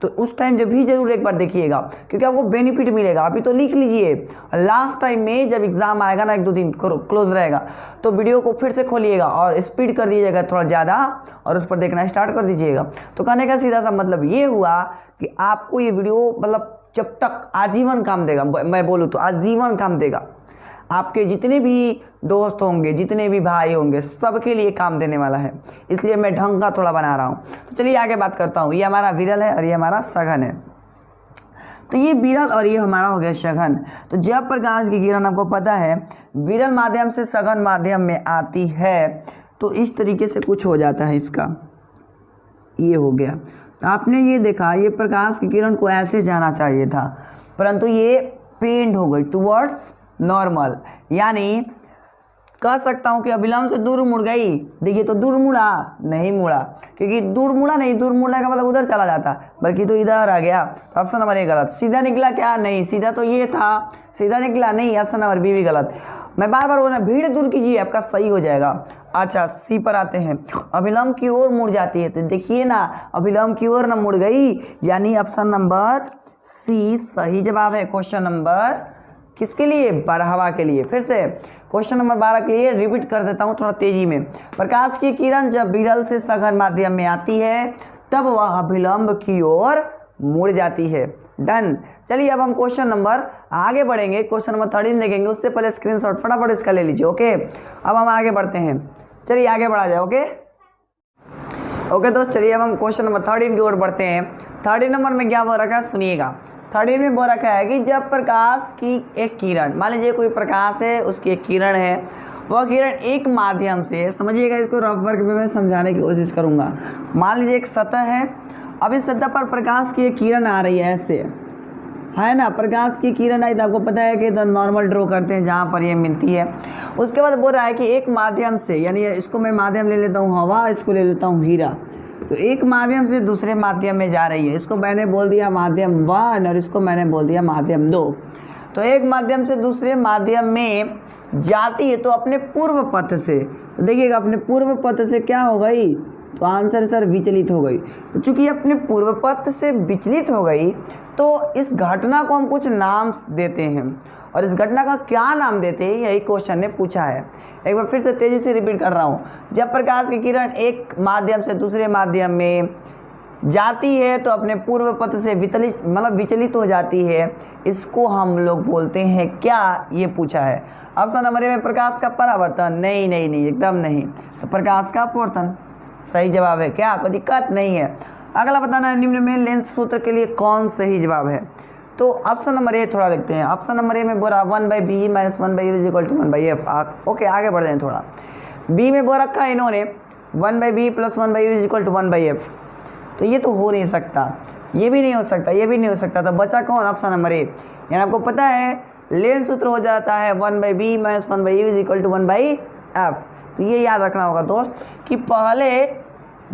तो उस टाइम जब भी जरूर एक बार देखिएगा क्योंकि आपको बेनिफिट मिलेगा। अभी तो लिख लीजिए, लास्ट टाइम में जब एग्जाम आएगा ना, एक दो दिन क्लोज रहेगा, तो वीडियो को फिर से खोलिएगा और स्पीड कर दीजिएगा थोड़ा ज़्यादा और उस पर देखना स्टार्ट कर दीजिएगा। तो कहने का सीधा सा मतलब ये हुआ कि आपको ये वीडियो मतलब जब तक आजीवन काम देगा, मैं बोलूँ तो आजीवन काम देगा। आपके जितने भी दोस्त होंगे, जितने भी भाई होंगे, सबके लिए काम देने वाला है, इसलिए मैं ढंग का थोड़ा बना रहा हूँ। तो चलिए आगे बात करता हूँ। ये हमारा विरल है और ये हमारा सघन है। तो ये विरल और ये हमारा हो गया सघन। तो जब प्रकाश की किरण आपको पता है विरल माध्यम से सघन माध्यम में आती है तो इस तरीके से कुछ हो जाता है, इसका ये हो गया। तो आपने ये देखा, ये प्रकाश की किरण को ऐसे जाना चाहिए था परंतु ये पेंड हो गई टुवर्ड्स नॉर्मल, यानी कह सकता हूँ कि अभिलंब से दूर मुड़ गई। देखिए तो दूर मुड़ा नहीं, मुड़ा क्योंकि दूर मुड़ा नहीं, दूर मुड़ने का मतलब उधर चला जाता बल्कि तो इधर आ गया। तो ऑप्शन नंबर ए गलत। सीधा निकला क्या? नहीं, सीधा तो ये था, सीधा निकला नहीं, ऑप्शन नंबर बी भी गलत। मैं बार बार बोल रहा हूँ भीड़ दूर कीजिए, आपका सही हो जाएगा। अच्छा सी पर आते हैं, अभिलंब की ओर मुड़ जाती है। तो देखिए ना, अभिलंब की ओर ना मुड़ गई, यानी ऑप्शन नंबर सी सही जवाब है। क्वेश्चन नंबर किसके लिए? हवा के लिए। फिर से क्वेश्चन नंबर 12 के लिए रिपीट कर देता हूँ थोड़ा तेजी में। प्रकाश की किरण जब विरल से सघन माध्यम में आती है तब वह अभिलंब की ओर मुड़ जाती है। डन। चलिए अब हम क्वेश्चन नंबर आगे बढ़ेंगे, क्वेश्चन नंबर 13 देखेंगे। उससे पहले स्क्रीनशॉट फटाफट इसका ले लीजिए। ओके, अब हम आगे बढ़ते हैं। चलिए आगे बढ़ा जाए। ओके दोस्त, चलिए अब हम क्वेश्चन नंबर 13 की ओर बढ़ते हैं। 13 नंबर में क्या बोल रखा है सुनिएगा। 13 में बोल रखा है कि जब प्रकाश की एक किरण, मान लीजिए कोई प्रकाश है, उसकी एक किरण है, वह किरण एक माध्यम से, समझिएगा इसको रफ वर्क में मैं समझाने की कोशिश करूंगा। मान लीजिए एक सतह है, अब इस सतह पर प्रकाश की एक किरण आ रही है, ऐसे है ना, प्रकाश की किरण आई तो आपको पता है कि इधर नॉर्मल ड्रॉ करते हैं जहाँ पर ये मिलती है। उसके बाद बोल रहा है कि एक माध्यम से, यानी इसको मैं माध्यम ले लेता हूँ हवा, इसको ले लेता हूँ हीरा, तो एक माध्यम से दूसरे माध्यम में जा रही है। इसको मैंने बोल दिया माध्यम 1 और इसको मैंने बोल दिया माध्यम 2। तो एक माध्यम से दूसरे माध्यम में जाती है तो अपने पूर्व पथ से, तो देखिएगा अपने पूर्व पथ से क्या हो गई, तो आंसर सर विचलित हो गई। तो चूंकि अपने पूर्व पथ से विचलित हो गई तो इस घटना को हम कुछ नाम देते हैं और इस घटना का क्या नाम देते हैं यही क्वेश्चन ने पूछा है। एक बार फिर से तेजी से रिपीट कर रहा हूँ। जब प्रकाश की किरण एक माध्यम से दूसरे माध्यम में जाती है तो अपने पूर्व पथ से विचलित हो जाती है, इसको हम लोग बोलते हैं क्या, ये पूछा है। ऑप्शन नंबर ए में प्रकाश का परावर्तन, नहीं नहीं नहीं एकदम नहीं, तो प्रकाश का अपवर्तन सही जवाब है। क्या कोई दिक्कत नहीं है। अगला बताना है निम्न में लेंस सूत्र के लिए कौन सही जवाब है। तो ऑप्शन नंबर ए थोड़ा देखते हैं। ऑप्शन नंबर ए में बोला 1/b - 1/u = 1/f। ओके आगे बढ़ जाए थोड़ा। बी में बोल रखा है इन्होंने 1/b + 1/u = 1/f, तो ये तो हो नहीं सकता, ये भी नहीं हो सकता, ये भी नहीं हो सकता। तो बचा कौन? ऑप्शन नंबर ए। यानी आपको पता है लेंस सूत्र हो जाता है 1/b - 1/u = 1/f। तो ये याद रखना होगा दोस्त कि पहले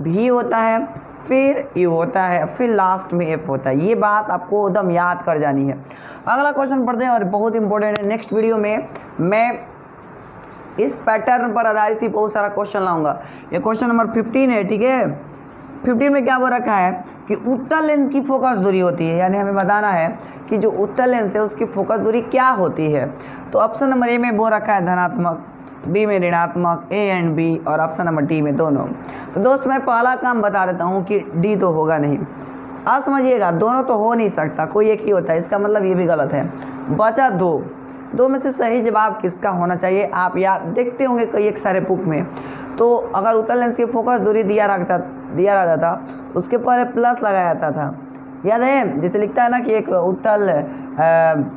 भी होता है, फिर यू होता है, फिर लास्ट में एफ होता है। ये बात आपको एकदम याद कर जानी है। अगला क्वेश्चन पढ़ते हैं और बहुत इंपॉर्टेंट है। नेक्स्ट वीडियो में मैं इस पैटर्न पर आधारित ही बहुत सारा क्वेश्चन लाऊंगा। ये क्वेश्चन नंबर 15 है, ठीक है। 15 में क्या बोल रखा है कि उत्तल लेंस की फोकस दूरी होती है, यानी हमें बताना है कि जो उत्तल लेंस है उसकी फोकस दूरी क्या होती है। तो ऑप्शन नंबर ए में बोल रखा है धनात्मक, बी में ऋणात्मक, ए एंड बी, और ऑप्शन नंबर डी में दोनों। तो दोस्त मैं पहला काम बता देता हूँ कि डी तो होगा नहीं। आप समझिएगा, दोनों तो हो नहीं सकता, कोई एक ही होता है, इसका मतलब ये भी गलत है। बचा दो में से सही जवाब किसका होना चाहिए? आप याद देखते होंगे कई एक सारे बुक में, तो अगर उत्तल लेंस की फोकस दूरी दिया रहता था उसके पहले प्लस लगाया जाता था, याद है? जैसे लिखता है ना कि एक उत्तल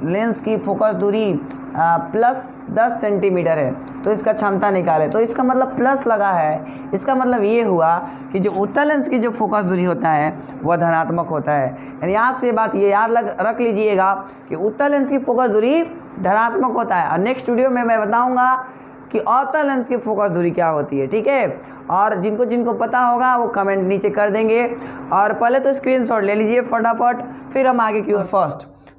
लेंस की फोकस दूरी प्लस 10 सेंटीमीटर है, तो इसका क्षमता निकाले, तो इसका मतलब प्लस लगा है। इसका मतलब ये हुआ कि जो उत्तल लेंस की जो फोकस दूरी होता है वह धनात्मक होता है। यानी यहाँ से बात ये याद रख लीजिएगा कि उत्तल लेंस की फोकस दूरी धनात्मक होता है। और नेक्स्ट वीडियो में मैं बताऊँगा कि अवतल लेंस की फोकस दूरी क्या होती है, ठीक है। और जिनको पता होगा वो कमेंट नीचे कर देंगे। और पहले तो स्क्रीनशॉट ले लीजिए फटाफट, फिर हम आगे की ओर।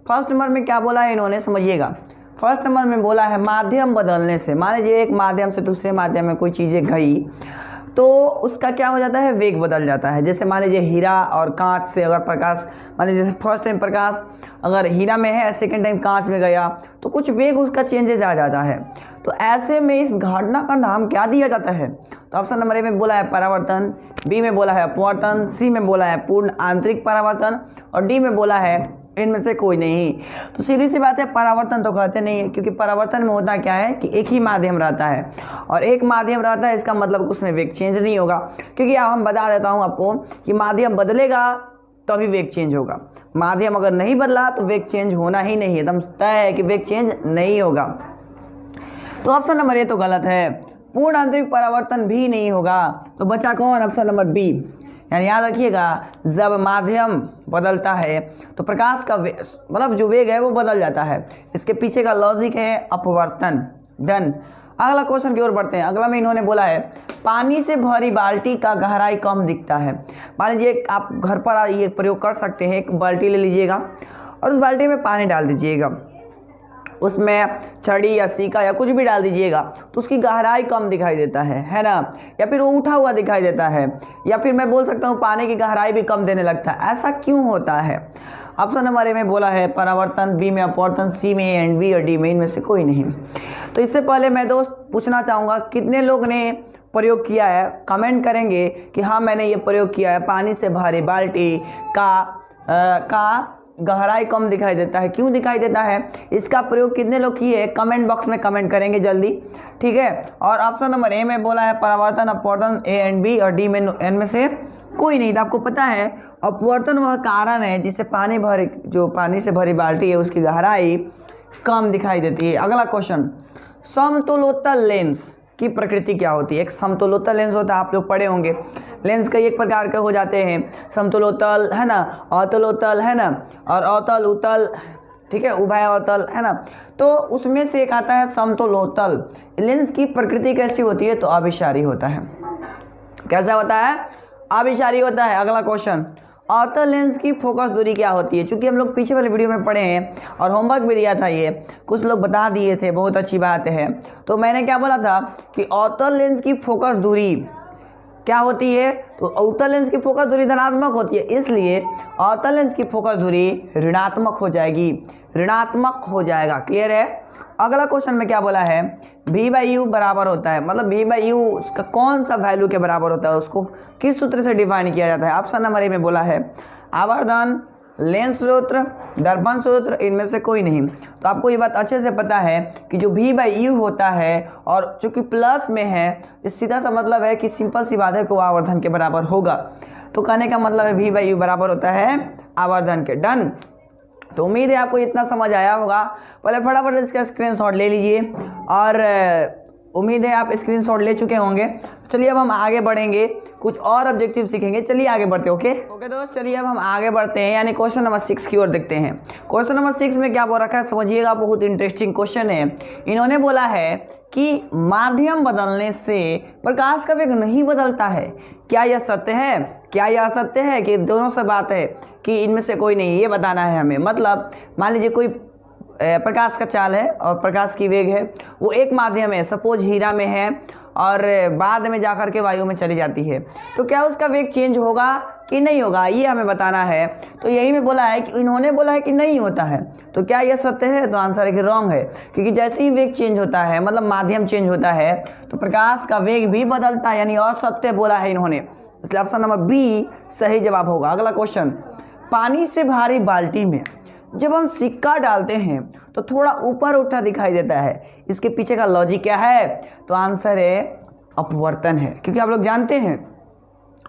फर्स्ट नंबर में क्या बोला है इन्होंने, समझिएगा। फर्स्ट नंबर में बोला है माध्यम बदलने से। मान लीजिए एक माध्यम से दूसरे माध्यम में कोई चीज़ें गई तो उसका क्या हो जाता है, वेग बदल जाता है। जैसे मान लीजिए हीरा और कांच से अगर प्रकाश, मान लीजिए फर्स्ट टाइम प्रकाश अगर हीरा में है, सेकेंड टाइम कांच में गया, तो कुछ वेग उसका चेंजेस आ जाता है। तो ऐसे में इस घटना का नाम क्या दिया जाता है? तो ऑप्शन नंबर ए में बोला है परावर्तन, बी में बोला है अपवर्तन, सी में बोला है पूर्ण आंतरिक परावर्तन, और डी में बोला है इनमें से कोई नहीं। तो सीधी सी बात है, परावर्तन तो कहते नहीं है, क्योंकि परावर्तन में होता क्या है कि एक ही माध्यम रहता है, और एक माध्यम रहता है, इसका मतलब उसमें वेग चेंज नहीं होगा। क्योंकि अब हम बता देता हूँ आपको कि माध्यम बदलेगा तभी वेग चेंज होगा, माध्यम अगर नहीं बदला तो वेग चेंज होना ही नहीं है, एकदम तय है कि वेग चेंज नहीं होगा। तो ऑप्शन नंबर ए तो गलत है, पूर्ण आंतरिक परावर्तन भी नहीं होगा। तो बचा कौन? Option number B. यानी याद रखिएगा, जब माध्यम बदलता है तो प्रकाश का मतलब जो वेग है वो बदल जाता है। इसके पीछे का लॉजिक है अपवर्तन। डन। अगला क्वेश्चन की ओर बढ़ते हैं। अगला में इन्होंने बोला है पानी से भरी बाल्टी का गहराई कम दिखता है। मान लीजिए आप घर पर ये प्रयोग कर सकते हैं, एक बाल्टी ले लीजिएगा और उस बाल्टी में पानी डाल दीजिएगा, उसमें छड़ी या सीका या कुछ भी डाल दीजिएगा, तो उसकी गहराई कम दिखाई देता है ना, या फिर वो उठा हुआ दिखाई देता है, या फिर मैं बोल सकता हूँ पानी की गहराई भी कम देने लगता है। ऐसा क्यों होता है? ऑप्शन नंबर ए में बोला है परावर्तन, बी में अपवर्तन, सी में ए एंड बी, और डी में इनमें से कोई नहीं। तो इससे पहले मैं दोस्त पूछना चाहूँगा कितने लोग ने प्रयोग किया है? कमेंट करेंगे कि हाँ मैंने ये प्रयोग किया है, पानी से भरी बाल्टी का गहराई कम दिखाई देता है। क्यों दिखाई देता है, इसका प्रयोग कितने लोग किए? कमेंट बॉक्स में कमेंट करेंगे जल्दी, ठीक है। और ऑप्शन नंबर ए में बोला है परावर्तन, अपवर्तन, ए एंड बी, और डी में एन में से कोई नहीं। तो आपको पता है अपवर्तन वह कारण है जिससे पानी से भरी बाल्टी है उसकी गहराई कम दिखाई देती है। अगला क्वेश्चन, समतुलोत्तल लेंस की प्रकृति क्या होती है? एक समतुलोत्तल लेंस होता है, आप लोग पढ़े होंगे। लेंस कई एक प्रकार के हो जाते हैं, समतुलोत्तल है ना, अतलोत्तल है ना, और अवतल उत्तल, ठीक है, उभय अवतल है ना। तो उसमें से एक आता है समतुलोत्तल। लेंस की प्रकृति कैसी होती है? तो अभिसारी होता है। कैसा होता है? अभिसारी होता है। अगला क्वेश्चन, अवतल लेंस की फोकस दूरी क्या होती है? चूंकि हम लोग पीछे वाले वीडियो में पढ़े हैं और होमवर्क भी दिया था, ये कुछ लोग बता दिए थे, बहुत अच्छी बात है। तो मैंने क्या बोला था कि अवतल लेंस की फोकस दूरी क्या होती है? तो अवतल लेंस की फोकस दूरी धनात्मक होती है, इसलिए अवतल लेंस की फोकस दूरी ऋणात्मक हो जाएगी, ऋणात्मक हो जाएगा। क्लियर है? अगला क्वेश्चन में क्या बोला है, V/U बराबर होता है, मतलब V/U उसका कौन सा वैल्यू के बराबर होता है, उसको किस सूत्र से डिफाइन किया जाता है? ऑप्शन नंबर ए में बोला है आवर्धन, लेंस सूत्र, दर्पण सूत्र, इनमें से कोई नहीं। तो आपको ये बात अच्छे से पता है कि जो V/U होता है और चूंकि प्लस में है, इस सीधा सा मतलब है कि सिंपल सी बात है कि वो आवर्धन के बराबर होगा। तो कहने का मतलब है V/U बराबर होता है आवर्धन के। डन। तो उम्मीद है आपको इतना समझ आया होगा। पहले फटाफट इसका स्क्रीनशॉट ले लीजिए, और उम्मीद है आप स्क्रीनशॉट ले चुके होंगे। चलिए अब हम आगे बढ़ेंगे, कुछ और ऑब्जेक्टिव सीखेंगे। चलिए आगे बढ़ते हैं। ओके दोस्त, चलिए अब हम आगे बढ़ते हैं, यानी क्वेश्चन नंबर 6 की ओर देखते हैं। क्वेश्चन नंबर 6 में क्या बोल रखा है समझिएगा, बहुत इंटरेस्टिंग क्वेश्चन है। इन्होंने बोला है कि माध्यम बदलने से प्रकाश का वेग नहीं बदलता है। क्या यह सत्य है? क्या यह असत्य है कि दोनों से बात है कि इनमें से कोई नहीं, ये बताना है हमें। मतलब मान लीजिए कोई प्रकाश का चाल है और प्रकाश की वेग है, वो एक माध्यम है, सपोज हीरा में है और बाद में जाकर के वायु में चली जाती है, तो क्या उसका वेग चेंज होगा कि नहीं होगा, ये हमें बताना है। तो यही में बोला है कि इन्होंने बोला है कि नहीं होता है। तो क्या यह सत्य है? तो आंसर है कि रॉन्ग है, क्योंकि जैसे ही वेग चेंज होता है, मतलब माध्यम चेंज होता है, तो प्रकाश का वेग भी बदलता है, यानी असत्य बोला है इन्होंने। इसलिए ऑप्शन नंबर बी सही जवाब होगा। अगला क्वेश्चन, पानी से भारी बाल्टी में जब हम सिक्का डालते हैं तो थोड़ा ऊपर उठा दिखाई देता है, इसके पीछे का लॉजिक क्या है? तो आंसर है अपवर्तन है, क्योंकि आप लोग जानते हैं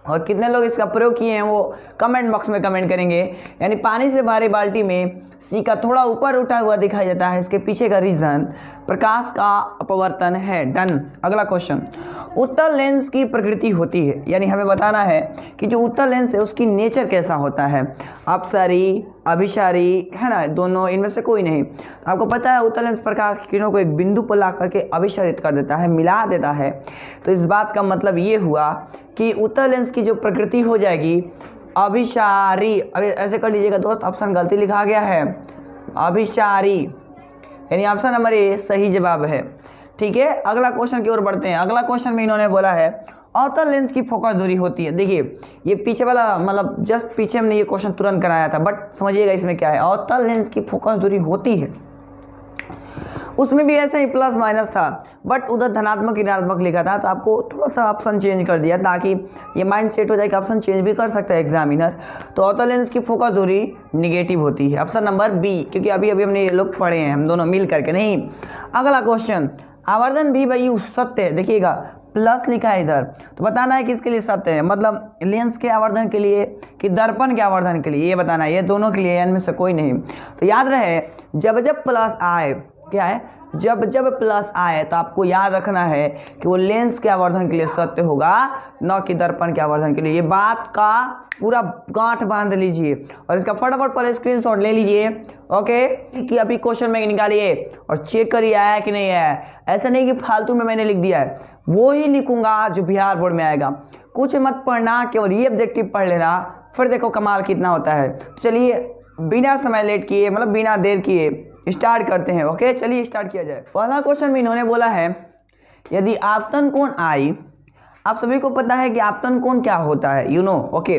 और कितने लोग इसका प्रयोग किए हैं वो कमेंट बॉक्स में कमेंट करेंगे। यानी पानी से भारी बाल्टी में सिक्का थोड़ा ऊपर उठा हुआ दिखाई देता है, इसके पीछे का रीजन प्रकाश का अपवर्तन है। डन। अगला क्वेश्चन, उत्तल लेंस की प्रकृति होती है, यानी हमें बताना है कि जो उत्तल लेंस है उसकी नेचर कैसा होता है। अपसारी, अभिसारी, है ना, दोनों, इनमें से कोई नहीं। आपको पता है उत्तल लेंस प्रकाश की किरणों को एक बिंदु पर ला करके अभिसारित कर देता है, मिला देता है। तो इस बात का मतलब ये हुआ कि उत्तल लेंस की जो प्रकृति हो जाएगी अभिसारी। अभी ऐसे कर लीजिएगा दोस्त, ऑप्शन गलती लिखा गया है, अभिसारी, यानी ऑप्शन नंबर ए सही जवाब है। ठीक है, अगला क्वेश्चन की ओर बढ़ते हैं। अगला क्वेश्चन में इन्होंने बोला है अवतल लेंस की फोकस दूरी होती है। देखिए ये पीछे वाला, मतलब जस्ट पीछे हमने ये क्वेश्चन तुरंत कराया था, बट समझिएगा इसमें क्या है। अवतल लेंस की फोकस दूरी होती है, उसमें भी ऐसे ही प्लस माइनस था, बट उधर धनात्मक ऋणात्मक लिखा था, तो आपको थोड़ा सा ऑप्शन चेंज कर दिया ताकि ये माइंड सेट हो जाए कि ऑप्शन चेंज भी कर सकता है एग्जामिनर। तो अवतल लेंस की फोकस दूरी निगेटिव होती है, ऑप्शन नंबर बी, क्योंकि अभी अभी हमने ये लोग पढ़े हैं हम दोनों मिल करके। नहीं, अगला क्वेश्चन, आवर्धन भी वही सत्य है। देखिएगा प्लस लिखा है इधर, तो बताना है कि इसके लिए सत्य है, मतलब लेंस के आवर्धन के लिए कि दर्पण के आवर्धन के लिए, ये बताना है। ये दोनों के लिए, इनमें से कोई नहीं। तो याद रहे जब जब प्लस आए, क्या है, जब जब प्लस आए तो आपको याद रखना है कि वो लेंस के आवर्धन के लिए सत्य होगा, न कि दर्पण के आवर्धन के लिए। ये बात का पूरा गांठ बांध लीजिए और इसका फटाफट पर स्क्रीनशॉट ले लीजिए। ओके, कि अभी क्वेश्चन में निकालिए और चेक करिए आया कि नहीं आया। ऐसा नहीं कि फालतू में मैंने लिख दिया है, वो ही लिखूंगा जो बिहार बोर्ड में आएगा। कुछ मत पढ़ना, केवल ये ऑब्जेक्टिव पढ़ लेना, फिर देखो कमाल कितना होता है। तो चलिए बिना समय लेट किए, मतलब बिना देर किए स्टार्ट करते हैं। ओके, चलिए स्टार्ट किया जाए। पहला क्वेश्चन में इन्होंने बोला है यदि आपतन कोण आई, आप सभी को पता है कि आपतन कोण क्या होता है, यू नो। ओके,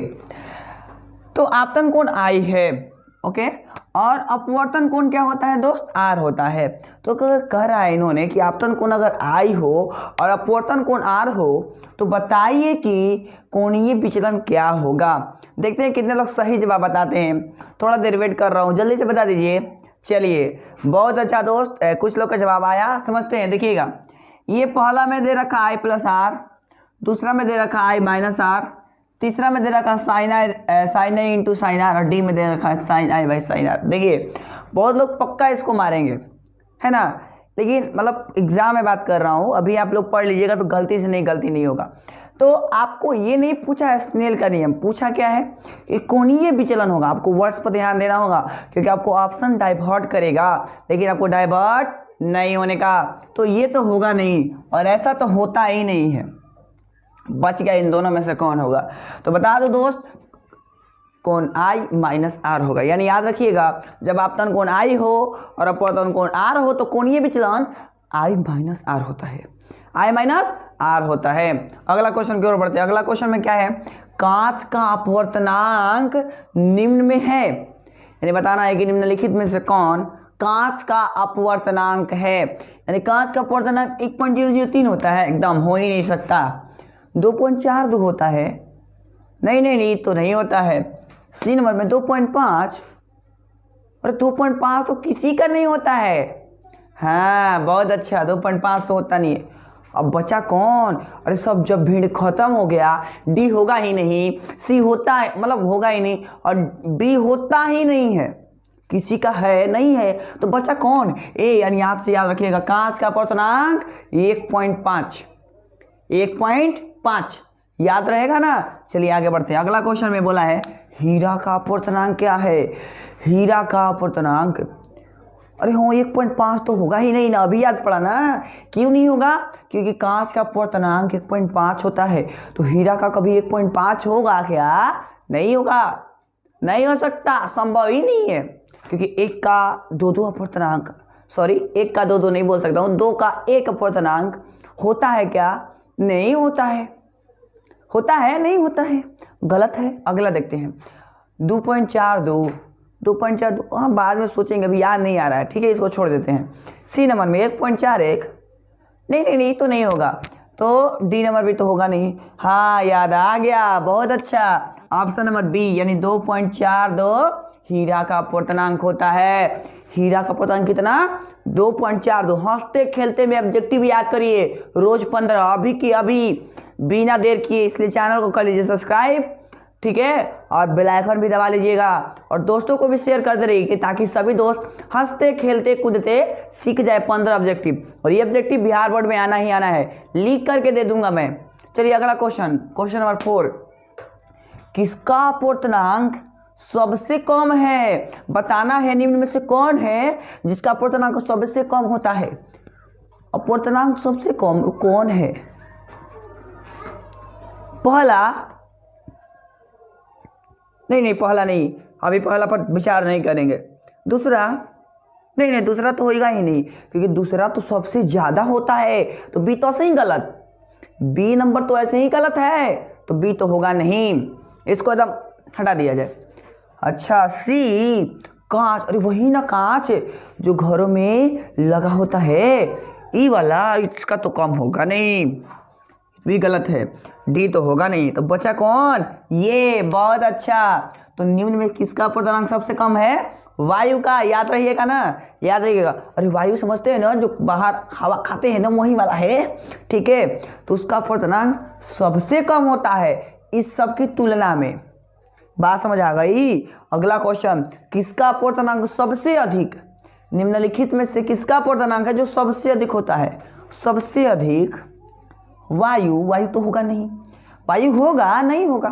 तो आपतन कोण आई है, ओके, और अपवर्तन कोण क्या होता है दोस्त, आर होता है। तो अगर कह रहा है इन्होंने कि आपतन कोण अगर आई हो और अपवर्तन कोण आर हो, तो बताइए कि कोणीय विचलन क्या होगा। देखते हैं कितने लोग सही जवाब बताते हैं। थोड़ा देर वेट कर रहा हूँ, जल्दी से बता दीजिए। चलिए बहुत अच्छा दोस्त, कुछ लोग का जवाब आया, समझते हैं। देखिएगा ये पहला में दे रखा आई प्लस आर, दूसरा में दे रखा आई माइनस आर, तीसरा में दे रखा sine I into sine R, और डी में दे रखा है sine I by sine R. देखिए बहुत लोग पक्का इसको मारेंगे, है ना, लेकिन मतलब एग्जाम में बात कर रहा हूँ, अभी आप लोग पढ़ लीजिएगा तो गलती से नहीं, गलती नहीं होगा। तो आपको ये नहीं पूछा है स्नेल का नियम, पूछा क्या है कि कोणीय विचलन होगा। आपको वर्ड्स पर ध्यान देना होगा, क्योंकि आपको ऑप्शन डाइवर्ट करेगा, लेकिन आपको डाइवर्ट नहीं होने का। तो ये तो होगा नहीं, और ऐसा तो होता ही नहीं है। बच गया इन दोनों में से कौन होगा, तो बता दो दोस्त, कोण आई माइनस आर होगा। यानी याद रखिएगा, जब आपतन कोण आई हो और अपवर्तन कोण आर हो, तो कोणीय विचलन आई माइनस आर होता है, आई माइनस आर होता है। अगला क्वेश्चन की ओर बढ़ते हैं। अगला क्वेश्चन में क्या है, कांच का अपवर्तनांक निम्न में है, यानी बताना है कि निम्नलिखित में से कौन कांच का अपवर्तनांक है। यानी कांच का अपवर्तनांक 1.003 होता है, एकदम हो ही नहीं सकता। 2.42 होता है, नहीं तो नहीं होता है। सी नंबर में 2.5, और 2.5 तो किसी का नहीं होता है। हाँ बहुत अच्छा, 2.5 तो होता नहीं है। अब बचा कौन, अरे सब जब भीड़ खत्म हो गया, डी होगा ही नहीं, सी होता है मतलब होगा ही नहीं, और बी होता ही नहीं है, किसी का है नहीं है, तो बचा कौन, ए। यानी याद से याद रखिएगा, कांच का अपवर्तनांक 1.5, 1.5 याद रहेगा ना। चलिए आगे बढ़ते हैं। अगला क्वेश्चन में बोला है हीरा का अपवर्तनांक क्या है। हीरा का अपवर्तनांक अरे हाँ 1.5 तो होगा ही नहीं ना, अभी याद पड़ा ना। क्यों नहीं होगा? क्योंकि कांच का पूर्णांक 1.5 होता है, तो हीरा का कभी 1.5 होगा क्या? नहीं होगा, नहीं हो सकता, संभव ही नहीं है। क्योंकि 1 का 2 अपूर्णांक, सॉरी 1 का 2 नहीं बोल सकता हूँ, 2 का 1 अपूर्णांक होता है क्या? नहीं होता है। होता है? नहीं होता है, गलत है। अगला देखते हैं 2.42, 2.42 हाँ बाद में सोचेंगे, अभी याद नहीं आ रहा है, ठीक है इसको छोड़ देते हैं। सी नंबर में 1.41, नहीं तो नहीं होगा। तो डी नंबर भी तो होगा नहीं। हाँ याद आ गया, बहुत अच्छा, ऑप्शन नंबर बी यानी 2.42 हीरा का पूर्णांक होता है। हीरा का पूर्णांक कितना? 2.42। हंसते खेलते में ऑब्जेक्टिव याद करिए, रोज 15, अभी की अभी, बिना देर किए। इसलिए चैनल को कर लीजिए सब्सक्राइब, ठीक है, और बेल आइकन भी दबा लीजिएगा, और दोस्तों को भी शेयर करते रहिए ताकि सभी दोस्त हंसते खेलते कूदते सीख जाए 15 ऑब्जेक्टिव। और ये ऑब्जेक्टिव बिहार बोर्ड में आना ही आना है, लीक करके दे दूंगा मैं। चलिए अगला क्वेश्चन नंबर 4, किसका पूर्णांक सबसे कम है? बताना है निम्न में से कौन है जिसका पूर्णांक सबसे कम होता है। अपूर्णांक सबसे कम कौन है? पहला नहीं, पहला नहीं, अभी पहला पर विचार नहीं करेंगे। दूसरा नहीं, दूसरा तो होगा ही नहीं, क्योंकि दूसरा तो सबसे ज्यादा होता है, तो बी तो ऐसे ही गलत। बी नंबर तो ऐसे ही गलत है, तो बी तो होगा नहीं, इसको एकदम हटा दिया जाए। अच्छा सी कांच, अरे वही ना कांच जो घरों में लगा होता है, ई वाला, इसका तो कम होगा नहीं, भी गलत है। डी तो होगा नहीं, तो बचा कौन? ये, बहुत अच्छा। तो निम्न में किसका पूर्णांक सबसे कम है? वायु का, याद रहिएगा ना, याद रहिएगा। अरे वायु समझते हैं ना, जो बाहर हवा खाते हैं ना, वही वाला है, ठीक है। तो उसका पूर्णांक सबसे कम होता है इस सब की तुलना में। बात समझ आ गई? अगला क्वेश्चन, किसका पूर्णांक सबसे अधिक? निम्नलिखित में से किसका पूर्णांक है जो सबसे अधिक होता है? सबसे अधिक वायु तो होगा नहीं, वायु होगा नहीं होगा,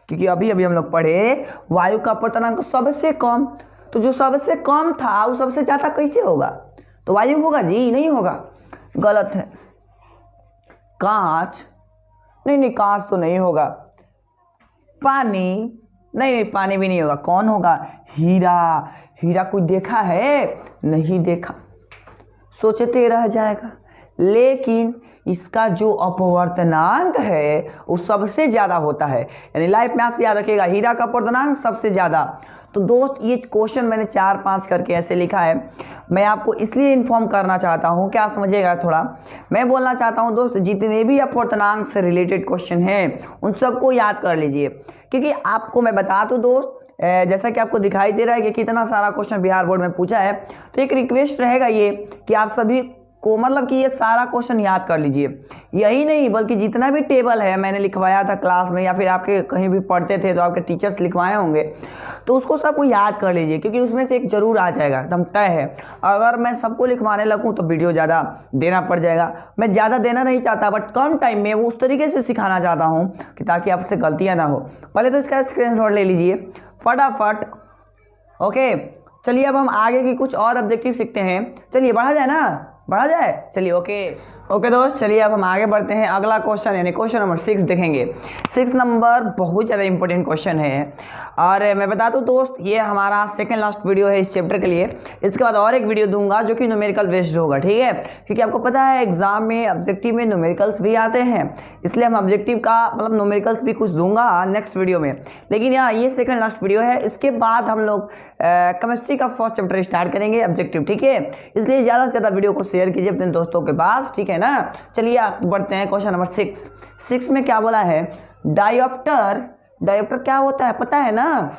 क्योंकि अभी हम लोग पढ़े वायु का पूर्णांक सबसे कम, तो जो सबसे कम था वो सबसे ज्यादा कैसे होगा? तो वायु होगा जी, नहीं होगा, गलत है। कांच नहीं, कांच तो नहीं होगा। पानी नहीं, पानी भी नहीं होगा। कौन होगा? हीरा कोई देखा है? नहीं देखा, सोचते रह जाएगा। लेकिन इसका जो अपवर्तनांक है वो सबसे ज्यादा होता है, यानी लाइफ में आपसे याद रखिएगा, हीरा का पूर्णांक सबसे ज्यादा। तो दोस्त ये क्वेश्चन मैंने 4-5 करके ऐसे लिखा है, मैं आपको इसलिए इन्फॉर्म करना चाहता हूँ, क्या समझिएगा थोड़ा। मैं बोलना चाहता हूँ दोस्त, जितने भी अपवर्तनांक से रिलेटेड क्वेश्चन हैं उन सबको याद कर लीजिए, क्योंकि आपको मैं बता दूँ दोस्त, जैसा कि आपको दिखाई दे रहा है कि कितना सारा क्वेश्चन बिहार बोर्ड में पूछा है, तो एक रिक्वेस्ट रहेगा ये कि आप सभी को मतलब कि ये सारा क्वेश्चन याद कर लीजिए। यही नहीं बल्कि जितना भी टेबल है मैंने लिखवाया था क्लास में, या फिर आपके कहीं भी पढ़ते थे तो आपके टीचर्स लिखवाए होंगे, तो उसको सबको याद कर लीजिए, क्योंकि उसमें से एक जरूर आ जाएगा, एकदम तय है। अगर मैं सबको लिखवाने लगूँ तो वीडियो ज़्यादा देना पड़ जाएगा। मैं ज़्यादा देना नहीं चाहता, बट कम टाइम में वो उस तरीके से सिखाना चाहता हूँ कि ताकि आपसे गलतियाँ ना हो। पहले तो इसका स्क्रीनशॉट ले लीजिए फटाफट। ओके चलिए अब हम आगे की कुछ और ऑब्जेक्टिव सीखते हैं। चलिए बढ़ा जाए ना, बढ़ा जाए, चलिए ओके दोस्त, चलिए अब हम आगे बढ़ते हैं। अगला क्वेश्चन यानी क्वेश्चन नंबर 6 देखेंगे। 6 नंबर बहुत ज़्यादा इंपॉर्टेंट क्वेश्चन है, और मैं बता दूं दोस्त ये हमारा सेकंड लास्ट वीडियो है इस चैप्टर के लिए। इसके बाद और एक वीडियो दूंगा जो कि न्यूमेरिकल बेस्ड होगा, ठीक है, क्योंकि आपको पता है एग्जाम में ऑब्जेक्टिव में न्यूमेरिकल्स भी आते हैं, इसलिए हम ऑब्जेक्टिव का मतलब न्यूमेरिकल्स भी कुछ दूंगा नेक्स्ट वीडियो में। लेकिन यहाँ ये सेकंड लास्ट वीडियो है, इसके बाद हम लोग केमिस्ट्री का फर्स्ट चैप्टर स्टार्ट करेंगे ऑब्जेक्टिव, ठीक है। इसलिए ज़्यादा से ज़्यादा वीडियो को शेयर कीजिए अपने दोस्तों के पास, ठीक है ना। चलिए आप बढ़ते हैं क्वेश्चन नंबर 6 में क्या बोला है? डायोप्टर क्या होता है पता है ना?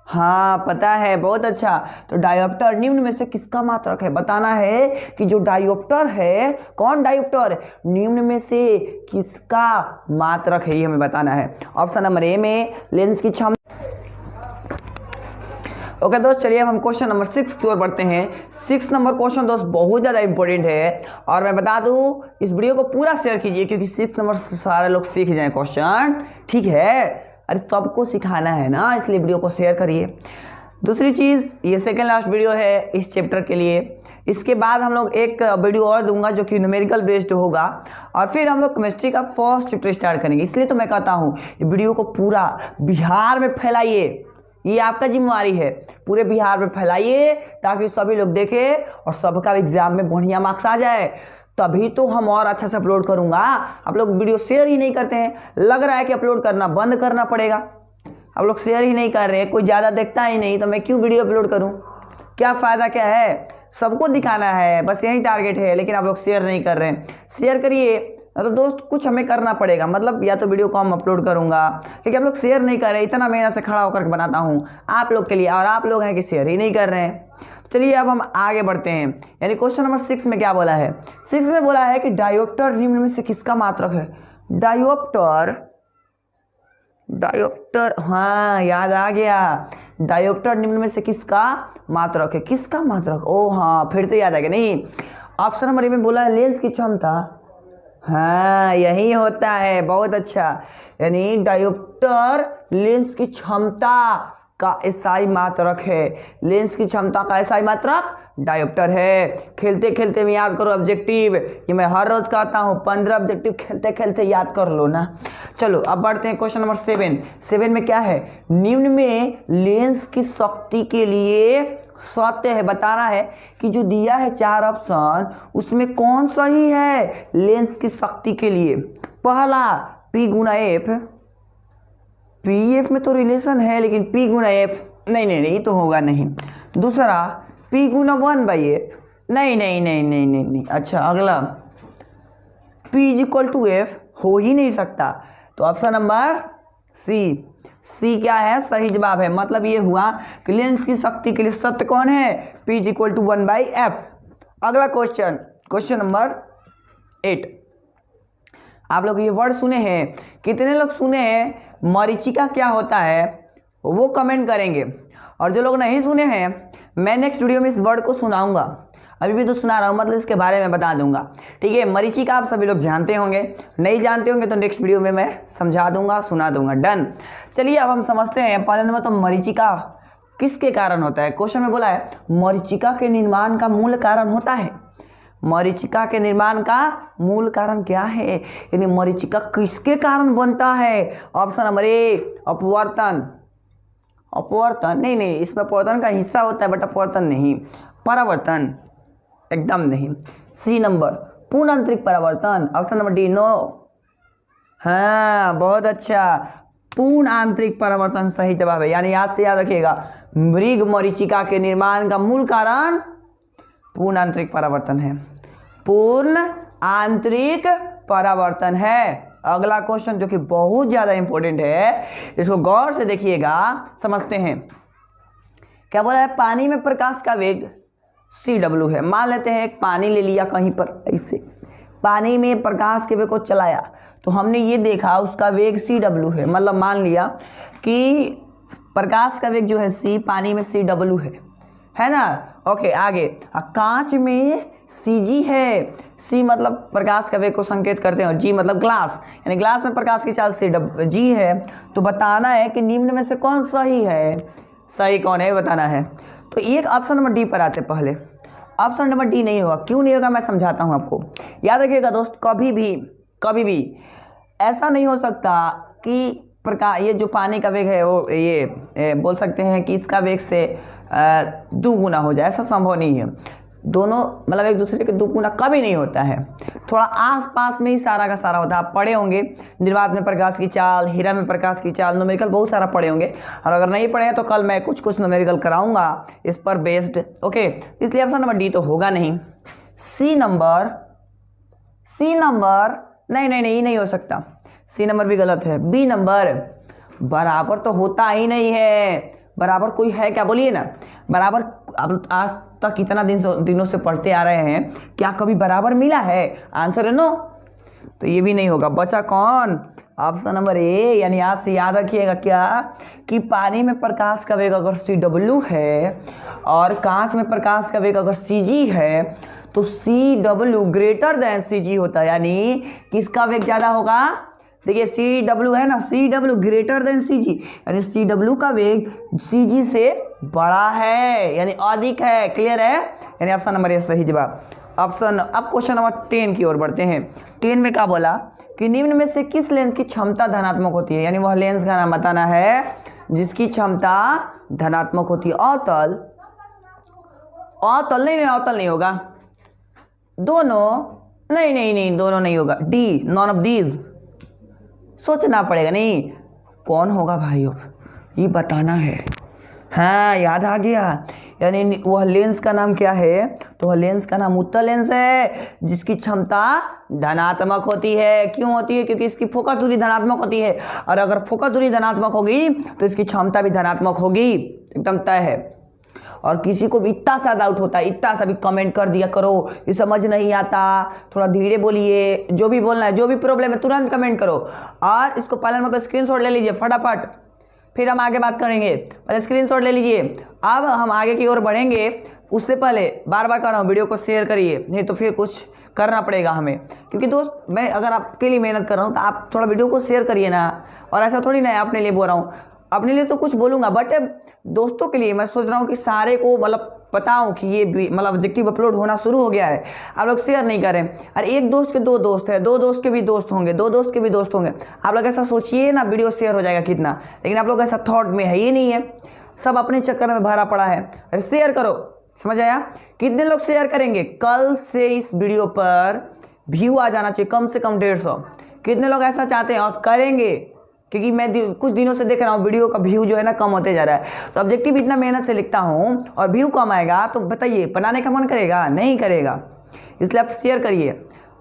हाँ पता है, बहुत अच्छा। तो डायोप्टर निम्न में से किसका मात्रक है? बताना है कि जो डायोप्टर है, कौन डायोप्टर निम्न में से किसका मात्रक है, ये हमें बताना है। ऑप्शन नंबर ए में लेंस की क्षमता। ओके दोस्त चलिए अब हम क्वेश्चन नंबर 6 की ओर बढ़ते हैं। 6 नंबर क्वेश्चन दोस्त बहुत ज़्यादा इंपॉर्टेंट है, और मैं बता दूं इस वीडियो को पूरा शेयर कीजिए, क्योंकि 6 नंबर सारे लोग सीख जाएं क्वेश्चन, ठीक है। अरे सबको सिखाना है ना, इसलिए वीडियो को शेयर करिए। दूसरी चीज़, ये सेकेंड लास्ट वीडियो है इस चैप्टर के लिए। इसके बाद हम लोग एक वीडियो और दूंगा जो कि न्यूमेरिकल बेस्ड होगा, और फिर हम लोग केमिस्ट्री का फर्स्ट चैप्टर स्टार्ट करेंगे। इसलिए तो मैं कहता हूँ ये वीडियो को पूरा बिहार में फैलाइए, ये आपका जिम्मेवारी है। पूरे बिहार में फैलाइए ताकि सभी लोग देखें और सबका एग्जाम में बढ़िया मार्क्स आ जाए, तभी तो हम और अच्छा से अपलोड करूँगा। आप लोग वीडियो शेयर ही नहीं करते हैं, लग रहा है कि अपलोड करना बंद करना पड़ेगा। आप लोग शेयर ही नहीं कर रहे हैं, कोई ज़्यादा देखता ही नहीं, तो मैं क्यों वीडियो अपलोड करूँ? क्या फ़ायदा क्या है? सबको दिखाना है, बस यही टारगेट है, लेकिन आप लोग शेयर नहीं कर रहे हैं। शेयर करिए, तो दोस्त कुछ हमें करना पड़ेगा, मतलब या तो वीडियो को हम अपलोड करूँगा, क्योंकि आप लोग शेयर नहीं कर रहे। इतना मेहनत से खड़ा होकर बनाता हूँ आप लोग के लिए, और आप लोग हैं कि शेयर ही नहीं कर रहे हैं। चलिए अब हम आगे बढ़ते हैं। यानी क्वेश्चन नंबर 6 में क्या बोला है? 6 में बोला है कि डायोप्टर निम्न में से किसका मात्रक है? डायोप्टर, हाँ याद आ गया। डायोप्टर निम्न में से किसका मात्रक है? किसका मात्रक? ओ हाँ, फिर से याद आ गया। नहीं, ऑप्शन नंबर ए में बोला है लेंस की क्षमता। हाँ यही होता है, बहुत अच्छा। यानी डायोप्टर लेंस की क्षमता का एसआई मात्रक है। लेंस की क्षमता का एसआई मात्रक डायोप्टर है। खेलते खेलते में याद करो ऑब्जेक्टिव, ये मैं हर रोज कहता हूँ, 15 ऑब्जेक्टिव खेलते खेलते याद कर लो ना। चलो अब बढ़ते हैं क्वेश्चन नंबर 7। 7 में क्या है? निम्न में लेंस की शक्ति के लिए सत्य है, बताना है कि जो दिया है 4 ऑप्शन उसमें कौन सही है लेंस की शक्ति के लिए। पहला P गुना F, PF में तो रिलेशन है लेकिन P गुना F नहीं तो होगा नहीं। दूसरा P गुना 1/F, नहीं। अच्छा अगला P = F, हो ही नहीं सकता। तो ऑप्शन नंबर सी क्या है? सही जवाब है। मतलब ये हुआ कि लेंस की शक्ति के लिए सत्य कौन है? P = 1/F। अगला क्वेश्चन नंबर 8। आप लोग ये वर्ड सुने हैं? कितने लोग सुने हैं? मरीचिका क्या होता है वो कमेंट करेंगे, और जो लोग नहीं सुने हैं मैं नेक्स्ट वीडियो में इस वर्ड को सुनाऊंगा। अभी भी तो सुना रहा हूँ, मतलब इसके बारे में बता दूंगा। ठीक है, मरीचिका आप सभी लोग जानते होंगे, नहीं जानते होंगे तो नेक्स्ट वीडियो में मैं समझा दूंगा, सुना दूंगा। डन। चलिए अब हम समझते हैं। पहले नंबर तो मरीचिका किसके कारण होता है? क्वेश्चन में बोला है मरीचिका के निर्माण का मूल कारण होता है। मरीचिका के निर्माण का मूल कारण क्या है? यानी मरीचिका किसके कारण बनता है? ऑप्शन नंबर ए अपवर्तन नहीं, इसमें अपवर्तन का हिस्सा होता है बट अपवर्तन नहीं, परावर्तन एकदम नहीं। सी नंबर पूर्ण आंतरिक परावर्तन। Option number D no. हाँ बहुत अच्छा, पूर्ण आंतरिक परावर्तन सही जवाब है। यानी याद से याद रखिएगा, मृग मरीचिका के निर्माण का मूल कारण पूर्ण आंतरिक परावर्तन है। पूर्ण आंतरिक परावर्तन है। अगला क्वेश्चन जो कि बहुत ज्यादा इंपॉर्टेंट है, इसको गौर से देखिएगा, समझते हैं। क्या बोला है? पानी में प्रकाश का वेग CW है। मान लेते हैं एक पानी ले लिया कहीं पर, ऐसे पानी में प्रकाश के वेग को चलाया तो हमने ये देखा उसका वेग CW है। मतलब मान लिया कि प्रकाश का वेग जो है C, पानी में CW है ना। ओके आगे, कांच में CG है। C मतलब प्रकाश का वेग को संकेत करते हैं और G मतलब ग्लास, यानी ग्लास में प्रकाश की चाल G है। तो बताना है कि निम्न में से कौन सही है, सही कौन है बताना है। तो एक ऑप्शन नंबर डी पर आते। पहले ऑप्शन नंबर डी नहीं होगा। क्यों नहीं होगा मैं समझाता हूं आपको। याद रखिएगा दोस्त, कभी भी ऐसा नहीं हो सकता कि प्रकाश, ये जो पानी का वेग है वो ये बोल सकते हैं कि इसका वेग से 2 गुना हो जाए, ऐसा संभव नहीं है। दोनों मतलब एक दूसरे के 2 गुना कभी नहीं होता है। थोड़ा आसपास में ही सारा का सारा होता है। आप पढ़े होंगे निर्वात में प्रकाश की चाल, हीरा में प्रकाश की चाल, न्यूमेरिकल बहुत सारा पढ़े होंगे, और अगर नहीं पढ़े हैं तो कल मैं कुछ न्यूमेरिकल कराऊंगा इस पर बेस्ड। ओके, इसलिए ऑप्शन नंबर डी तो होगा नहीं। सी नंबर नहीं हो सकता। सी नंबर भी गलत है। बी नंबर बराबर तो होता ही नहीं है। बराबर कोई है क्या? बोलिए ना। बराबर अब आज तक कितना दिनों से पढ़ते आ रहे हैं, क्या कभी बराबर मिला है? आंसर है नो। तो ये भी नहीं होगा। बचा कौन? ऑप्शन नंबर ए। यानी आज से याद रखिएगा क्या कि पानी में प्रकाश का वेग अगर CW है और कांच में प्रकाश का वेग अगर CG है तो CW ग्रेटर देन CG होता है। यानी किसका वेग ज्यादा होगा? देखिए सी डब्ल्यू है ना, सी डब्ल्यू ग्रेटर देन सी जी, यानी सी डब्ल्यू का वेग सी जी से बड़ा है यानी अधिक है। क्लियर है, यानी ऑप्शन नंबर ए सही जवाब। ऑप्शन, अब क्वेश्चन नंबर 10 की ओर बढ़ते हैं। 10 में क्या बोला कि निम्न में से किस लेंस की क्षमता धनात्मक होती है, यानी वह लेंस का नाम बताना है जिसकी क्षमता धनात्मक होती है। अवतल, अवतल नहीं, अवतल नहीं होगा, दोनों नहीं नहीं नहीं, दोनों नहीं होगा, डी नॉन ऑफ दीज। सोचना पड़ेगा, नहीं कौन होगा भाइयों ये बताना है। हाँ याद आ गया, यानी वह लेंस का नाम क्या है, तो वह लेंस का नाम उत्तल लेंस है जिसकी क्षमता धनात्मक होती है। क्यों होती है, क्योंकि इसकी फोकस दूरी धनात्मक होती है, और अगर फोकस दूरी धनात्मक होगी तो इसकी क्षमता भी धनात्मक होगी, एकदम तय है। और किसी को भी इतना सा डाउट होता है, इतना सा भी कमेंट कर दिया करो, ये समझ नहीं आता, थोड़ा धीरे बोलिए, जो भी बोलना है, जो भी प्रॉब्लम है तुरंत कमेंट करो। और इसको पहले मतलब स्क्रीनशॉट ले लीजिए फटाफट, फिर हम आगे बात करेंगे। पहले स्क्रीनशॉट ले लीजिए। अब हम आगे की ओर बढ़ेंगे, उससे पहले बार बार कह रहा हूँ वीडियो को शेयर करिए, नहीं तो फिर कुछ करना पड़ेगा हमें। क्योंकि दोस्त मैं अगर आपके लिए मेहनत कर रहा हूँ तो आप थोड़ा वीडियो को शेयर करिए ना। और ऐसा थोड़ी ना है अपने लिए बोल रहा हूँ, अपने लिए तो कुछ बोलूँगा, बट दोस्तों के लिए मैं सोच रहा हूँ कि सारे को मतलब बताऊं कि ये मतलब ऑब्जेक्टिव अपलोड होना शुरू हो गया है, आप लोग शेयर नहीं करें। अरे एक दोस्त के दो दोस्त है, दो दोस्त के भी दोस्त होंगे, दो दोस्त के भी दोस्त होंगे, आप लोग ऐसा सोचिए ना वीडियो शेयर हो जाएगा कितना। लेकिन आप लोग ऐसा थॉट में है ही नहीं है, सब अपने चक्कर में भरा पड़ा है। अरे शेयर करो, समझ आया? कितने लोग शेयर करेंगे? कल से इस वीडियो पर व्यू आ जाना चाहिए कम से कम 150। कितने लोग ऐसा चाहते हैं और करेंगे? क्योंकि मैं कुछ दिनों से देख रहा हूँ वीडियो का व्यू जो है ना कम होते जा रहा है। तो ऑब्जेक्टिव इतना मेहनत से लिखता हूँ और व्यू कम आएगा तो बताइए बनाने का मन करेगा? नहीं करेगा। इसलिए आप शेयर करिए,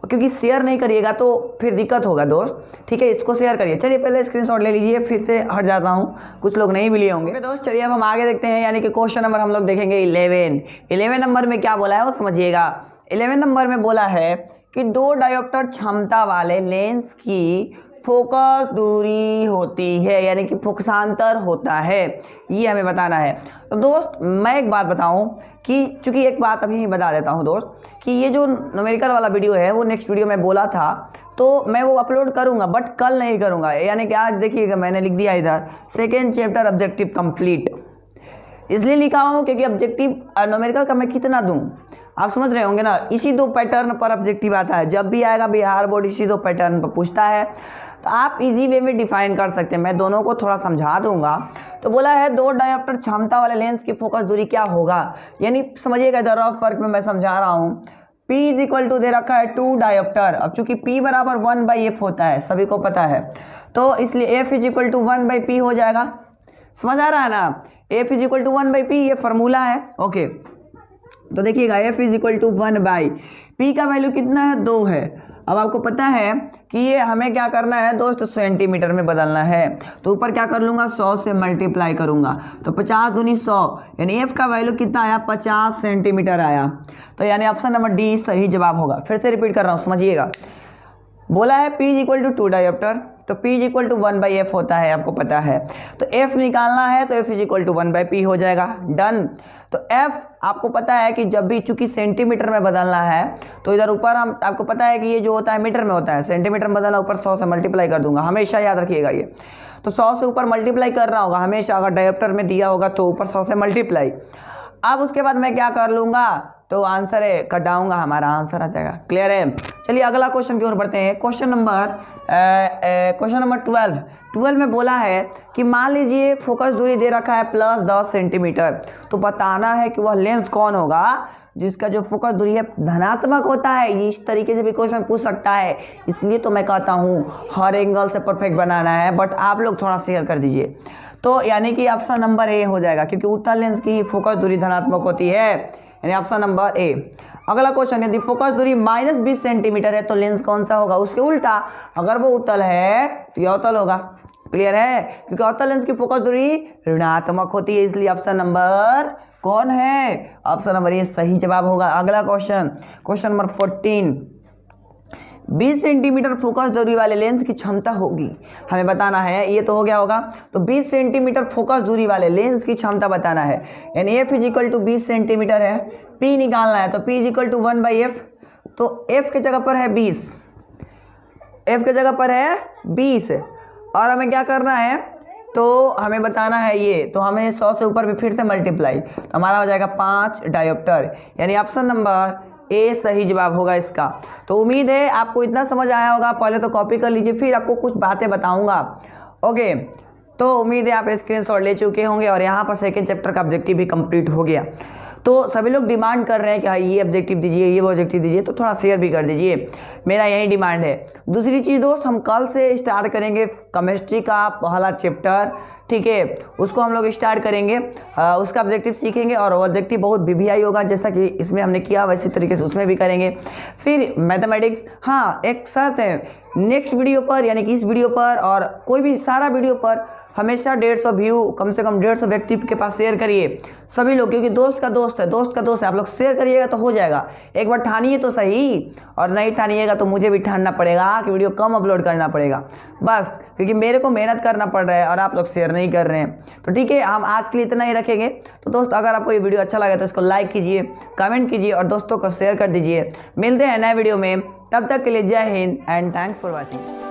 क्योंकि शेयर नहीं करिएगा तो फिर दिक्कत होगा दोस्त। ठीक है, इसको शेयर करिए। चलिए पहले स्क्रीनशॉट ले लीजिए, फिर से हट जाता हूँ, कुछ लोग नहीं भी लिए होंगे। दोस्त चलिए अब हम आगे देखते हैं, यानी कि क्वेश्चन नंबर हम लोग देखेंगे 11 नंबर में क्या बोला है वो समझिएगा। 11 नंबर में बोला है कि 2 डायोप्टर क्षमता वाले लेंस की फोकस दूरी होती है, यानी कि फोकसांतर होता है, ये हमें बताना है। तो दोस्त मैं एक बात बताऊं कि चूंकि एक बात अभी बता देता हूं दोस्त कि ये जो न्यूमेरिकल वाला वीडियो है वो नेक्स्ट वीडियो में बोला था तो मैं वो अपलोड करूंगा, बट कल नहीं करूंगा। यानी कि आज देखिएगा मैंने लिख दिया इधर सेकेंड चैप्टर ऑब्जेक्टिव कंप्लीट, इसलिए लिखा हूँ क्योंकि ऑब्जेक्टिव न्यूमेरिकल का मैं कितना दूँ आप समझ रहे होंगे ना। इसी 2 पैटर्न पर ऑब्जेक्टिव आता है, जब भी आएगा बिहार बोर्ड इसी 2 पैटर्न पर पूछता है, तो आप इजी वे में डिफाइन कर सकते हैं। मैं दोनों को थोड़ा समझा दूंगा। तो बोला है 2 डायोप्टर क्षमता वाले लेंस की फोकस दूरी क्या होगा, यानी समझिएगा इधर रफ फर्क में मैं समझा रहा हूँ। P इज इक्वल टू दे रखा है 2 डायोप्टर। अब चूंकि P बराबर 1/f होता है, सभी को पता है, तो इसलिए F is equal to 1/p हो जाएगा। समझ आ रहा है ना? F is equal to 1/p ये फॉर्मूला है। ओके, तो देखिएगा F is equal to 1/p का वैल्यू कितना है? 2 है। अब आपको पता है कि ये हमें क्या करना है दोस्त, सेंटीमीटर में बदलना है। तो ऊपर क्या कर लूँगा, 100 से मल्टीप्लाई करूँगा, तो 50 दूनी 100, यानी F का वैल्यू कितना आया? 50 सेंटीमीटर आया। तो यानी ऑप्शन नंबर डी सही जवाब होगा। फिर से रिपीट कर रहा हूँ, समझिएगा। बोला है P is equal to 2 dioptre, तो P is equal to 1/f होता है, आपको पता है। तो F निकालना है तो F is equal to 1/p हो जाएगा। डन। तो F आपको पता है कि जब भी चूंकि सेंटीमीटर में बदलना है तो इधर ऊपर हम आपको पता है कि ये जो होता है मीटर में होता है, सेंटीमीटर में बदलना, ऊपर 100 से मल्टीप्लाई कर दूंगा, हमेशा याद रखिएगा ये। तो 100 से ऊपर मल्टीप्लाई कर रहा होगा हमेशा, अगर डायोप्टर में दिया होगा तो ऊपर 100 से मल्टीप्लाई। अब उसके बाद मैं क्या कर लूँगा, तो आंसर है कटाऊंगा, हमारा आंसर आ जाएगा। क्लियर है? चलिए अगला क्वेश्चन की ओर बढ़ते हैं। क्वेश्चन नंबर 12 में बोला है कि मान लीजिए फोकस दूरी दे रखा है +10 सेंटीमीटर, तो बताना है कि वह लेंस कौन होगा जिसका जो फोकस दूरी है धनात्मक होता है। ये इस तरीके से भी क्वेश्चन पूछ सकता है, इसलिए तो मैं कहता हूँ हर एंगल से परफेक्ट बनाना है, बट आप लोग थोड़ा शेयर कर दीजिए। तो यानी कि ऑप्शन नंबर ए हो जाएगा, क्योंकि उत्तल लेंस की फोकस दूरी धनात्मक होती है, यानी ऑप्शन नंबर ए। अगला क्वेश्चन, यदि फोकस दूरी -20 सेंटीमीटर है तो लेंस कौन सा होगा? उसके उल्टा, अगर वो उत्तल है तो यह अवतल होगा। क्लियर है? क्योंकि अवतल लेंस की फोकस दूरी ऋणात्मक होती है, इसलिए ऑप्शन नंबर कौन है? ऑप्शन नंबर ए सही जवाब होगा। अगला question, question number 14, 20 centimetre focus दूरी वाले लेंस की क्षमता होगी, हमें बताना है। ये तो हो गया होगा। तो 20 सेंटीमीटर फोकस दूरी वाले लेंस की क्षमता बताना है, यानी F is equal to 20 centimetre है, P निकालना है, तो P is equal to 1/f, तो F के जगह पर है 20, f की जगह पर है 20 और हमें क्या करना है, तो हमें बताना है ये, तो हमें 100 से ऊपर भी फिर से मल्टीप्लाई, तो हमारा हो जाएगा 5 डायोप्टर, यानी ऑप्शन नंबर ए सही जवाब होगा इसका। तो उम्मीद है आपको इतना समझ आया होगा। पहले तो कॉपी कर लीजिए, फिर आपको कुछ बातें बताऊंगा। ओके, तो उम्मीद है आप स्क्रीनशॉट ले चुके होंगे और यहाँ पर सेकंड चैप्टर का ऑब्जेक्टिव भी कंप्लीट हो गया। तो सभी लोग डिमांड कर रहे हैं कि हाँ ये ऑब्जेक्टिव दीजिए, ये वो ऑब्जेक्टिव दीजिए, तो थोड़ा शेयर भी कर दीजिए, मेरा यही डिमांड है। दूसरी चीज़ दोस्त, हम कल से स्टार्ट करेंगे केमिस्ट्री का पहला चैप्टर, ठीक है, उसको हम लोग स्टार्ट करेंगे, उसका ऑब्जेक्टिव सीखेंगे और वो ऑब्जेक्टिव बहुत वीवीआई होगा, जैसा कि इसमें हमने किया वैसे तरीके से उसमें भी करेंगे। फिर मैथमेटिक्स, हाँ एक शर्त है, नेक्स्ट वीडियो पर यानी कि इस वीडियो पर और कोई भी सारा वीडियो पर हमेशा 150 व्यू, कम से कम 150 व्यक्ति के पास शेयर करिए सभी लोग, क्योंकि दोस्त का दोस्त है, दोस्त का दोस्त है, आप लोग शेयर करिएगा तो हो जाएगा। एक बार ठानिए तो सही, और नहीं ठानिएगा तो मुझे भी ठानना पड़ेगा कि वीडियो कम अपलोड करना पड़ेगा बस, क्योंकि मेरे को मेहनत करना पड़ रहा है और आप लोग शेयर नहीं कर रहे हैं। तो ठीक है, हम आज के लिए इतना ही रखेंगे। तो दोस्त अगर आपको ये वीडियो अच्छा लगे तो इसको लाइक कीजिए, कमेंट कीजिए और दोस्तों को शेयर कर दीजिए। मिलते हैं नए वीडियो में, तब तक के लिए जय Hind and thanks for watching.